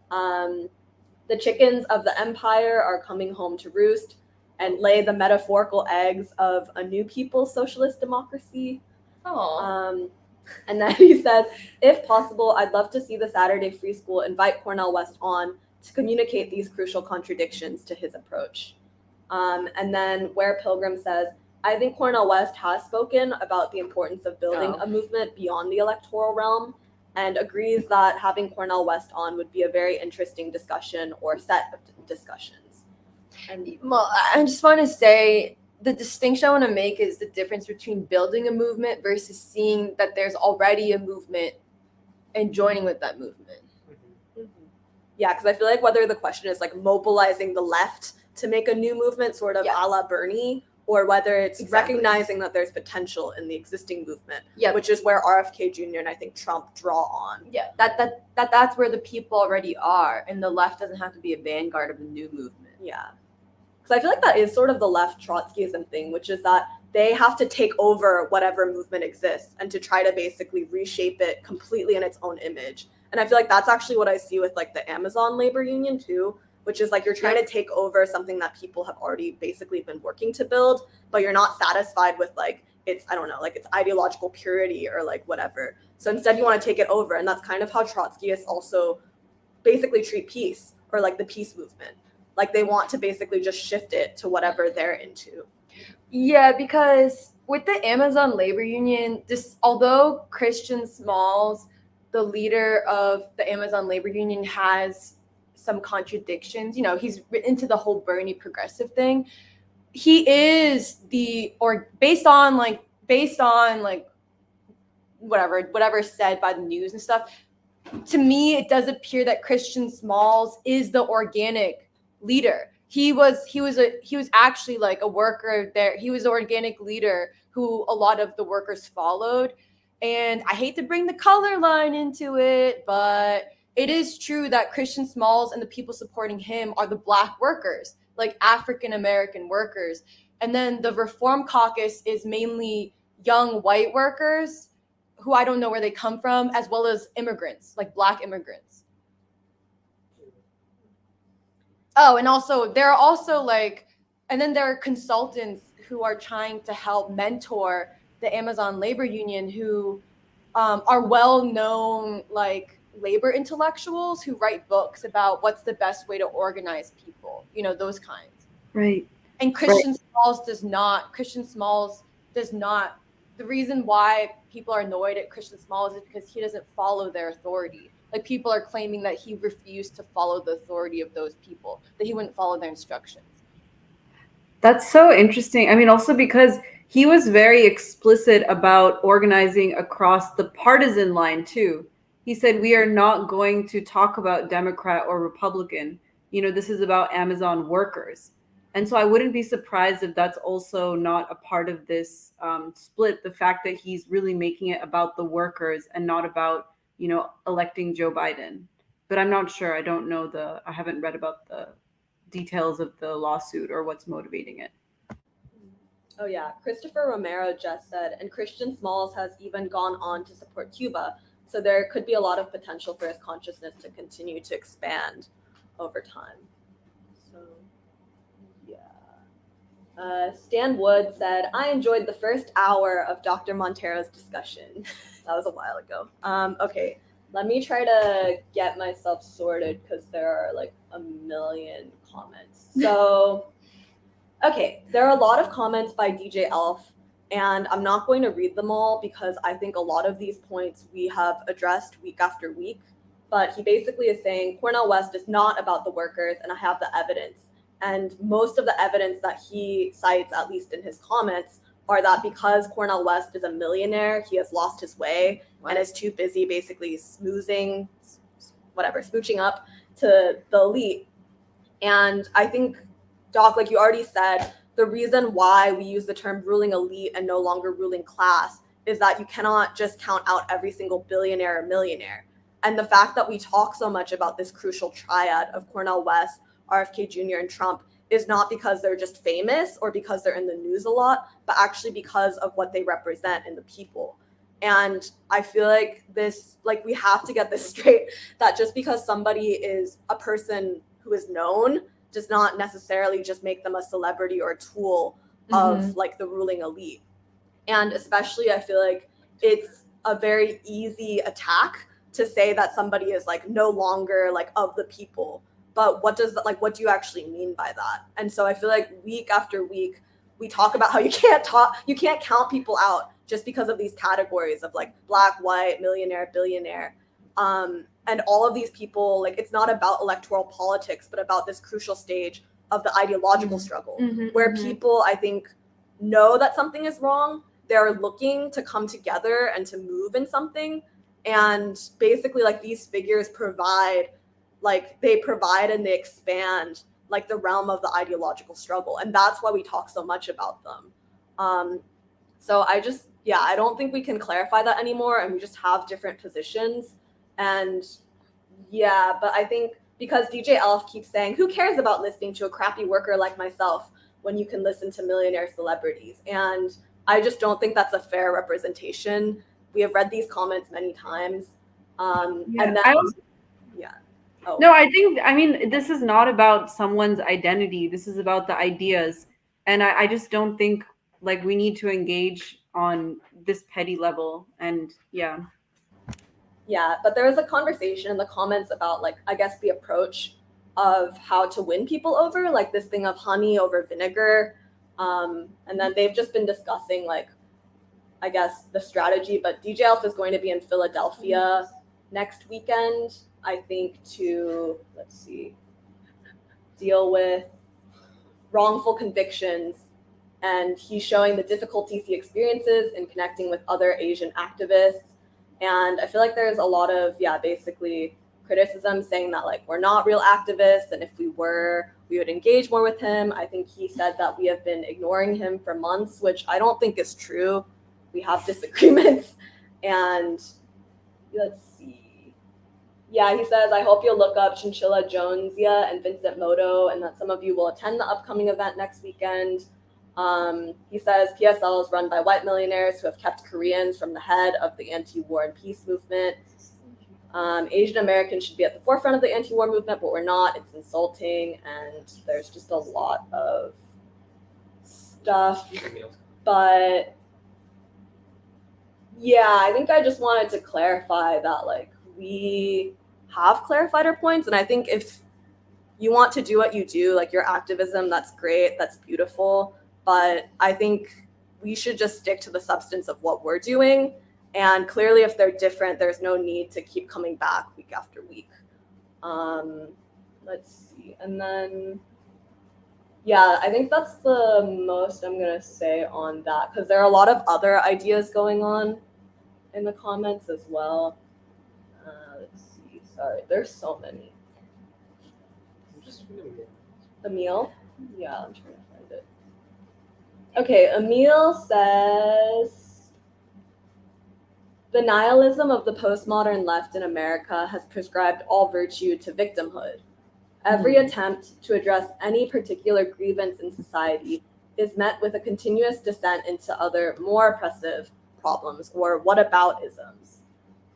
The chickens of the empire are coming home to roost. and lay the metaphorical eggs of a new people's socialist democracy. Oh. And then he says, if possible, I'd love to see the Saturday Free School invite Cornel West on to communicate these crucial contradictions to his approach. And then Where Pilgrim says, I think Cornel West has spoken about the importance of building a movement beyond the electoral realm, and agrees that having Cornel West on would be a very interesting discussion or set of discussions. And Well, I just want to say the distinction I want to make is the difference between building a movement versus seeing that there's already a movement and joining with that movement. yeah, because I feel like whether the question is like mobilizing the left to make a new movement, sort of a la Bernie, or whether it's recognizing that there's potential in the existing movement, which is where RFK Jr. and I think Trump draw on. Yeah, that's where the people already are, and the left doesn't have to be a vanguard of a new movement. Yeah. Because I feel like that is sort of the left Trotskyism thing, which is that they have to take over whatever movement exists and to try to basically reshape it completely in its own image. And I feel like that's actually what I see with like the Amazon labor union too, which is like you're trying to take over something that people have already basically been working to build, but you're not satisfied with like its, I don't know, like its ideological purity or like whatever. So instead you want to take it over. And that's kind of how Trotskyists also basically treat peace, or like the peace movement. Like they want to basically just shift it to whatever they're into. Yeah, because with the Amazon labor union, although Christian Smalls, the leader of the Amazon labor union, has some contradictions, you know, he's into the whole Bernie progressive thing. He is based on whatever said by the news and stuff. To me, it does appear that Christian Smalls is the organic leader. He was actually like a worker there. He was the organic leader who a lot of the workers followed. And I hate to bring the color line into it, but it is true that Christian Smalls and the people supporting him are the Black workers, like African American workers. And then the Reform Caucus is mainly young white workers who I don't know where they come from, as well as immigrants, like Black immigrants. Oh, and also there are consultants who are trying to help mentor the Amazon labor union, who are well-known like labor intellectuals who write books about what's the best way to organize people, you know, those kinds. Right. And Christian Smalls does not. The reason why people are annoyed at Christian Smalls is because he doesn't follow their authority. Like people are claiming that he refused to follow the authority of those people, that he wouldn't follow their instructions. That's so interesting. I mean, also because he was very explicit about organizing across the partisan line too. He said, we are not going to talk about Democrat or Republican. You know, this is about Amazon workers. And so I wouldn't be surprised if that's also not a part of this split, the fact that he's really making it about the workers and not about, you know, electing Joe Biden. But I'm not sure. I don't know I haven't read about the details of the lawsuit or what's motivating it. Oh yeah, Christopher Romero just said, and Christian Smalls has even gone on to support Cuba. So there could be a lot of potential for his consciousness to continue to expand over time. So yeah. Stan Wood said, I enjoyed the first hour of Dr. Montero's discussion. That was a while ago. Okay, let me try to get myself sorted because there are like a million comments. So, okay, there are a lot of comments by DJ Elf, and I'm not going to read them all because I think a lot of these points we have addressed week after week. But he basically is saying Cornel West is not about the workers, and I have the evidence. And most of the evidence that he cites, at least in his comments, are that because Cornel West is a millionaire, he has lost his way and is too busy basically smooching up to the elite. And I think, Doc, like you already said, the reason why we use the term ruling elite and no longer ruling class is that you cannot just count out every single billionaire or millionaire. And the fact that we talk so much about this crucial triad of Cornel West, RFK Jr., and Trump is not because they're just famous or because they're in the news a lot, but actually because of what they represent in the people. And I feel like we have to get this straight, that just because somebody is a person who is known does not necessarily just make them a celebrity or a tool of like the ruling elite. And especially I feel like it's a very easy attack to say that somebody is like no longer like of the people. But what do you actually mean by that? And so I feel like week after week, we talk about how you can't count people out just because of these categories of like black, white, millionaire, billionaire. And all of these people, like, it's not about electoral politics, but about this crucial stage of the ideological struggle where people, I think, know that something is wrong. They're looking to come together and to move in something. And basically, like, these figures provide and they expand like the realm of the ideological struggle. And that's why we talk so much about them. So I don't think we can clarify that anymore. And we just have different positions. And yeah, but I think because DJ Elf keeps saying, who cares about listening to a crappy worker like myself when you can listen to millionaire celebrities? And I just don't think that's a fair representation. We have read these comments many times. And then, No, I mean, this is not about someone's identity. This is about the ideas. And I just don't think like we need to engage on this petty level. And yeah. Yeah, but there was a conversation in the comments about, like, I guess the approach of how to win people over, like this thing of honey over vinegar. And then they've just been discussing, like, I guess the strategy. But DJ Elf is going to be in Philadelphia next weekend, I think, to, deal with wrongful convictions. And he's showing the difficulties he experiences in connecting with other Asian activists. And I feel like there's a lot of, basically criticism saying that, like, we're not real activists. And if we were, we would engage more with him. I think he said that we have been ignoring him for months, which I don't think is true. We have disagreements. And let's see. Yeah, he says, I hope you'll look up Chinchilla Jonesia and Vincent Moto and that some of you will attend the upcoming event next weekend. He says PSL is run by white millionaires who have kept Koreans from the head of the anti-war and peace movement. Asian Americans should be at the forefront of the anti-war movement, but we're not. It's insulting, and there's just a lot of stuff. But yeah, I think I just wanted to clarify that, like, we have clarified our points, and I think if you want to do what you do, like your activism, that's great, that's beautiful. But I think we should just stick to the substance of what we're doing. And clearly, if they're different, there's no need to keep coming back week after week. Let's see. And then, yeah, I think that's the most I'm going to say on that, because there are a lot of other ideas going on in the comments as well. Let's see. Sorry, there's so many. Emil? Yeah, I'm trying to find it. Okay, Emil says, the nihilism of the postmodern left in America has prescribed all virtue to victimhood. Every attempt to address any particular grievance in society is met with a continuous descent into other, more oppressive problems, or whataboutisms.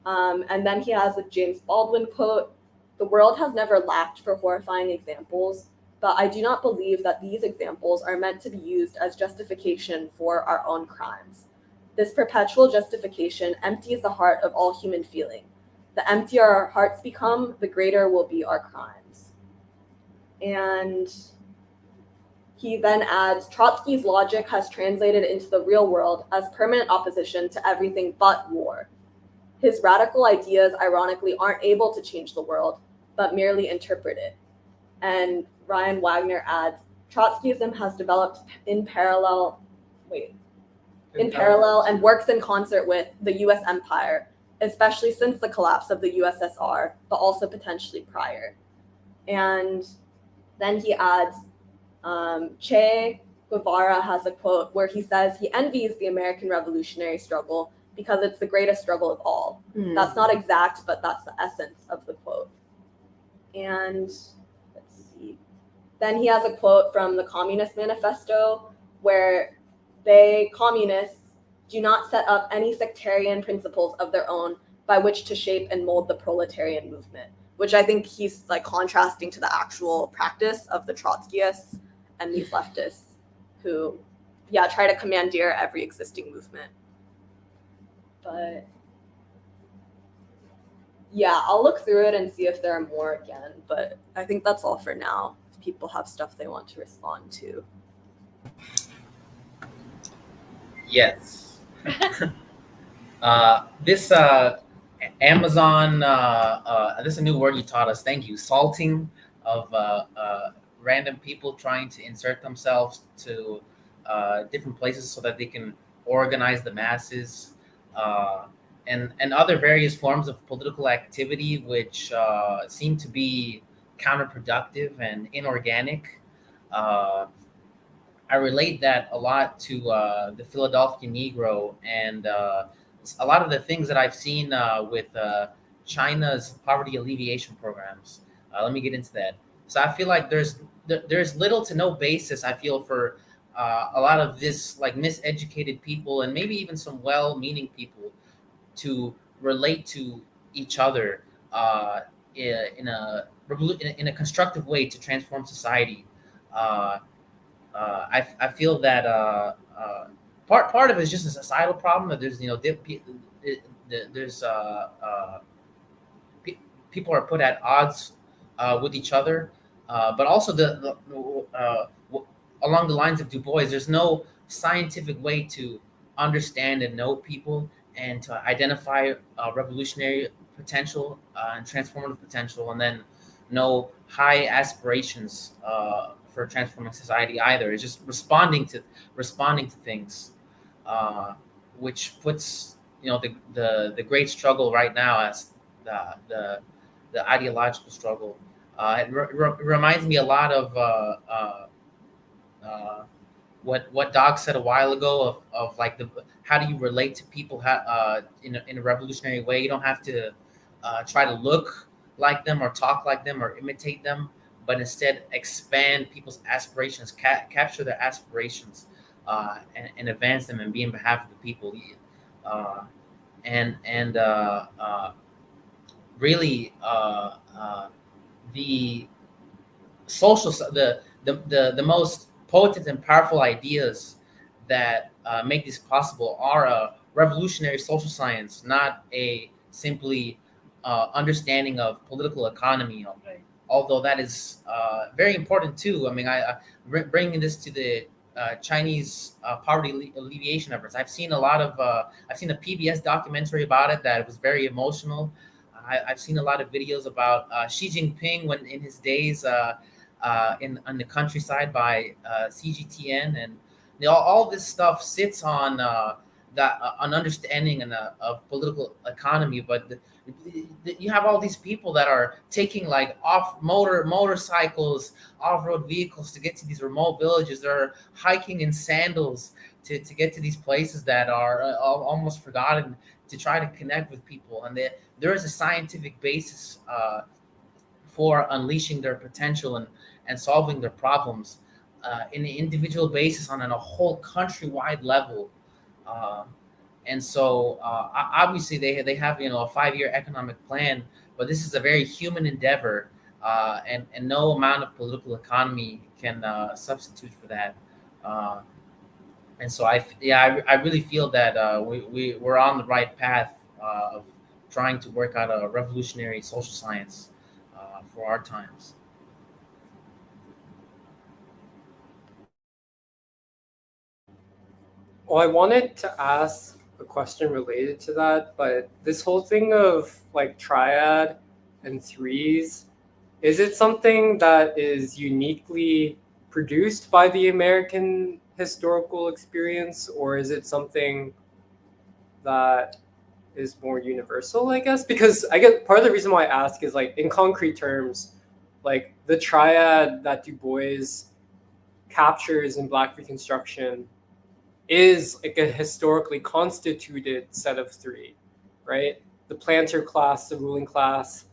And then he has a James Baldwin quote, the world has never lacked for horrifying examples, but I do not believe that these examples are meant to be used as justification for our own crimes. This perpetual justification empties the heart of all human feeling. The emptier our hearts become, the greater will be our crimes. And he then adds, Trotsky's logic has translated into the real world as permanent opposition to everything but war. His radical ideas, ironically, aren't able to change the world, but merely interpret it. And Ryan Wagner adds, Trotskyism has developed in parallel and works in concert with the U.S. empire, especially since the collapse of the USSR, but also potentially prior. And then he adds, Che Guevara has a quote where he says he envies the American revolutionary struggle because it's the greatest struggle of all. That's not exact, but that's the essence of the quote. And let's see. Then he has a quote from the Communist Manifesto where communists, do not set up any sectarian principles of their own by which to shape and mold the proletarian movement, which I think he's like contrasting to the actual practice of the Trotskyists and these leftists who, yeah, try to commandeer every existing movement. But yeah, I'll look through it and see if there are more again, but I think that's all for now. If people have stuff they want to respond to. Yes. This Amazon, this is a new word you taught us. Thank you. Salting of random people trying to insert themselves to different places so that they can organize the masses, and other various forms of political activity, which seem to be counterproductive and inorganic. I relate that a lot to the Philadelphia Negro and a lot of the things that I've seen with China's poverty alleviation programs. Let me get into that. So I feel like there's little to no basis, I feel, for a lot of this like miseducated people and maybe even some well-meaning people to relate to each other in a constructive way to transform society. I feel that part of it is just a societal problem. That there's people are put at odds with each other, but also along the lines of Du Bois, there's no scientific way to understand and know people and to identify revolutionary potential and transformative potential, and then no high aspirations for transforming society either. It's just responding to things, which puts the great struggle right now as the ideological struggle. It reminds me a lot of what Doc said a while ago of like how do you relate to people in a revolutionary way. You don't have to try to look like them or talk like them or imitate them, but instead expand people's aspirations, capture their aspirations, and advance them and be in behalf of the people. Really, the social, the most potent and powerful ideas that make this possible are a revolutionary social science, not a simply understanding of political economy. Although that is very important too. I mean, bringing this to the Chinese poverty alleviation efforts. I've seen a PBS documentary about it that was very emotional. I've seen a lot of videos about Xi Jinping when in his days in the countryside by CGTN, and all this stuff sits on an understanding of political economy, but you have all these people that are taking like motorcycles, off-road vehicles to get to these remote villages. They're hiking in sandals to get to these places that are almost forgotten, to try to connect with people. And there is a scientific basis for unleashing their potential and solving their problems in an individual basis on a whole countrywide level. And so obviously they have a 5-year economic plan, but this is a very human endeavor, and no amount of political economy can substitute for that. And so I really feel that we're on the right path of trying to work out a revolutionary social science for our times. Well, I wanted to ask a question related to that, but this whole thing of like triad and threes, is it something that is uniquely produced by the American historical experience, or is it something that is more universal, I guess? Because I get part of the reason why I ask is like in concrete terms, like the triad that Du Bois captures in Black Reconstruction is like a historically constituted set of three, right? The planter class, the ruling class,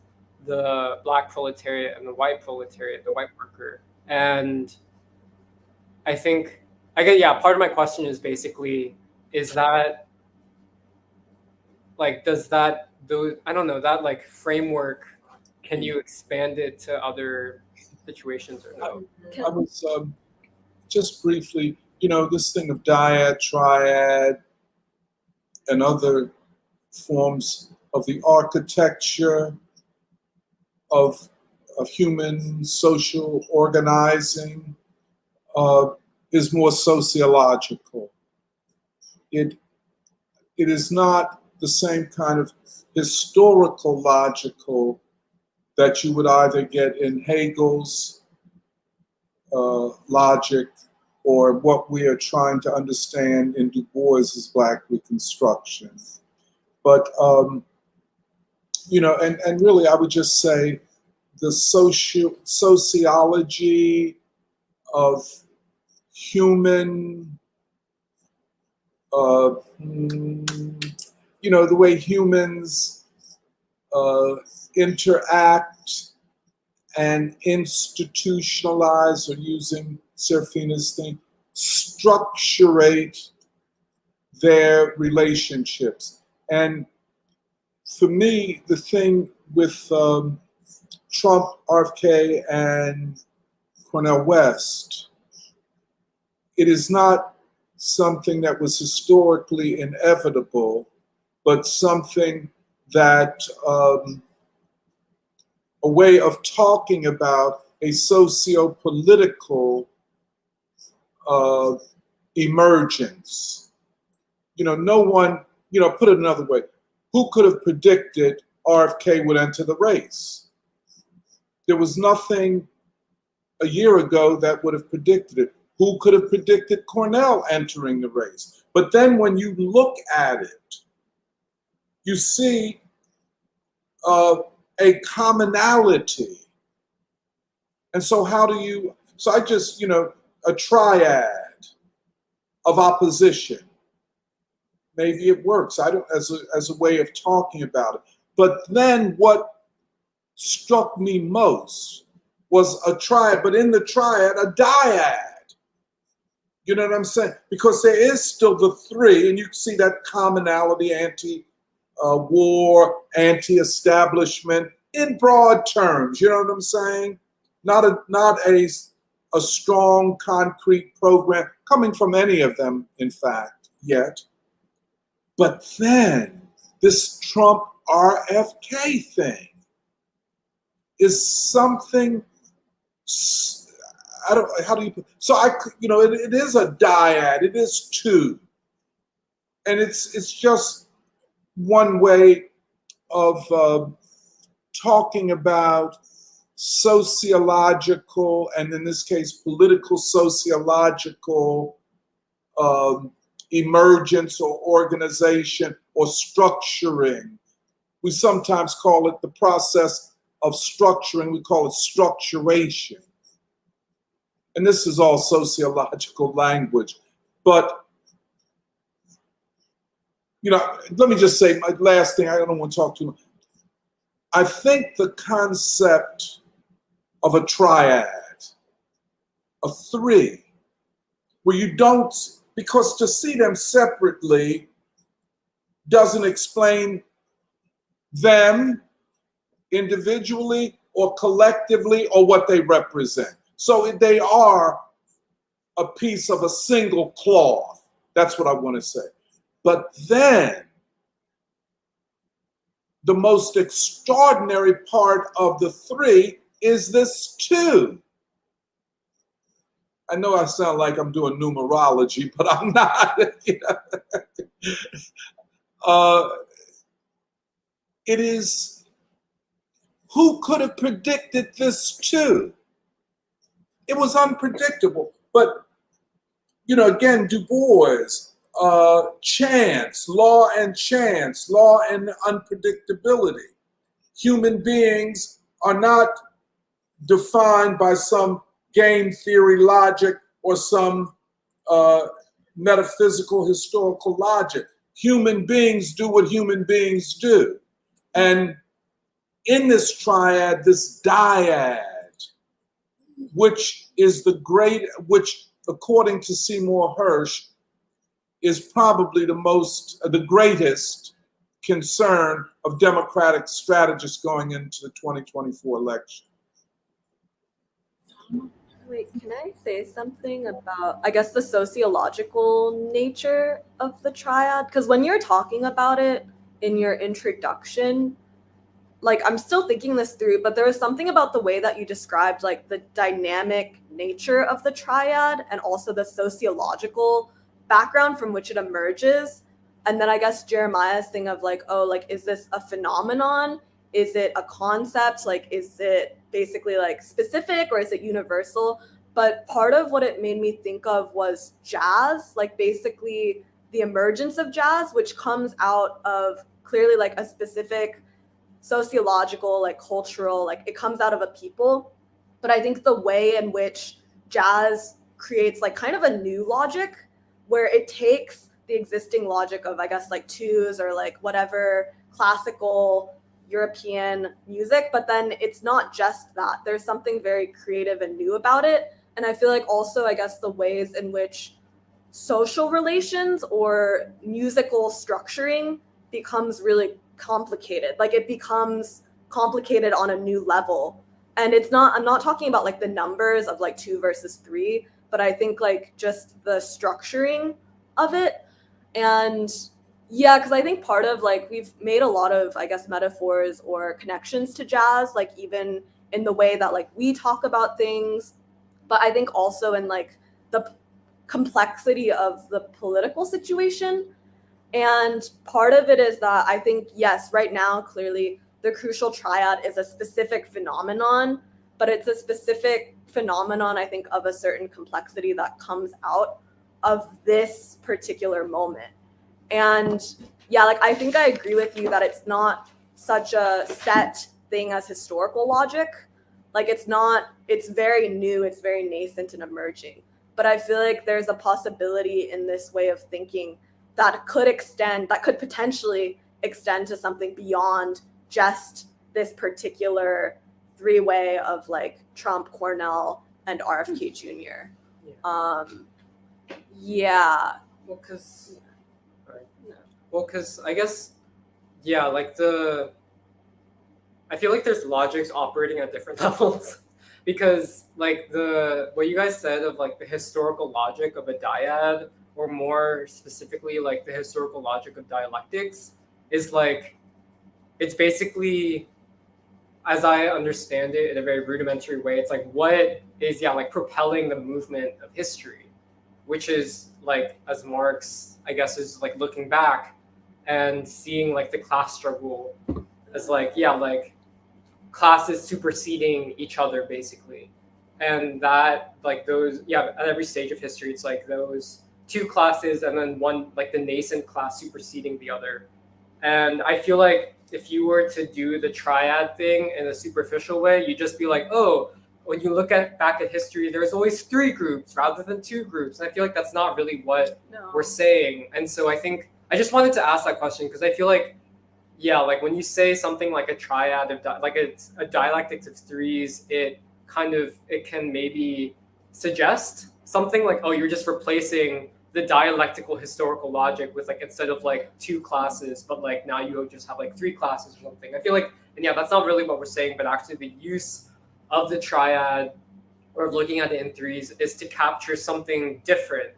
the Black proletariat, and the white proletariat, the white worker. And I think, part of my question is basically, is that like, does that, I don't know, that like framework can you expand it to other situations or no? I was just briefly, this thing of dyad, triad, and other forms of the architecture of human social organizing is more sociological. It is not the same kind of historical logical that you would either get in Hegel's logic or what we are trying to understand in Du Bois's Black Reconstruction. But, and really I would just say the sociology of human, the way humans interact and institutionalize, or using Serafina's thing, structurate their relationships. And for me, the thing with Trump, RFK, and Cornel West, it is not something that was historically inevitable, but something that a way of talking about a socio-political emergence. No one, put it another way, who could have predicted RFK would enter the race? There was nothing a year ago that would have predicted it. Who could have predicted Cornel entering the race? But then when you look at it, you see a commonality. And so I just, a triad of opposition. Maybe it works. I don't, as a way of talking about it. But then what struck me most was a triad, but in the triad, a dyad. You know what I'm saying? Because there is still the three, and you can see that commonality, anti-war, anti-establishment, in broad terms. You know what I'm saying? Not a strong, concrete program coming from any of them, in fact, yet. But then this Trump RFK thing is something. I don't. How do you put? So it is a dyad. It is two, and it's just one way of talking about sociological, and in this case, political sociological emergence or organization or structuring. We sometimes call it the process of structuring. We call it structuration. And this is all sociological language. But, let me just say my last thing. I don't want to talk too much. I think the concept of a triad, a three, where you don't, because to see them separately doesn't explain them individually or collectively or what they represent. So they are a piece of a single cloth. That's what I want to say. But then the most extraordinary part of the three is this two. I know I sound like I'm doing numerology, but I'm not. It is, who could have predicted this too? It was unpredictable. But, again, Du Bois, chance, law and unpredictability. Human beings are not defined by some game theory logic or some metaphysical historical logic. Human beings do what human beings do. And in this triad, this dyad, which according to Seymour Hersh, is probably the greatest concern of Democratic strategists going into the 2024 election. Wait, can I say something about, I guess, the sociological nature of the triad? Because when you're talking about it in your introduction, like, I'm still thinking this through, but there was something about the way that you described, like, the dynamic nature of the triad and also the sociological background from which it emerges. And then I guess Jeremiah's thing of, like, oh, like, is this a phenomenon? Is it a concept? Like, is it basically, like, specific or is it universal? But part of what it made me think of was jazz, like, basically the emergence of jazz, which comes out of clearly, like, a specific sociological, like, cultural, like, it comes out of a people. But I think the way in which jazz creates, like, kind of a new logic where it takes the existing logic of, I guess, like, twos or, like, whatever classical European music, but then it's not just that. There's something very creative and new about it. And I feel like also, I guess, the ways in which social relations or musical structuring becomes really complicated. Like, it becomes complicated on a new level. And it's not, I'm not talking about, like, the numbers of, like, 2 versus 3, but I think, like, just the structuring of it. And yeah, because I think part of, like, we've made a lot of, I guess, metaphors or connections to jazz, like, even in the way that, like, we talk about things, but I think also in, like, the complexity of the political situation. And part of it is that I think, yes, right now, clearly, the crucial triad is a specific phenomenon, but it's a specific phenomenon, I think, of a certain complexity that comes out of this particular moment. And yeah, like, I think I agree with you that it's not such a set thing as historical logic. Like, it's not, it's very new, it's very nascent and emerging. But I feel like there's a possibility in this way of thinking that could extend, that could potentially extend to something beyond just this particular three-way of, like, Trump, Cornel, and RFK Jr. Yeah. Well, because I guess, yeah, like, I feel like there's logics operating at different levels. Because, like, what you guys said of, like, the historical logic of a dyad, or more specifically, like, the historical logic of dialectics, is, like, it's basically, as I understand it in a very rudimentary way, it's like, what is, yeah, like, propelling the movement of history, which is, like, as Marx, I guess, is, like, looking back and seeing, like, the class struggle as, like, yeah, like, classes superseding each other, basically. And that, like, those, yeah, at every stage of history, it's like those two classes and then one, like, the nascent class superseding the other. And I feel like if you were to do the triad thing in a superficial way, you'd just be like, oh, when you look back at history, there's always 3 groups rather than 2 groups. And I feel like that's not really what we're saying. And so I think I just wanted to ask that question because I feel like, yeah, like, when you say something like a triad of like a dialectics of 3s, it can maybe suggest something like, oh, you're just replacing the dialectical historical logic with, like, instead of, like, 2 classes, but, like, now you just have, like, 3 classes or something. I feel like, and yeah, that's not really what we're saying, but actually the use of the triad or of looking at it in 3s is to capture something different,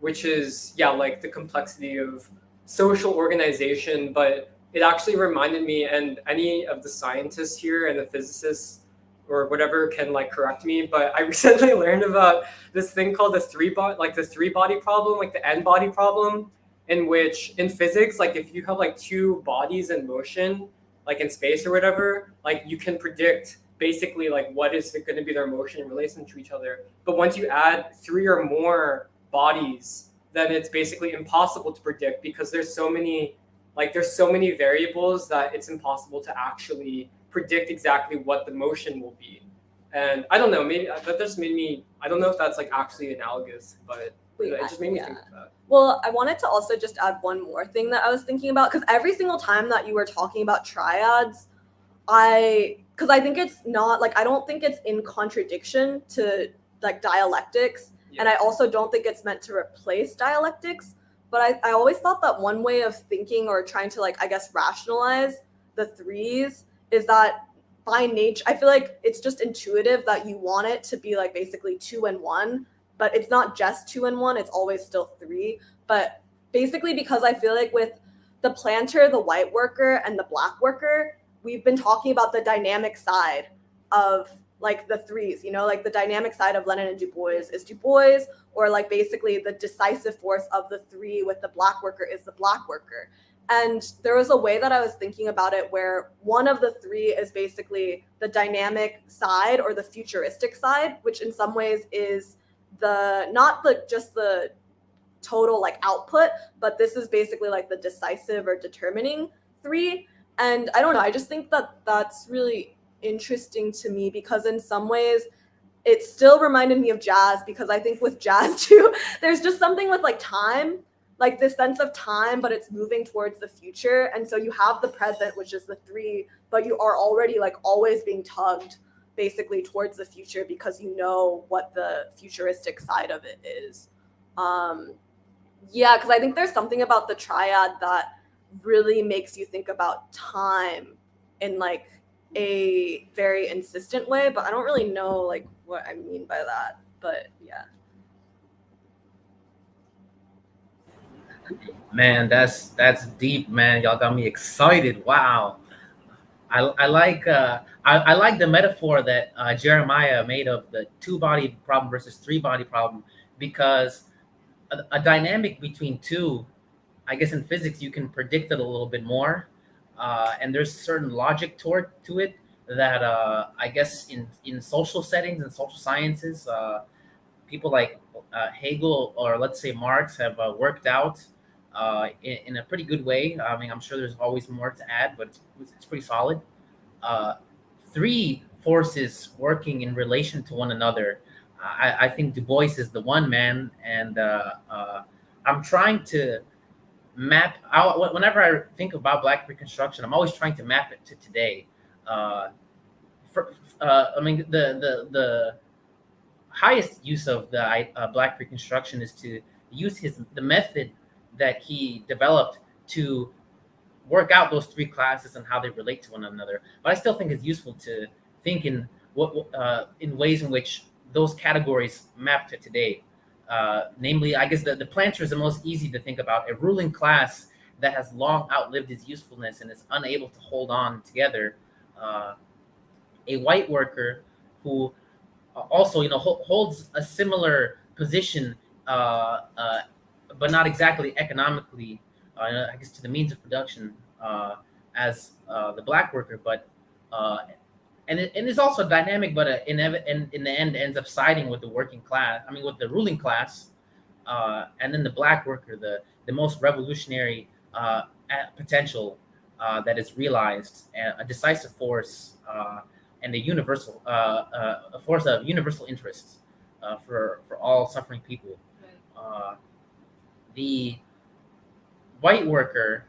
which is, yeah, like, the complexity of social organization. But it actually reminded me, and any of the scientists here and the physicists or whatever can, like, correct me, but I recently learned about this thing called the three body problem, like the n-body problem, in which in physics, like, if you have, like, 2 bodies in motion, like, in space or whatever, like, you can predict basically, like, what is going to be their motion in relation to each other. But once you add 3 or more bodies, then it's basically impossible to predict because there's so many variables that it's impossible to actually predict exactly what the motion will be. And I don't know, maybe that just made me, I don't know if that's, like, actually analogous, but it just made me think of that. Well, I wanted to also just add one more thing that I was thinking about, because every single time that you were talking about triads, because I think it's not, like, I don't think it's in contradiction to, like, dialectics. Yeah. And I also don't think it's meant to replace dialectics. But I always thought that one way of thinking or trying to, like, I guess, rationalize the threes is that by nature, I feel like it's just intuitive that you want it to be like basically 2 and 1, but it's not just 2 and 1, it's always still 3. But basically, because I feel like with the planter, the white worker, and the black worker, we've been talking about the dynamic side of like the threes, you know, like the dynamic side of Lenin and Du Bois is Du Bois, or like basically the decisive force of the three with the black worker is the black worker. And there was a way that I was thinking about it where one of the three is basically the dynamic side or the futuristic side, which in some ways is not just the total like output, but this is basically like the decisive or determining three. And I don't know, I just think that that's really interesting to me because in some ways it still reminded me of jazz, because I think with jazz too, there's just something with like time, like this sense of time, but it's moving towards the future. And so you have the present, which is the three, but you are already like always being tugged basically towards the future because you know what the futuristic side of it is. Yeah, because I think there's something about the triad that really makes you think about time in like a very insistent way, but I don't really know like what I mean by that. But yeah. Man, that's deep, man. Y'all got me excited. Wow. I like I like the metaphor that Jeremiah made of the 2-body problem versus 3-body problem, because a dynamic between two, I guess in physics you can predict it a little bit more, and there's certain logic to it that I guess in social settings and social sciences, people like Hegel or let's say Marx have worked out in a pretty good way. I mean, I'm sure there's always more to add, but it's pretty solid. 3 forces working in relation to one another. I think Du Bois is the one man, and I'm trying to map out. Whenever I think about Black Reconstruction, I'm always trying to map it to today. I mean, the highest use of the Black Reconstruction is to use the method that he developed to work out those 3 classes and how they relate to one another. But I still think it's useful to think in ways in which those categories map to today. Namely, I guess the planter is the most easy to think about. A ruling class that has long outlived its usefulness and is unable to hold on together. A white worker who also, you know, holds a similar position, but not exactly economically, I guess, to the means of production as the black worker, but and it's also dynamic, but in the end ends up siding with the working class. I mean, with the ruling class, and then the black worker, the most revolutionary potential that is realized, a decisive force, and a force of universal interest for all suffering people. The white worker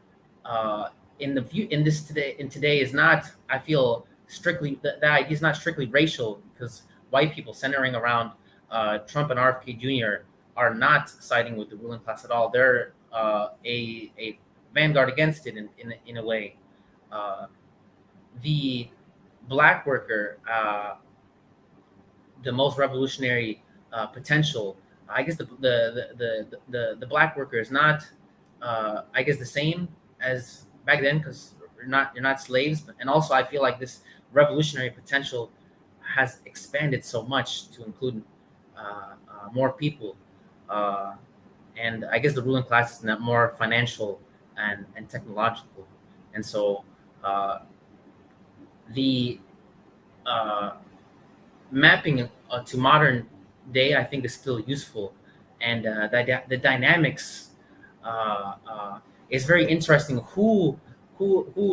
in today is not, I feel, strictly the idea is not strictly racial, because white people centering around Trump and RFK Jr. are not siding with the ruling class at all. They're a vanguard against it in a way. The black worker, the most revolutionary potential. I guess the black worker is not, I guess, the same as back then, because you're not slaves. And also, I feel like this revolutionary potential has expanded so much to include more people. And I guess the ruling class is not more financial and technological. And so the mapping to modern day, I think, is still useful. And the dynamics is very interesting. Who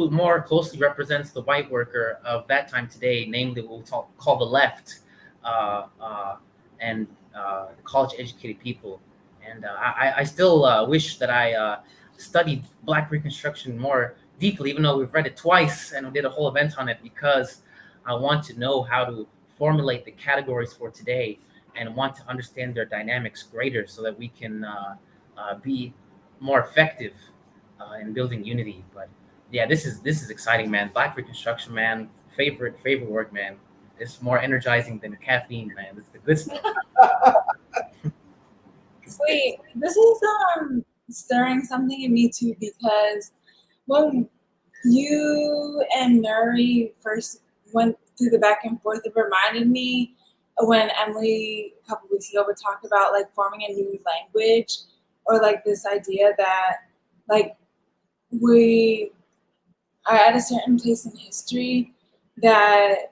more closely represents the white worker of that time today, namely what we call the left, and college-educated people. And I still wish that I studied Black Reconstruction more deeply, even though we've read it twice and we did a whole event on it, because I want to know how to formulate the categories for today and want to understand their dynamics greater, so that we can be more effective in building unity. But yeah, this is exciting, man. Black Reconstruction, man. Favorite work, man. It's more energizing than caffeine, man. It's the good stuff. Wait, this is stirring something in me too, because when you and Nuri first went through the back and forth, it reminded me when Emily a couple weeks ago would talk about like forming a new language, or like this idea that like we are at a certain place in history that,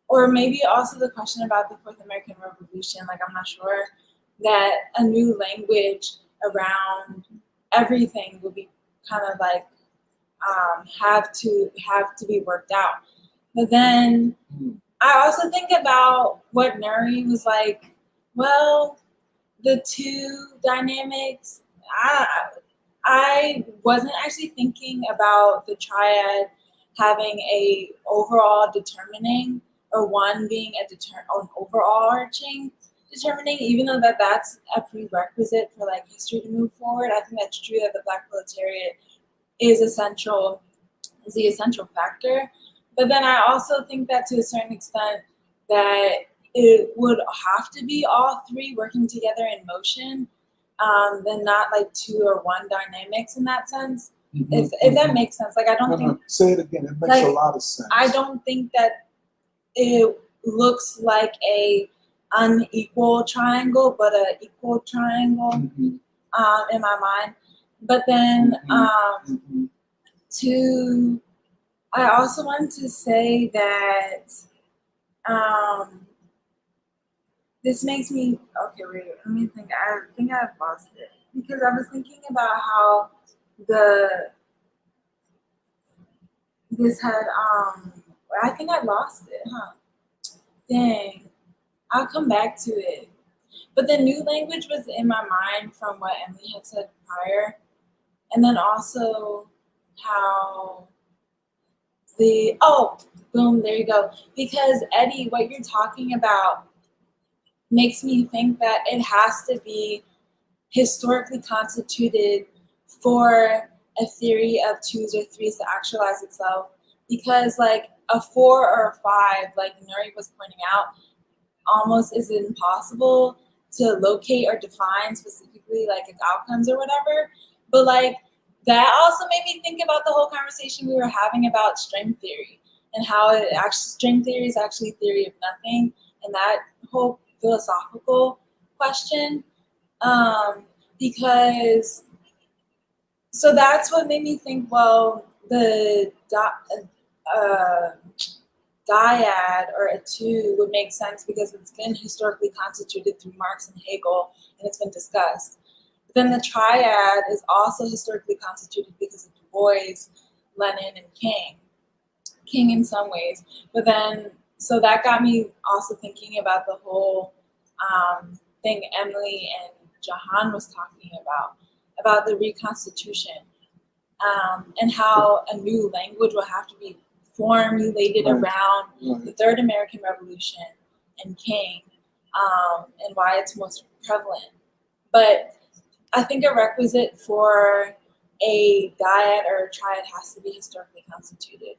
or maybe also the question about the Fourth American Revolution, like I'm not sure, that a new language around everything would be kind of like have to be worked out. But then I also think about what Nuri was like, well, the two dynamics, I wasn't actually thinking about the triad having a overall determining, or one being an overall arching determining, even though that's a prerequisite for like history to move forward. I think that's true that the Black proletariat is the essential factor. But then I also think that to a certain extent that it would have to be all three working together in motion, then not like two or one dynamics in that sense. If that makes sense. Like I don't think. Say it again. It makes like, a lot of sense. I don't think that it looks like a unequal triangle, but an equal triangle in my mind. But then I also want to say that this makes me, okay, wait, let me think. I think I've lost it, because I was thinking about how this had, I think I lost it, huh? Dang, I'll come back to it. But the new language was in my mind from what Emily had said prior. And then also how boom, there you go. Because Eddie, what you're talking about makes me think that it has to be historically constituted for a theory of twos or threes to actualize itself. Because like a 4 or a 5, like Nuri was pointing out, almost is impossible to locate or define specifically like its outcomes or whatever. But like that also made me think about the whole conversation we were having about string theory, and how string theory is actually theory of nothing, and that whole philosophical question. Because so that's what made me think, well, the dyad or a 2 would make sense because it's been historically constituted through Marx and Hegel, and it's been discussed. But then the triad is also historically constituted because of Du Bois, Lenin, and King in some ways. But then, so that got me also thinking about the whole thing Emily and Jahan was talking about the reconstitution, and how a new language will have to be formulated around the Third American Revolution and King, and why it's most prevalent. But I think a requisite for a dyad or a triad has to be historically constituted.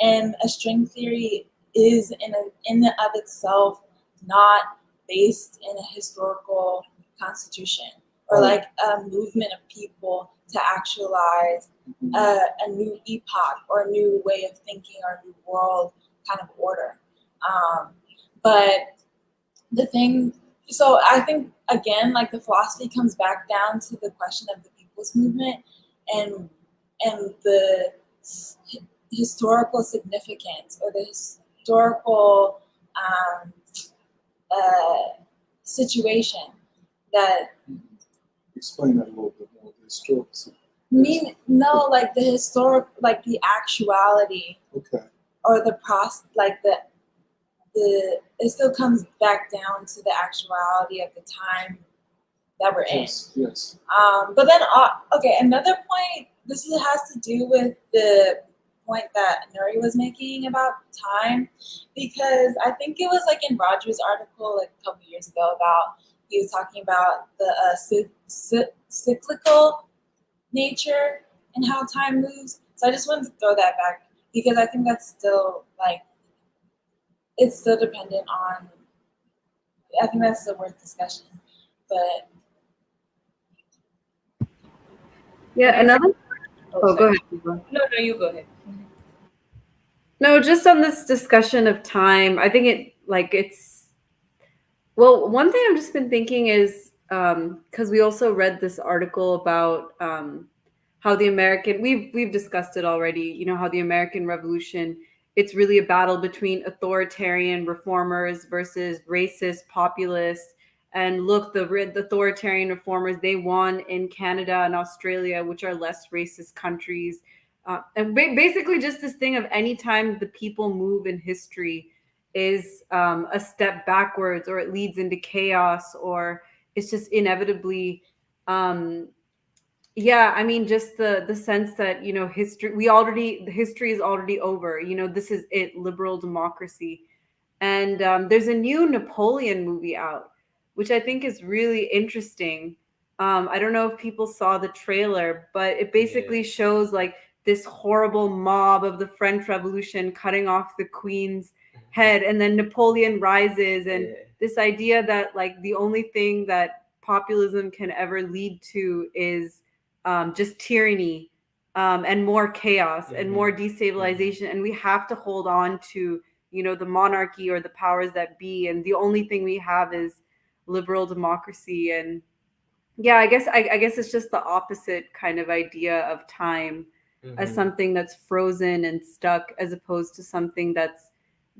And a string theory is in and of itself not based in a historical constitution, or like a movement of people to actualize a new epoch or a new way of thinking or a new world kind of order. But the thing, so I think again, like the philosophy comes back down to the question of the people's movement and the historical significance, or the historical situation that. Explain that a little bit more. The historical. Like the historic, like the actuality. Okay. Or the like the it still comes back down to the actuality of the time that we're in. Yes. But then, okay, another point. This has to do with the point that Nuri was making about time, because I think it was like in Roger's article like a couple years ago about, he was talking about the cyclical nature and how time moves. So I just wanted to throw that back because I think that's still like, it's still dependent on, I think that's still worth discussion. But Yeah, another. Oh, go sorry. ahead. Eva. No, you go ahead. No, just on this discussion of time, I think it's well, one thing I've just been thinking is because we also read this article about how the American we've discussed it already, you know, how the American Revolution, it's really a battle between authoritarian reformers versus racist populists. And look, the authoritarian reformers, they won in Canada and Australia, which are less racist countries. And basically just this thing of anytime the people move in history is a step backwards, or it leads into chaos, or it's just inevitably yeah, I mean, just the sense that, you know, the history is already over, you know, this is it, liberal democracy. And there's a new Napoleon movie out, which I think is really interesting. I don't know if people saw the trailer, but it basically shows like this horrible mob of the French Revolution cutting off the Queen's head, and then Napoleon rises, and this idea that like the only thing that populism can ever lead to is just tyranny and more chaos and more destabilization, and we have to hold on to, you know, the monarchy or the powers that be, and the only thing we have is liberal democracy. And yeah, I guess it's just the opposite kind of idea of time as something that's frozen and stuck, as opposed to something that's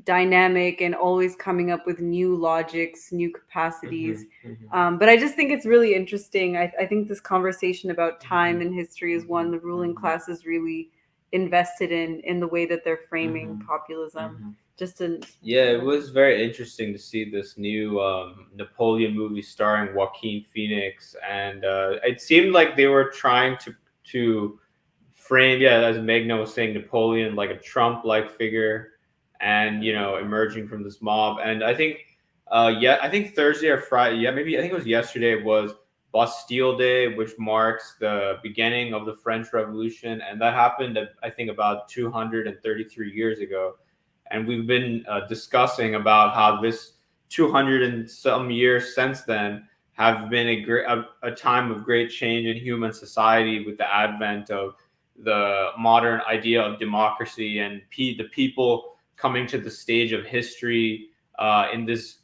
dynamic and always coming up with new logics, new capacities. But I just think it's really interesting. I think this conversation about time and history is one the ruling class is really invested in the way that they're framing populism. Yeah, it was very interesting to see this new Napoleon movie starring Joaquin Phoenix, and it seemed like they were trying to frame, yeah, as Magna was saying, Napoleon like a Trump-like figure, and, you know, emerging from this mob. And I think I think Thursday or Friday, I think it was yesterday, was Bastille Day, which marks the beginning of the French Revolution, and that happened, I think, about 233 years ago. And we've been discussing about how this 200 and some years since then have been a time of great change in human society, with the advent of the modern idea of democracy and the people coming to the stage of history in this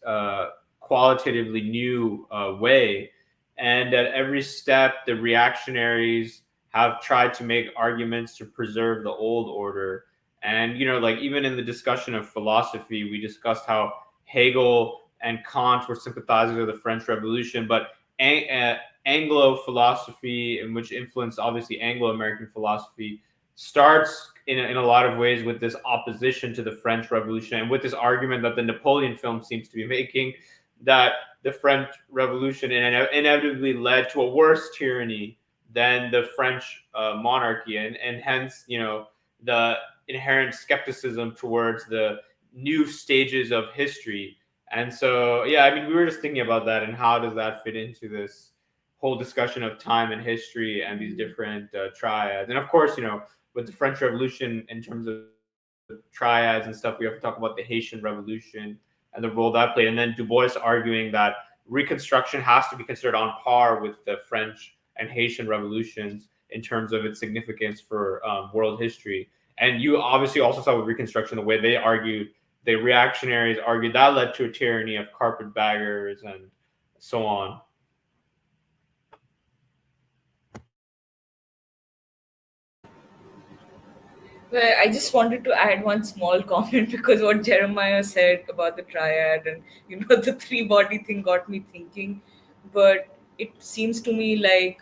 qualitatively new way. And at every step, the reactionaries have tried to make arguments to preserve the old order. And, you know, like even in the discussion of philosophy, we discussed how Hegel and Kant were sympathizers of the French Revolution, but Anglo philosophy, and which influenced obviously Anglo-American philosophy, starts in a lot of ways with this opposition to the French Revolution, and with this argument that the Napoleon film seems to be making, that the French Revolution inevitably led to a worse tyranny than the French monarchy, and hence, you know, the inherent skepticism towards the new stages of history. And so, yeah, I mean, we were just thinking about that, and how does that fit into this whole discussion of time and history and these different triads. And of course, you know, with the French Revolution, in terms of triads and stuff, we have to talk about the Haitian Revolution and the role that played. And then Du Bois arguing that Reconstruction has to be considered on par with the French and Haitian revolutions in terms of its significance for world history. And you obviously also saw with Reconstruction, the way they argued, the reactionaries argued that led to a tyranny of carpetbaggers and so on. Well, I just wanted to add one small comment, because what Jeremiah said about the triad and, you know, the three body thing got me thinking. But it seems to me like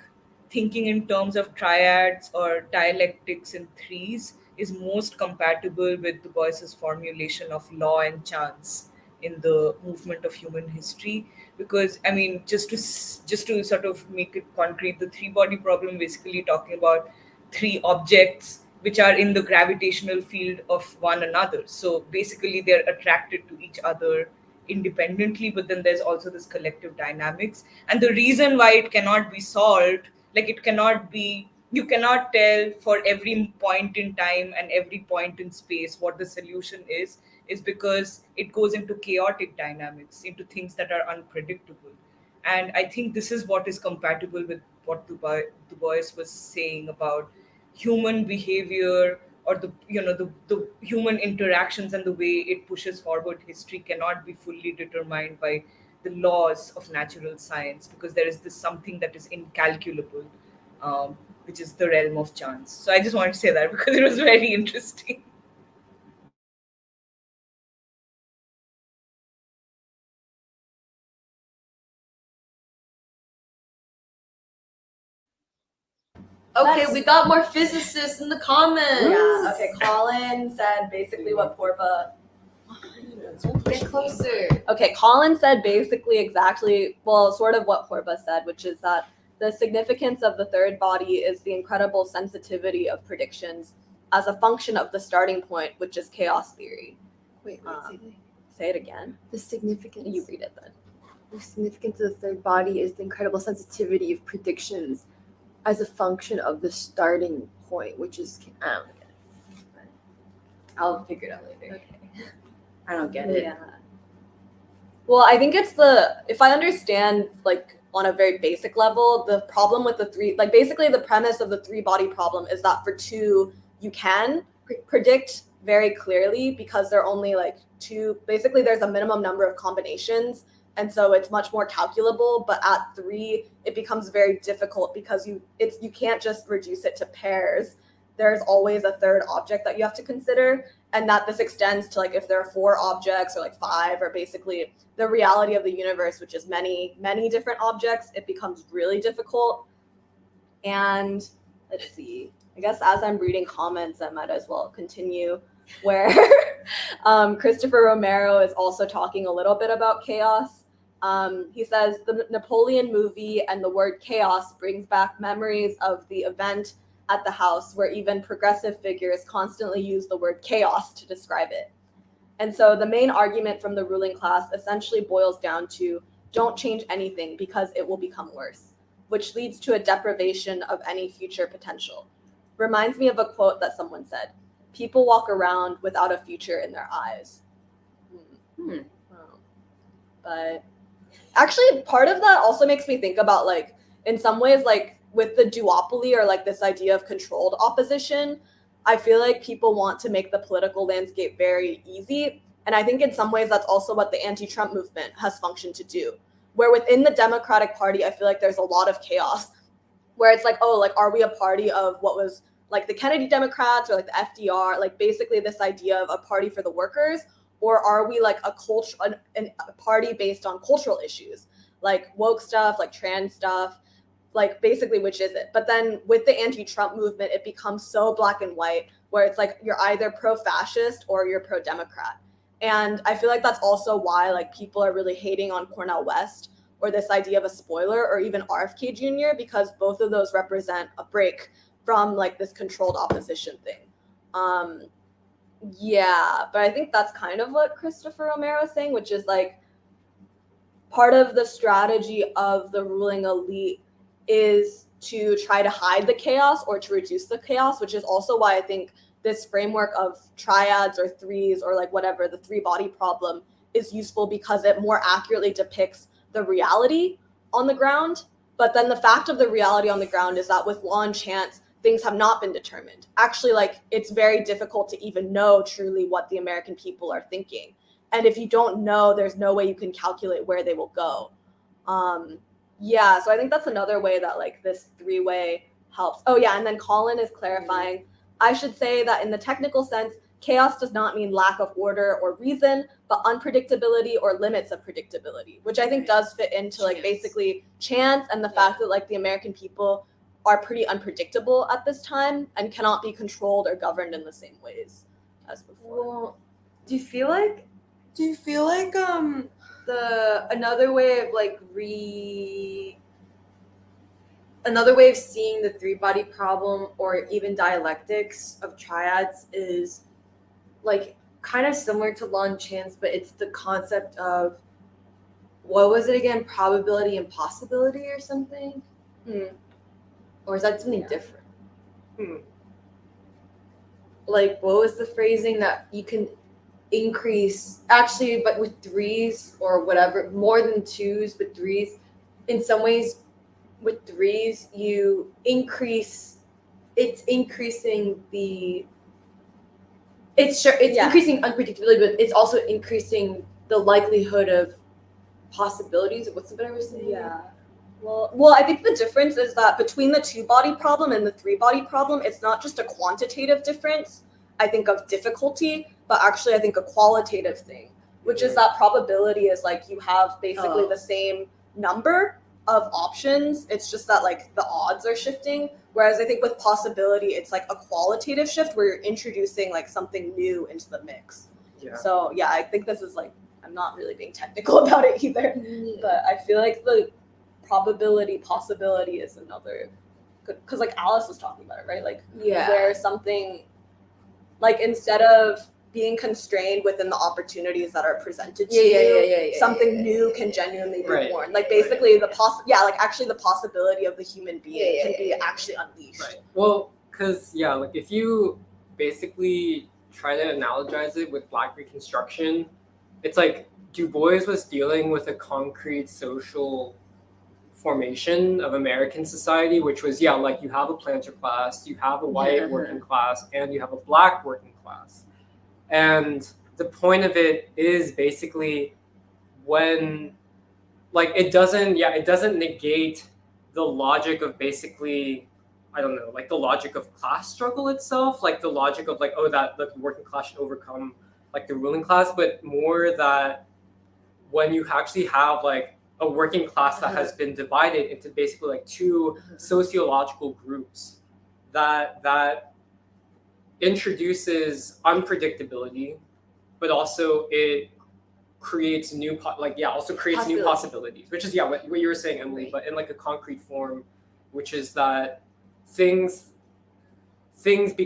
thinking in terms of triads or dialectics in threes is most compatible with Du Bois's formulation of law and chance in the movement of human history. Because, I mean, just to sort of make it concrete, the three body problem basically talking about three objects which are in the gravitational field of one another. So basically they're attracted to each other independently, but then there's also this collective dynamics. And the reason why it cannot be solved, like it cannot be you cannot tell for every point in time and every point in space what the solution is because it goes into chaotic dynamics, into things that are unpredictable. And I think this is what is compatible with what Du Bois was saying about human behavior, or the human interactions, and the way it pushes forward history cannot be fully determined by the laws of natural science, because there is this something that is incalculable, which is the realm of chance. So I just wanted to say that because it was very interesting. Okay, We got more physicists in the comments. Yeah, okay, Colin said basically what Porba. Get closer. Okay, Colin said basically exactly, well, sort of what Porba said, which is that the significance of the third body is the incredible sensitivity of predictions as a function of the starting point, which is chaos theory. Wait, Say it again. the significance. You read it then. The significance of the third body is the incredible sensitivity of predictions as a function of the starting point, which is I don't get it. I'll figure it out later. Okay. I don't get it. Yeah. Well, I think it's if I understand, like, on a very basic level, the problem with the three, like, basically the premise of the three body problem is that for two, you can predict very clearly because there are only like two, basically there's a minimum number of combinations. And so it's much more calculable, but at three, it becomes very difficult because you can't just reduce it to pairs. There's always a third object that you have to consider, and that this extends to, like, if there are four objects or like five, or basically the reality of the universe, which is many, many different objects, it becomes really difficult. And let's see, I guess as I'm reading comments, I might as well continue where Christopher Romero is also talking a little bit about chaos. He says the Napoleon movie and the word chaos brings back memories of the event at the house where even progressive figures constantly use the word chaos to describe it. And so the main argument from the ruling class essentially boils down to don't change anything because it will become worse, which leads to a deprivation of any future potential. Reminds me of a quote that someone said, people walk around without a future in their eyes. But actually, part of that also makes me think about, like, in some ways, like with the duopoly, or like this idea of controlled opposition, I feel like people want to make the political landscape very easy. And I think in some ways that's also what the anti-Trump movement has functioned to do, where within the Democratic Party, I feel like there's a lot of chaos, where it's like, oh, like, are we a party of what was like the Kennedy Democrats or like the FDR, like basically this idea of a party for the workers, or are we like a party based on cultural issues, like woke stuff, like trans stuff, like basically which is it? But then with the anti-Trump movement, it becomes so black and white, where it's like you're either pro-fascist or you're pro-Democrat. And I feel like that's also why, like, people are really hating on Cornel West, or this idea of a spoiler, or even RFK Jr., because both of those represent a break from like this controlled opposition thing. Yeah, but I think that's kind of what Christopher Romero is saying, which is like part of the strategy of the ruling elite is to try to hide the chaos or to reduce the chaos, which is also why I think this framework of triads or threes, or like whatever, the three body problem, is useful, because it more accurately depicts the reality on the ground. But then the fact of the reality on the ground is that with law and chance, things have not been determined. Actually, like, it's very difficult to even know truly what the American people are thinking. And if you don't know, there's no way you can calculate where they will go. Yeah, so I think that's another way that, like, this three-way helps. Oh yeah, and then Colin is clarifying, I should say that in the technical sense, chaos does not mean lack of order or reason, but unpredictability or limits of predictability, which I think does fit into like basically chance, and the fact that like the American people are pretty unpredictable at this time and cannot be controlled or governed in the same ways as before. Well, do you feel like another way of seeing the three body problem, or even dialectics of triads, is like kind of similar to law and chance, but it's the concept of, what was it again, probability and possibility or something? Or is that something different? like, what was the phrasing that you can increase, actually, but with threes or whatever, more than twos, but threes, in some ways with threes, you increase, it's increasing the, it's increasing unpredictability, but it's also increasing the likelihood of possibilities. What's the better way to say? Yeah. Well, I think the difference is that between the 2-body problem and the 3-body problem, it's not just a quantitative difference, I think, of difficulty, but actually I think a qualitative thing, which is that probability is like you have basically the same number of options. It's just that like the odds are shifting. Whereas I think with possibility, it's like a qualitative shift where you're introducing like something new into the mix. Yeah. So yeah, I think this is like, I'm not really being technical about it either, but I feel like the probability possibility is another good, because like Alice was talking about it, right? Like where something, like instead of being constrained within the opportunities that are presented to you, something new can genuinely be born. Like basically the actually the possibility of the human being can be actually unleashed. Right. Well, because like if you basically try to analogize it with Black Reconstruction, it's like Du Bois was dealing with a concrete social formation of American society, which was like you have a planter class, you have a white working class, and you have a Black working class. And the point of it is basically when like it doesn't negate the logic of basically, I don't know, like the logic of class struggle itself, like the logic of like, that the working class should overcome like the ruling class, but more that when you actually have like a working class that has been divided into basically like two sociological groups that introduces unpredictability, but also it creates new new possibilities, which is what you were saying, Emily, but in like a concrete form, which is that things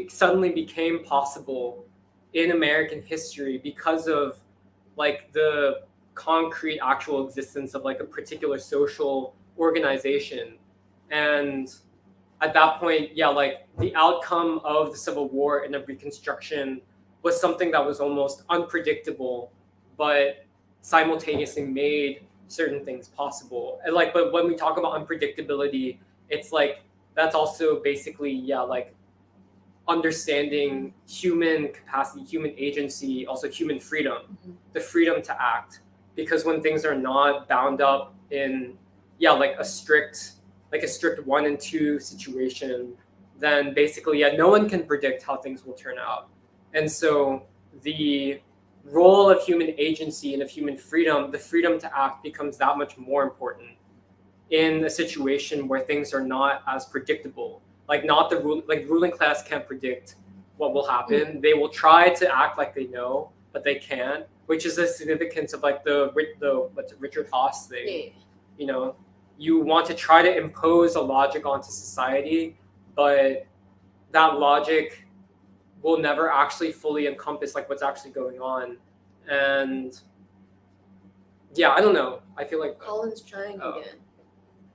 suddenly became possible in American history because of like the concrete actual existence of like a particular social organization. And at that point, like the outcome of the Civil War and of Reconstruction was something that was almost unpredictable, but simultaneously made certain things possible. And like, but when we talk about unpredictability, it's like that's also basically like understanding human capacity, human agency, also human freedom, the freedom to act. Because when things are not bound up in like a strict 1 and 2 situation, then basically no one can predict how things will turn out. And so the role of human agency and of human freedom, the freedom to act, becomes that much more important in a situation where things are not as predictable. Like not the ruling class can't predict what will happen. They will try to act like they know, but they can't, which is the significance of like the Richard Haass thing. You know, you want to try to impose a logic onto society, but that logic will never actually fully encompass like what's actually going on. And I don't know. I feel like Colin's trying again.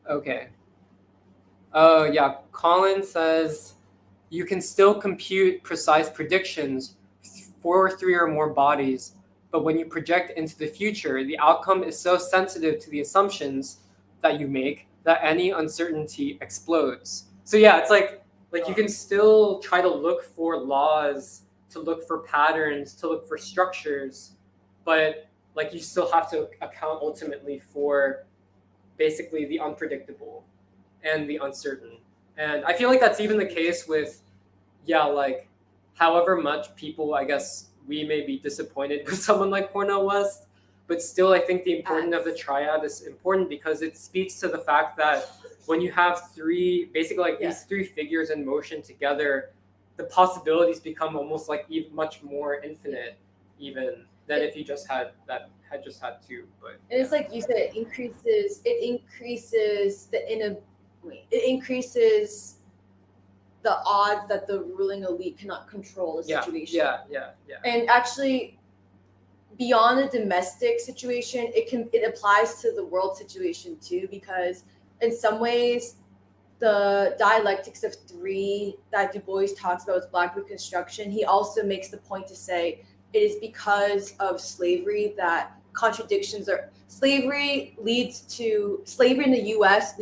Okay. Colin says you can still compute precise predictions for 3 or more bodies, but when you project into the future, the outcome is so sensitive to the assumptions that you make that any uncertainty explodes. So it's like you can still try to look for laws, to look for patterns, to look for structures, but like you still have to account ultimately for basically the unpredictable and the uncertain. And I feel like that's even the case with like however much people, I guess, we may be disappointed with someone like Cornel West, but still I think the importance of the triad is important because it speaks to the fact that when you have these 3 figures in motion together, the possibilities become almost like even much more infinite even than if you just had 2. But and it's like you said, it increases the odds that the ruling elite cannot control the situation. Yeah. And actually, beyond the domestic situation, it applies to the world situation too, because in some ways, the dialectics of three that Du Bois talks about with Black Reconstruction, he also makes the point to say it is because of slavery that contradictions are slavery in the US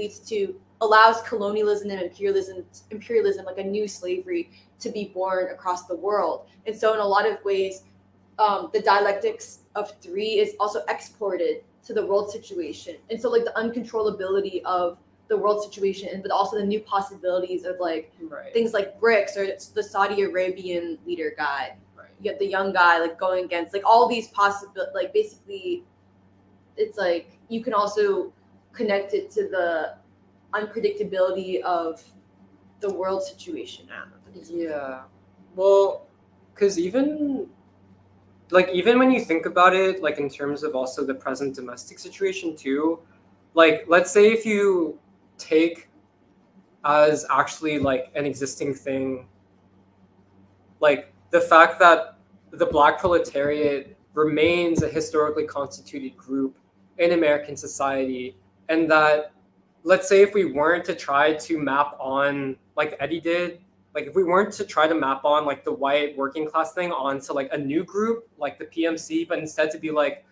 allows colonialism and imperialism like a new slavery to be born across the world. And so in a lot of ways, the dialectics of three is also exported to the world situation. And so like the uncontrollability of the world situation, but also the new possibilities of like things like BRICS or the Saudi Arabian leader guy. You get the young guy like going against like all these possibilities, like basically it's like you can also connect it to the unpredictability of the world situation. Yeah. Well, because even when you think about it, like in terms of also the present domestic situation too, like let's say if you take as actually like an existing thing, like the fact that the Black proletariat remains a historically constituted group in American society, and that let's say if we weren't to try to map on, like Eddie did, like if we weren't to try to map on like the white working class thing onto like a new group, like the PMC, but instead to be like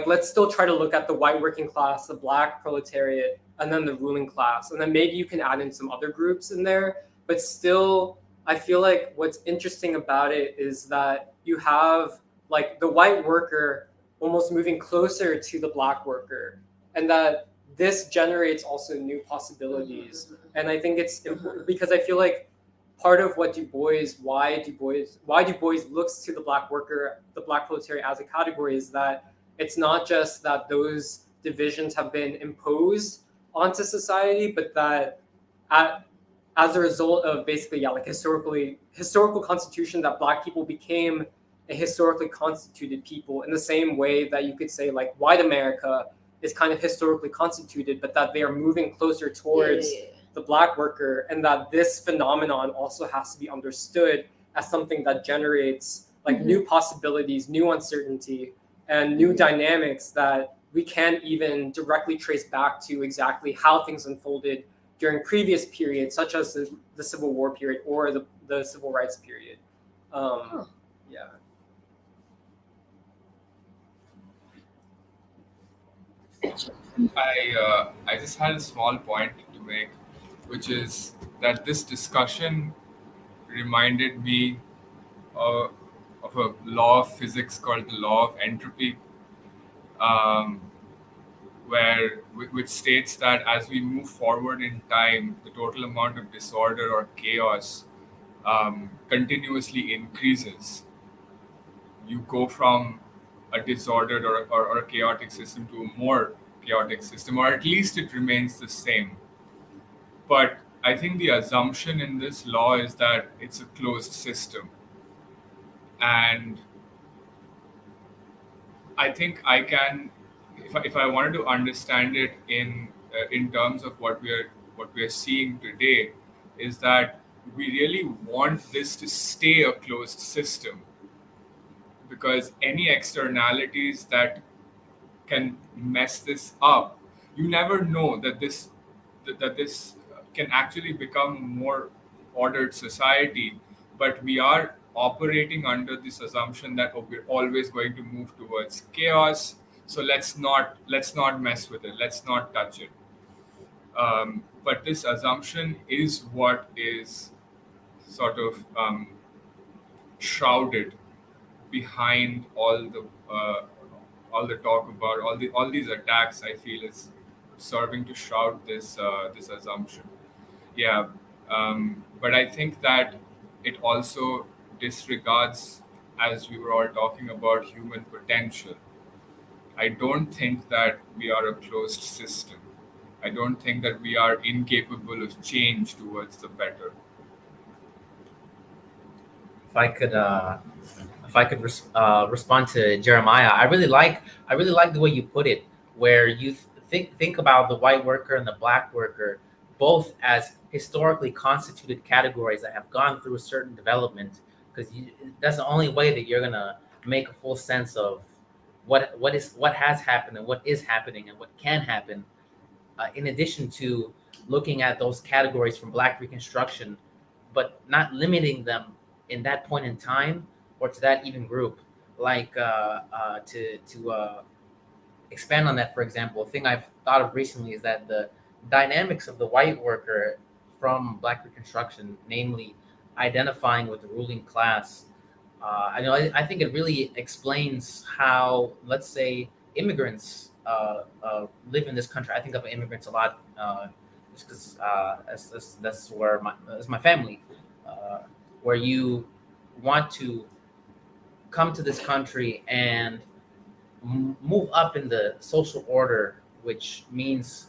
let's still try to look at the white working class, the Black proletariat, and then the ruling class. And then maybe you can add in some other groups in there, but still I feel like what's interesting about it is that you have like the white worker almost moving closer to the Black worker, and that this generates also new possibilities. And I think it's important because I feel like part of what why Du Bois looks to the Black worker, the Black proletariat as a category is that it's not just that those divisions have been imposed onto society, but that as a result of basically, like historical constitution, that Black people became a historically constituted people in the same way that you could say like white America is kind of historically constituted, but that they are moving closer towards the Black worker, and that this phenomenon also has to be understood as something that generates like new possibilities, new uncertainty, and new dynamics that we can't even directly trace back to exactly how things unfolded during previous periods, such as the Civil War period or the Civil Rights period. Yeah. I just had a small point to make, which is that this discussion reminded me of a law of physics called the law of entropy, which states that as we move forward in time, the total amount of disorder or chaos continuously increases. You go from a disordered or a chaotic system to a more chaotic system, or at least it remains the same. But I think the assumption in this law is that it's a closed system. And I think I can, if I wanted to understand it in terms of what we are seeing today, is that we really want this to stay a closed system, because any externalities that can mess this up, you never know that this can actually become a more ordered society. But we are operating under this assumption that we're always going to move towards chaos, so let's not mess with it, let's not touch it. But this assumption is what is sort of shrouded behind all the talk about all these attacks. I feel is serving to shroud this assumption. Yeah, but I think that it also disregards, as we were all talking about, human potential. I don't think that we are a closed system. I don't think that we are incapable of change towards the better. If I could respond to Jeremiah, I really like the way you put it, where you think about the white worker and the Black worker both as historically constituted categories that have gone through a certain development, because that's the only way that you're gonna make a full sense of what has happened and what is happening and what can happen. in addition to looking at those categories from Black Reconstruction, but not limiting them in that point in time or to that even group. Like to expand on that, for example, a thing I've thought of recently is that the dynamics of the white worker from Black Reconstruction, namely identifying with the ruling class, I think it really explains how, let's say, immigrants live in this country. I think of immigrants a lot, just because that's where that's my family, where you want to come to this country and move up in the social order, which means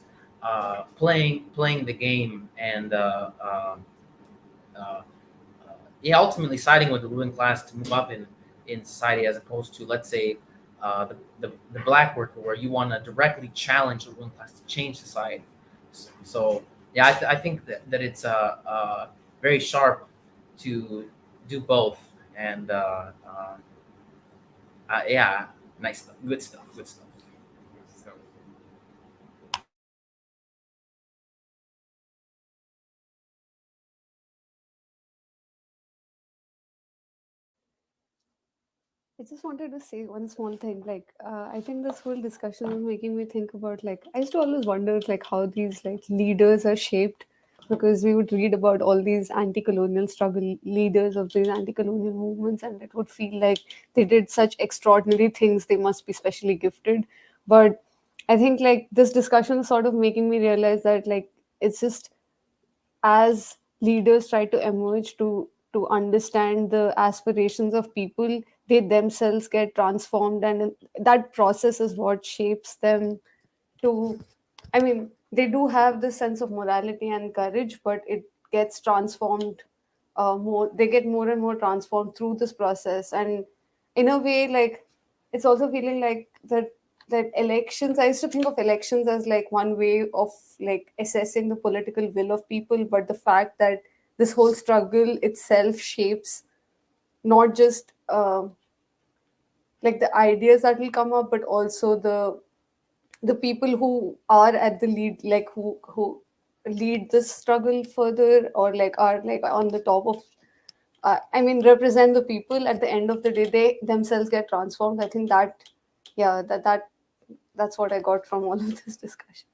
playing the game and ultimately siding with the ruling class to move up in society, as opposed to, let's say, the Black worker, where you want to directly challenge the ruling class to change society. So yeah, I think that it's very sharp to do both, and yeah, nice stuff, good stuff. So, I just wanted to say one small thing. Like, I think this whole discussion is making me think about, like, I used to always wonder, like, how these, like, leaders are shaped, because we would read about all these anti-colonial struggle leaders of these anti-colonial movements, and it would feel like they did such extraordinary things. They must be specially gifted. But I think, like, this discussion is sort of making me realize that, like, it's just as leaders try to emerge to understand the aspirations of people, they themselves get transformed, and that process is what shapes them to, I mean, they do have this sense of morality and courage, but it gets transformed more. They get more and more transformed through this process, and in a way, like, it's also feeling like that elections. I used to think of elections as like one way of like assessing the political will of people, but the fact that this whole struggle itself shapes not just like the ideas that will come up, but also the people who are at the lead, like who lead this struggle further, or like are like on the top of I mean, represent the people. At the end of the day, they themselves get transformed. I think that, yeah, that's what I got from all of this discussion.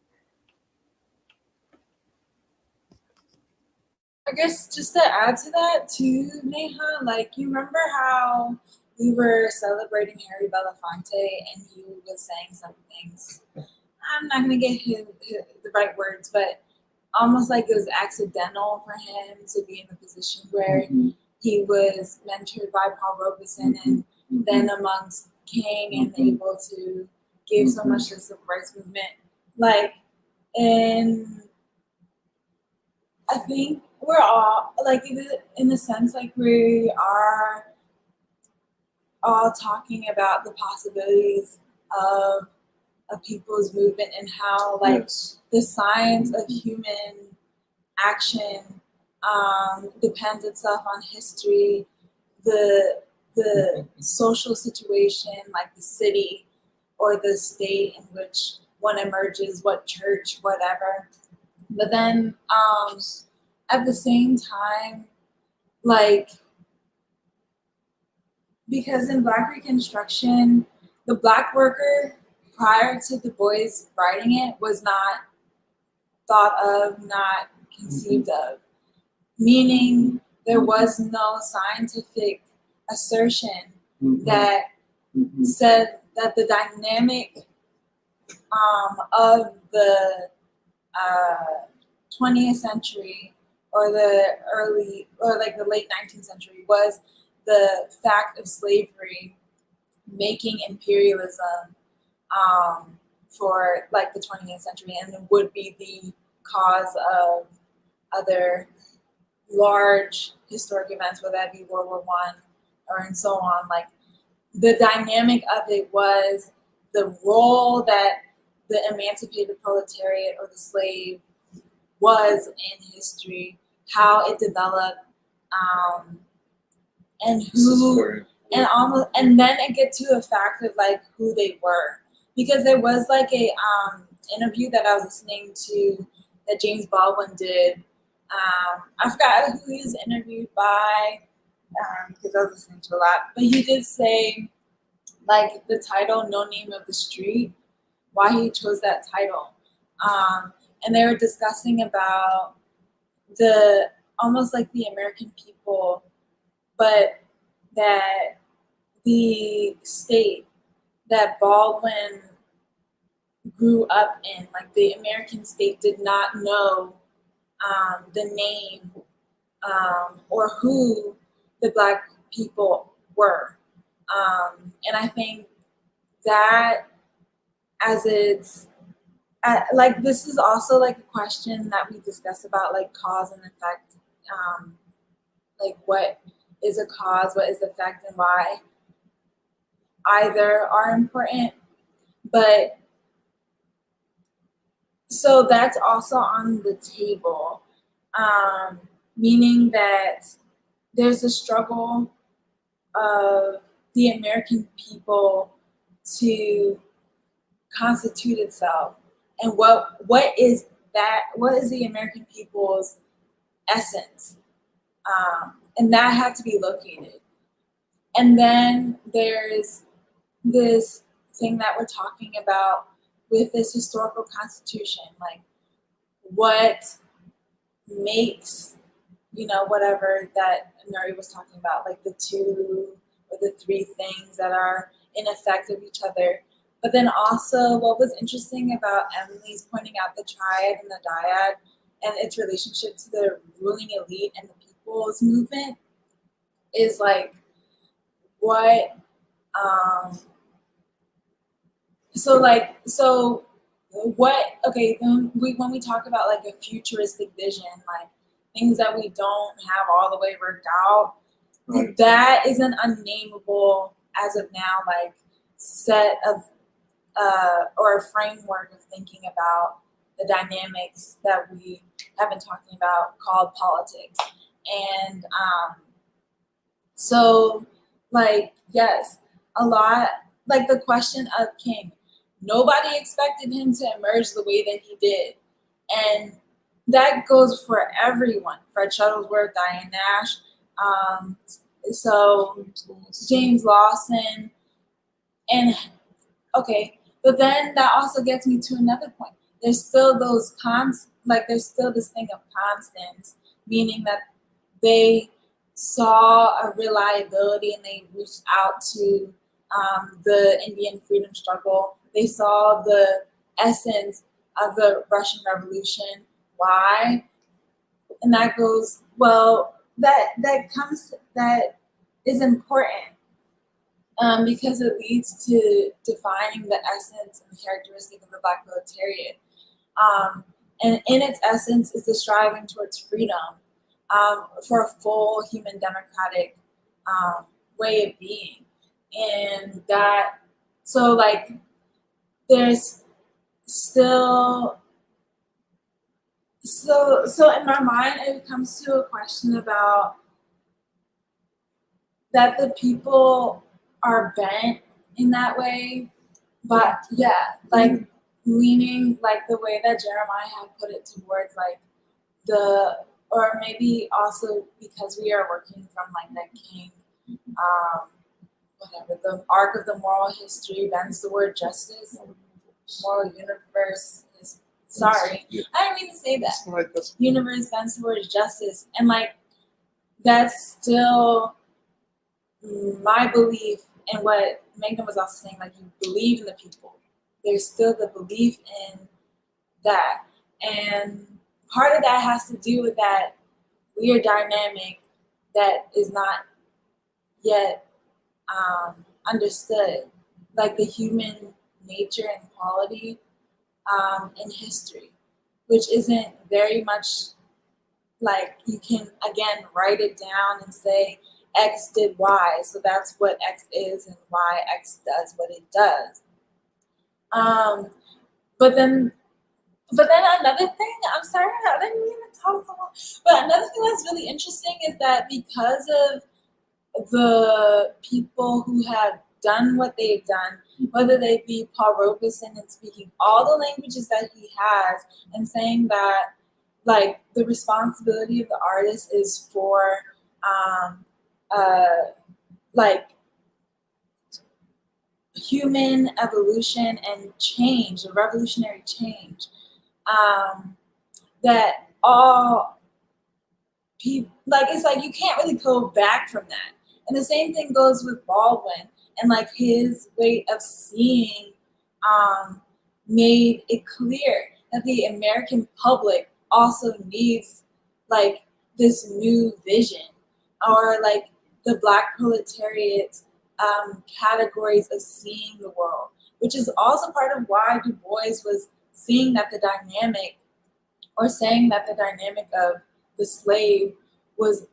I guess just to add to that too, Neha, like, you remember how we were celebrating Harry Belafonte and he was saying some things, I'm not going to get the right words, but almost like it was accidental for him to be in the position where he was mentored by Paul Robeson and then amongst King and able to give so much to the civil rights movement. Like, and I think we're all, like, in a sense, like, we are all talking about the possibilities of a people's movement and how, like, the science of human action depends itself on history, the social situation, like the city or the state in which one emerges, what church, whatever. But then at the same time, like, because in Black Reconstruction, the Black worker prior to Du Bois writing it was not thought of, not conceived of, meaning there was no scientific assertion that said that the dynamic of the 20th century or the late 19th century was the fact of slavery making imperialism for like the 20th century, and it would be the cause of other large historic events, whether that be World War I or and so on. Like, the dynamic of it was the role that the emancipated proletariat or the slave was in history, how it developed, and who, and then it get to a fact of like who they were, because there was like a interview that I was listening to that James Baldwin did. I forgot who he was interviewed by because I was listening to a lot, but he did say like the title "No Name of the Street," why he chose that title, and they were discussing about the almost like the American people, but that the state that Baldwin grew up in, like the American state, did not know the name or who the Black people were. And I think that as it's, like this is also like a question that we discuss about like cause and effect, like what is a cause, what is effect, and why either are important. But so that's also on the table, meaning that there's a struggle of the American people to constitute itself, and what is that? What is the American people's essence? And that had to be located. And then there's this thing that we're talking about with this historical constitution, like what makes, whatever that Nuri was talking about, like the 2 or the 3 things that are in effect of each other. But then also what was interesting about Emily's pointing out the triad and the dyad and its relationship to the ruling elite and the people's movement is like what, when we talk about like a futuristic vision, like things that we don't have all the way worked out, right, that is an unnameable, as of now, like set of, or a framework of thinking about the dynamics that we have been talking about called politics. And so like, yes, a lot, like the question of King, nobody expected him to emerge the way that he did. And that goes for everyone. Fred Shuttlesworth, Diane Nash, so James Lawson. And okay, but then that also gets me to another point. There's still those there's still this thing of constants, meaning that they saw a reliability and they reached out to the Indian freedom struggle. They saw the essence of the Russian Revolution. Why? And that goes, well, that is important because it leads to defining the essence and characteristic of the Black proletariat. And in its essence is the striving towards freedom for a full human democratic way of being. And that, so like, there's still, so in my mind, it comes to a question about that the people are bent in that way, but yeah, like leaning like the way that Jeremiah had put it towards like or maybe also because we are working from like that King, the arc of the moral history bends the word justice, moral universe is, sorry, I didn't mean to say that. Universe bends the word justice, and like that's still my belief, and what Megan was also saying, like you believe in the people. There's still the belief in that, and part of that has to do with that weird dynamic that is not yet understood, like the human nature and quality in history, which isn't very much like you can, again, write it down and say X did Y, so that's what X is and why X does what it does. But then another thing, I'm sorry, I didn't mean to talk so much, but another thing that's really interesting is that because of the people who have done what they've done, whether they be Paul Robeson and speaking all the languages that he has and saying that like the responsibility of the artist is for like human evolution and change, a revolutionary change, that all people, like, it's like you can't really go back from that. And the same thing goes with Baldwin and like his way of seeing made it clear that the American public also needs like this new vision, or like the Black proletariat categories of seeing the world, which is also part of why Du Bois was seeing that the dynamic, or saying that the dynamic of the slave was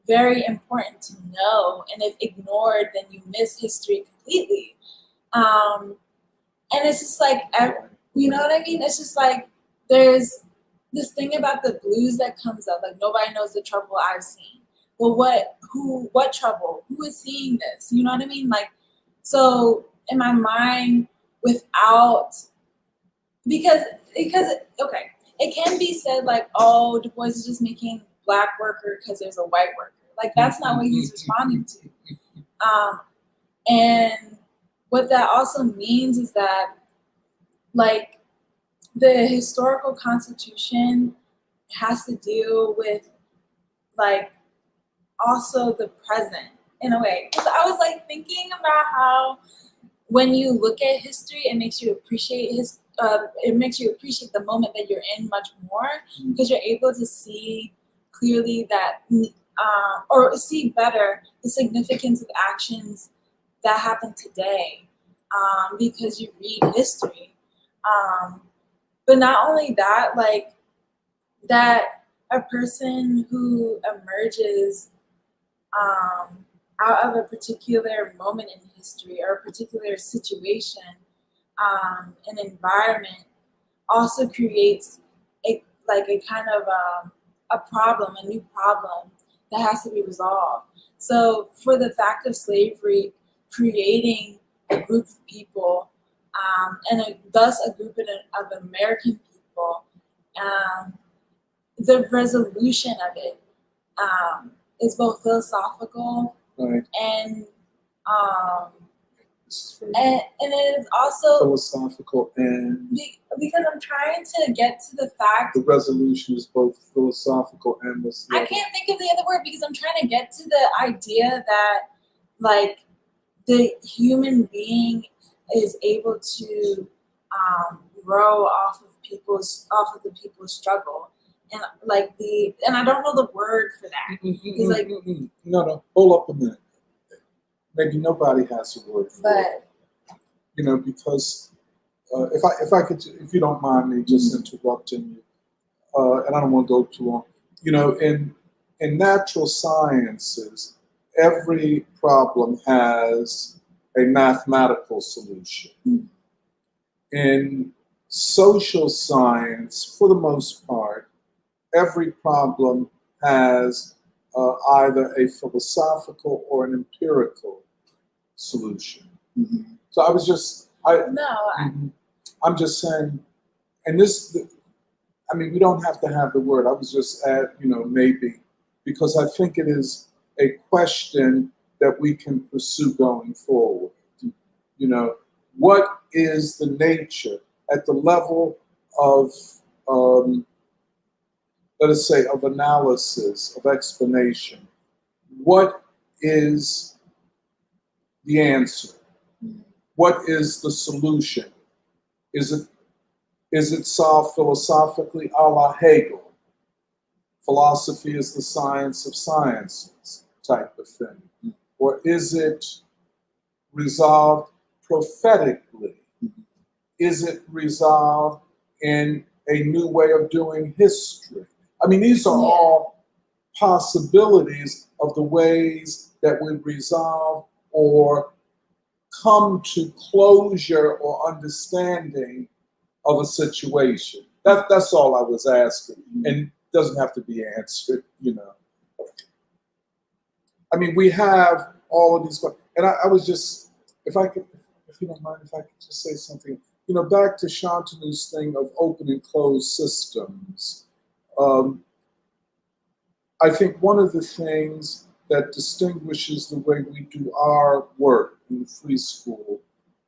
very important to know, and if ignored, then you miss history completely. And it's just like, you know what I mean? It's just like there's this thing about the blues that comes up, like nobody knows the trouble I've seen. Well, what trouble? Who is seeing this? You know what I mean? Like, so in my mind, without, because okay, it can be said like, oh, Du Bois is just making Black worker because there's a white worker. Like, that's not what he's responding to. And what that also means is that, like, the historical constitution has to deal with, like, also the present in a way. Because I was, like, thinking about how when you look at history, it makes you appreciate the moment that you're in much more, because you're able to see clearly that, or see better the significance of actions that happen today, because you read history. But not only that, like, that a person who emerges out of a particular moment in history or a particular situation, an environment, also creates a kind of a problem, a new problem that has to be resolved. So for the fact of slavery creating a group of people, and thus a group of American people, the resolution of it is both philosophical, Right. and it is also philosophical, and because I'm trying to get to the fact the resolution is both philosophical and I can't think of the other word, because I'm trying to get to the idea that, like, the human being is able to grow off of the people's struggle, and like and I don't know the word for that. It's like no, hold up a minute. Maybe nobody has a word for it. You know, because if I could, if you don't mind me just interrupting you, and I don't want to go too long. You know, in natural sciences, every problem has a mathematical solution. In social science, for the most part, every problem has either a philosophical or an empirical solution. So I was just, I'm just saying, and this, I mean, we don't have to have the word. I was just maybe, because I think it is a question that we can pursue going forward. You know, what is the nature at the level of, let us say, of analysis, of explanation? What is the answer? What is the solution? Is it solved philosophically, a la Hegel? Philosophy is the science of sciences type of thing. Or is it resolved prophetically? Is it resolved in a new way of doing history? I mean, these are all possibilities of the ways that we resolve or come to closure or understanding of a situation. That's all I was asking, and it doesn't have to be answered, you know. I mean, we have all of these, and I was just if you don't mind, if I could just say something, back to Shantanu's thing of open and closed systems. I think one of the things that distinguishes the way we do our work in the free school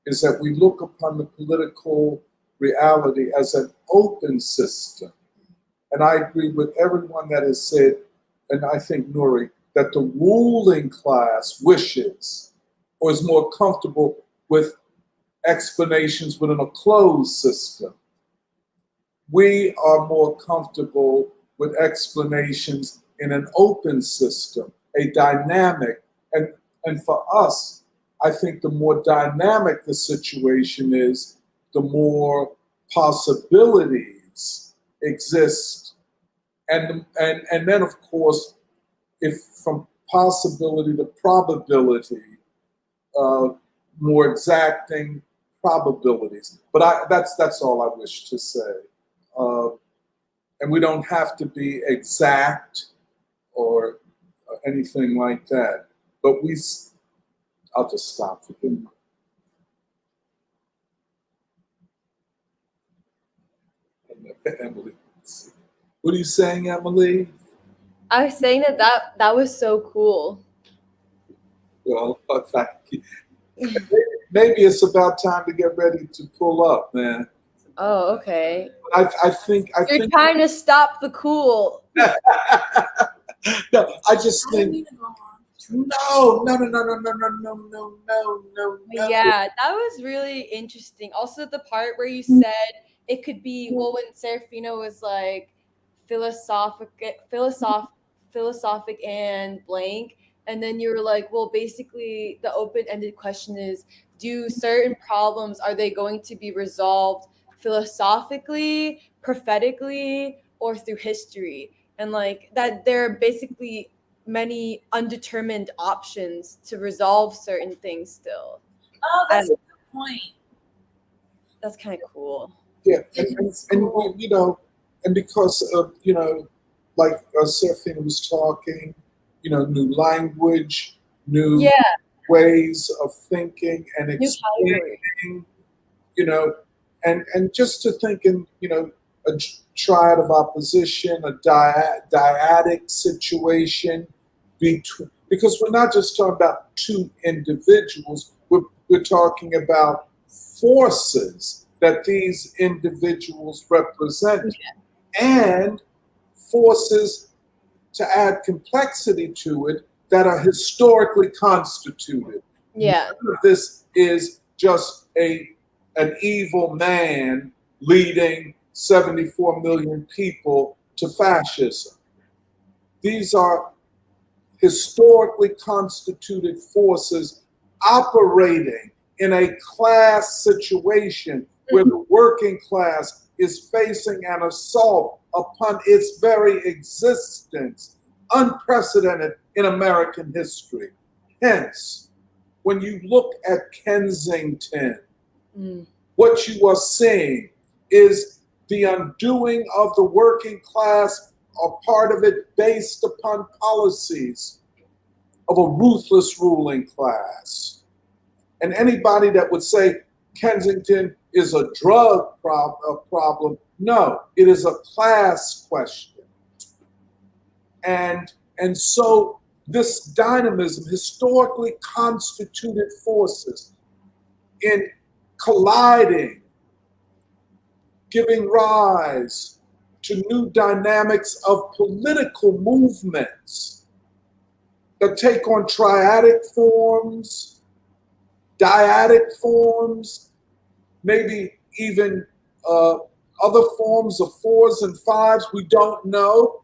is that we look upon the political reality as an open system. And I agree with everyone that has said, and I think Nuri, that the ruling class wishes or is more comfortable with explanations within a closed system. We are more comfortable with explanations in an open system, a dynamic. And for us, I think the more dynamic the situation is, the more possibilities exist. And then, of course, if from possibility to probability, more exacting probabilities. But that's all I wish to say. And we don't have to be exact or anything like that. But I'll just stop for him. Emily, what are you saying, Emily? I was saying that was so cool. Well, thank you. Maybe it's about time to get ready to pull up, man. Oh, okay. I think You're trying to stop the cool. No, I just think no. Yeah, that was really interesting. Also, the part where you said it could be, well, when Serafina was like philosophic and blank, and then you were like, well, basically the open-ended question is, do certain problems, are they going to be resolved philosophically, prophetically, or through history? And like that there are basically many undetermined options to resolve certain things still. Oh, that's a good point. That's kind of cool. Yeah, and because of, like Serafina was talking, new language, new ways of thinking and explaining, and just to think in, a triad of opposition, a dyadic situation between, because we're not just talking about two individuals, we're talking about forces that these individuals represent, and forces, to add complexity to it, that are historically constituted. Yeah. None of this is just an evil man leading 74 million people to fascism. These are historically constituted forces operating in a class situation where the working class is facing an assault upon its very existence, unprecedented in American history. Hence, when you look at Kensington, what you are seeing is the undoing of the working class, a part of it based upon policies of a ruthless ruling class. And anybody that would say Kensington is a drug problem, no, it is a class question. And so this dynamism, historically constituted forces in colliding, giving rise to new dynamics of political movements that take on triadic forms, dyadic forms, maybe even other forms of fours and fives, we don't know.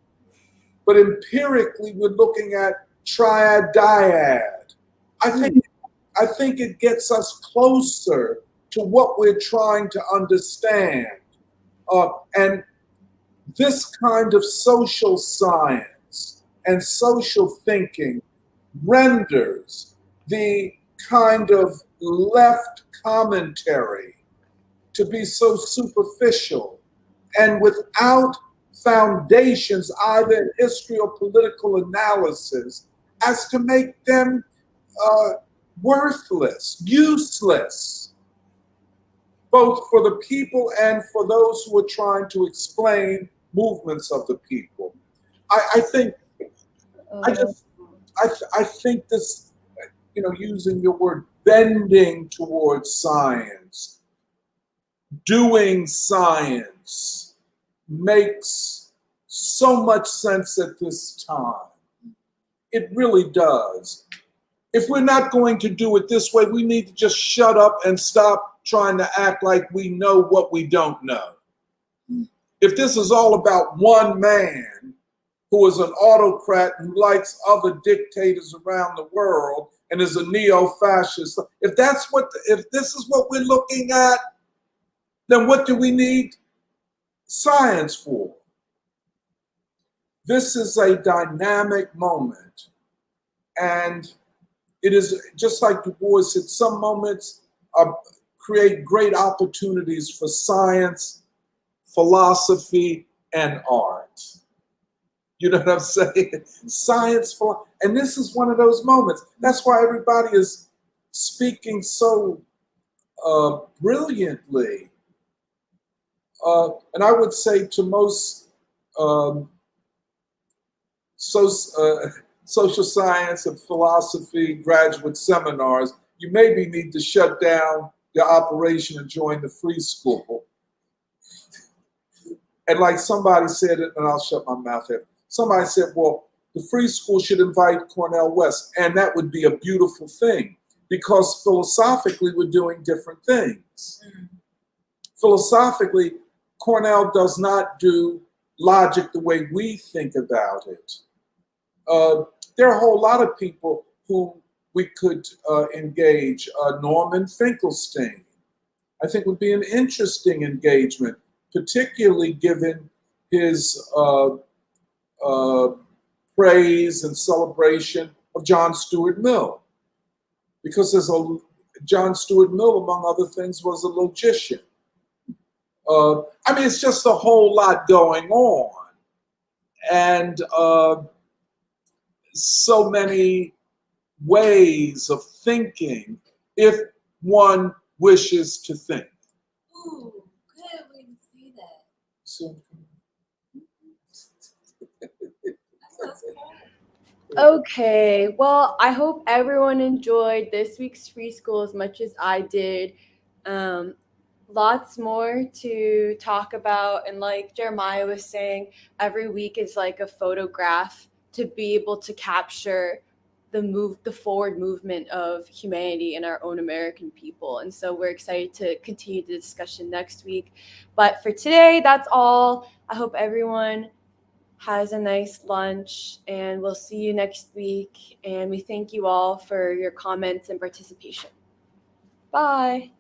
But empirically, we're looking at triad, dyad. I think it gets us closer to what we're trying to understand. And this kind of social science and social thinking renders the kind of left commentary to be so superficial and without foundations, either in history or political analysis, as to make them worthless, useless, both for the people and for those who are trying to explain movements of the people. I think this, using your word, bending towards science, doing science, makes so much sense at this time. It really does. If we're not going to do it this way, we need to just shut up and stop trying to act like we know what we don't know. If this is all about one man who is an autocrat who likes other dictators around the world and is a neo-fascist, if this is what we're looking at, then what do we need science for? This is a dynamic moment, and it is just like Du Bois said, some moments create great opportunities for science, philosophy, and art. You know what I'm saying? Science, and this is one of those moments. That's why everybody is speaking so brilliantly. And I would say to most social science and philosophy graduate seminars, you maybe need to shut down your operation and join the free school. And like somebody said, and I'll shut my mouth here. Somebody said, well, the free school should invite Cornel West. And that would be a beautiful thing, because philosophically, we're doing different things. Philosophically, Cornel does not do logic the way we think about it. There are a whole lot of people who we could engage. Norman Finkelstein, I think, would be an interesting engagement, particularly given his praise and celebration of John Stuart Mill. Because John Stuart Mill, among other things, was a logician. It's just a whole lot going on. And so many ways of thinking if one wishes to think. Ooh, good way to say that. So, Okay, well, I hope everyone enjoyed this week's Free School as much as I did. Lots more to talk about, and like Jeremiah was saying, every week is like a photograph to be able to capture the forward movement of humanity and our own American people. And so we're excited to continue the discussion next week. But for today, that's all. I hope everyone has a nice lunch, and we'll see you next week. And we thank you all for your comments and participation. Bye.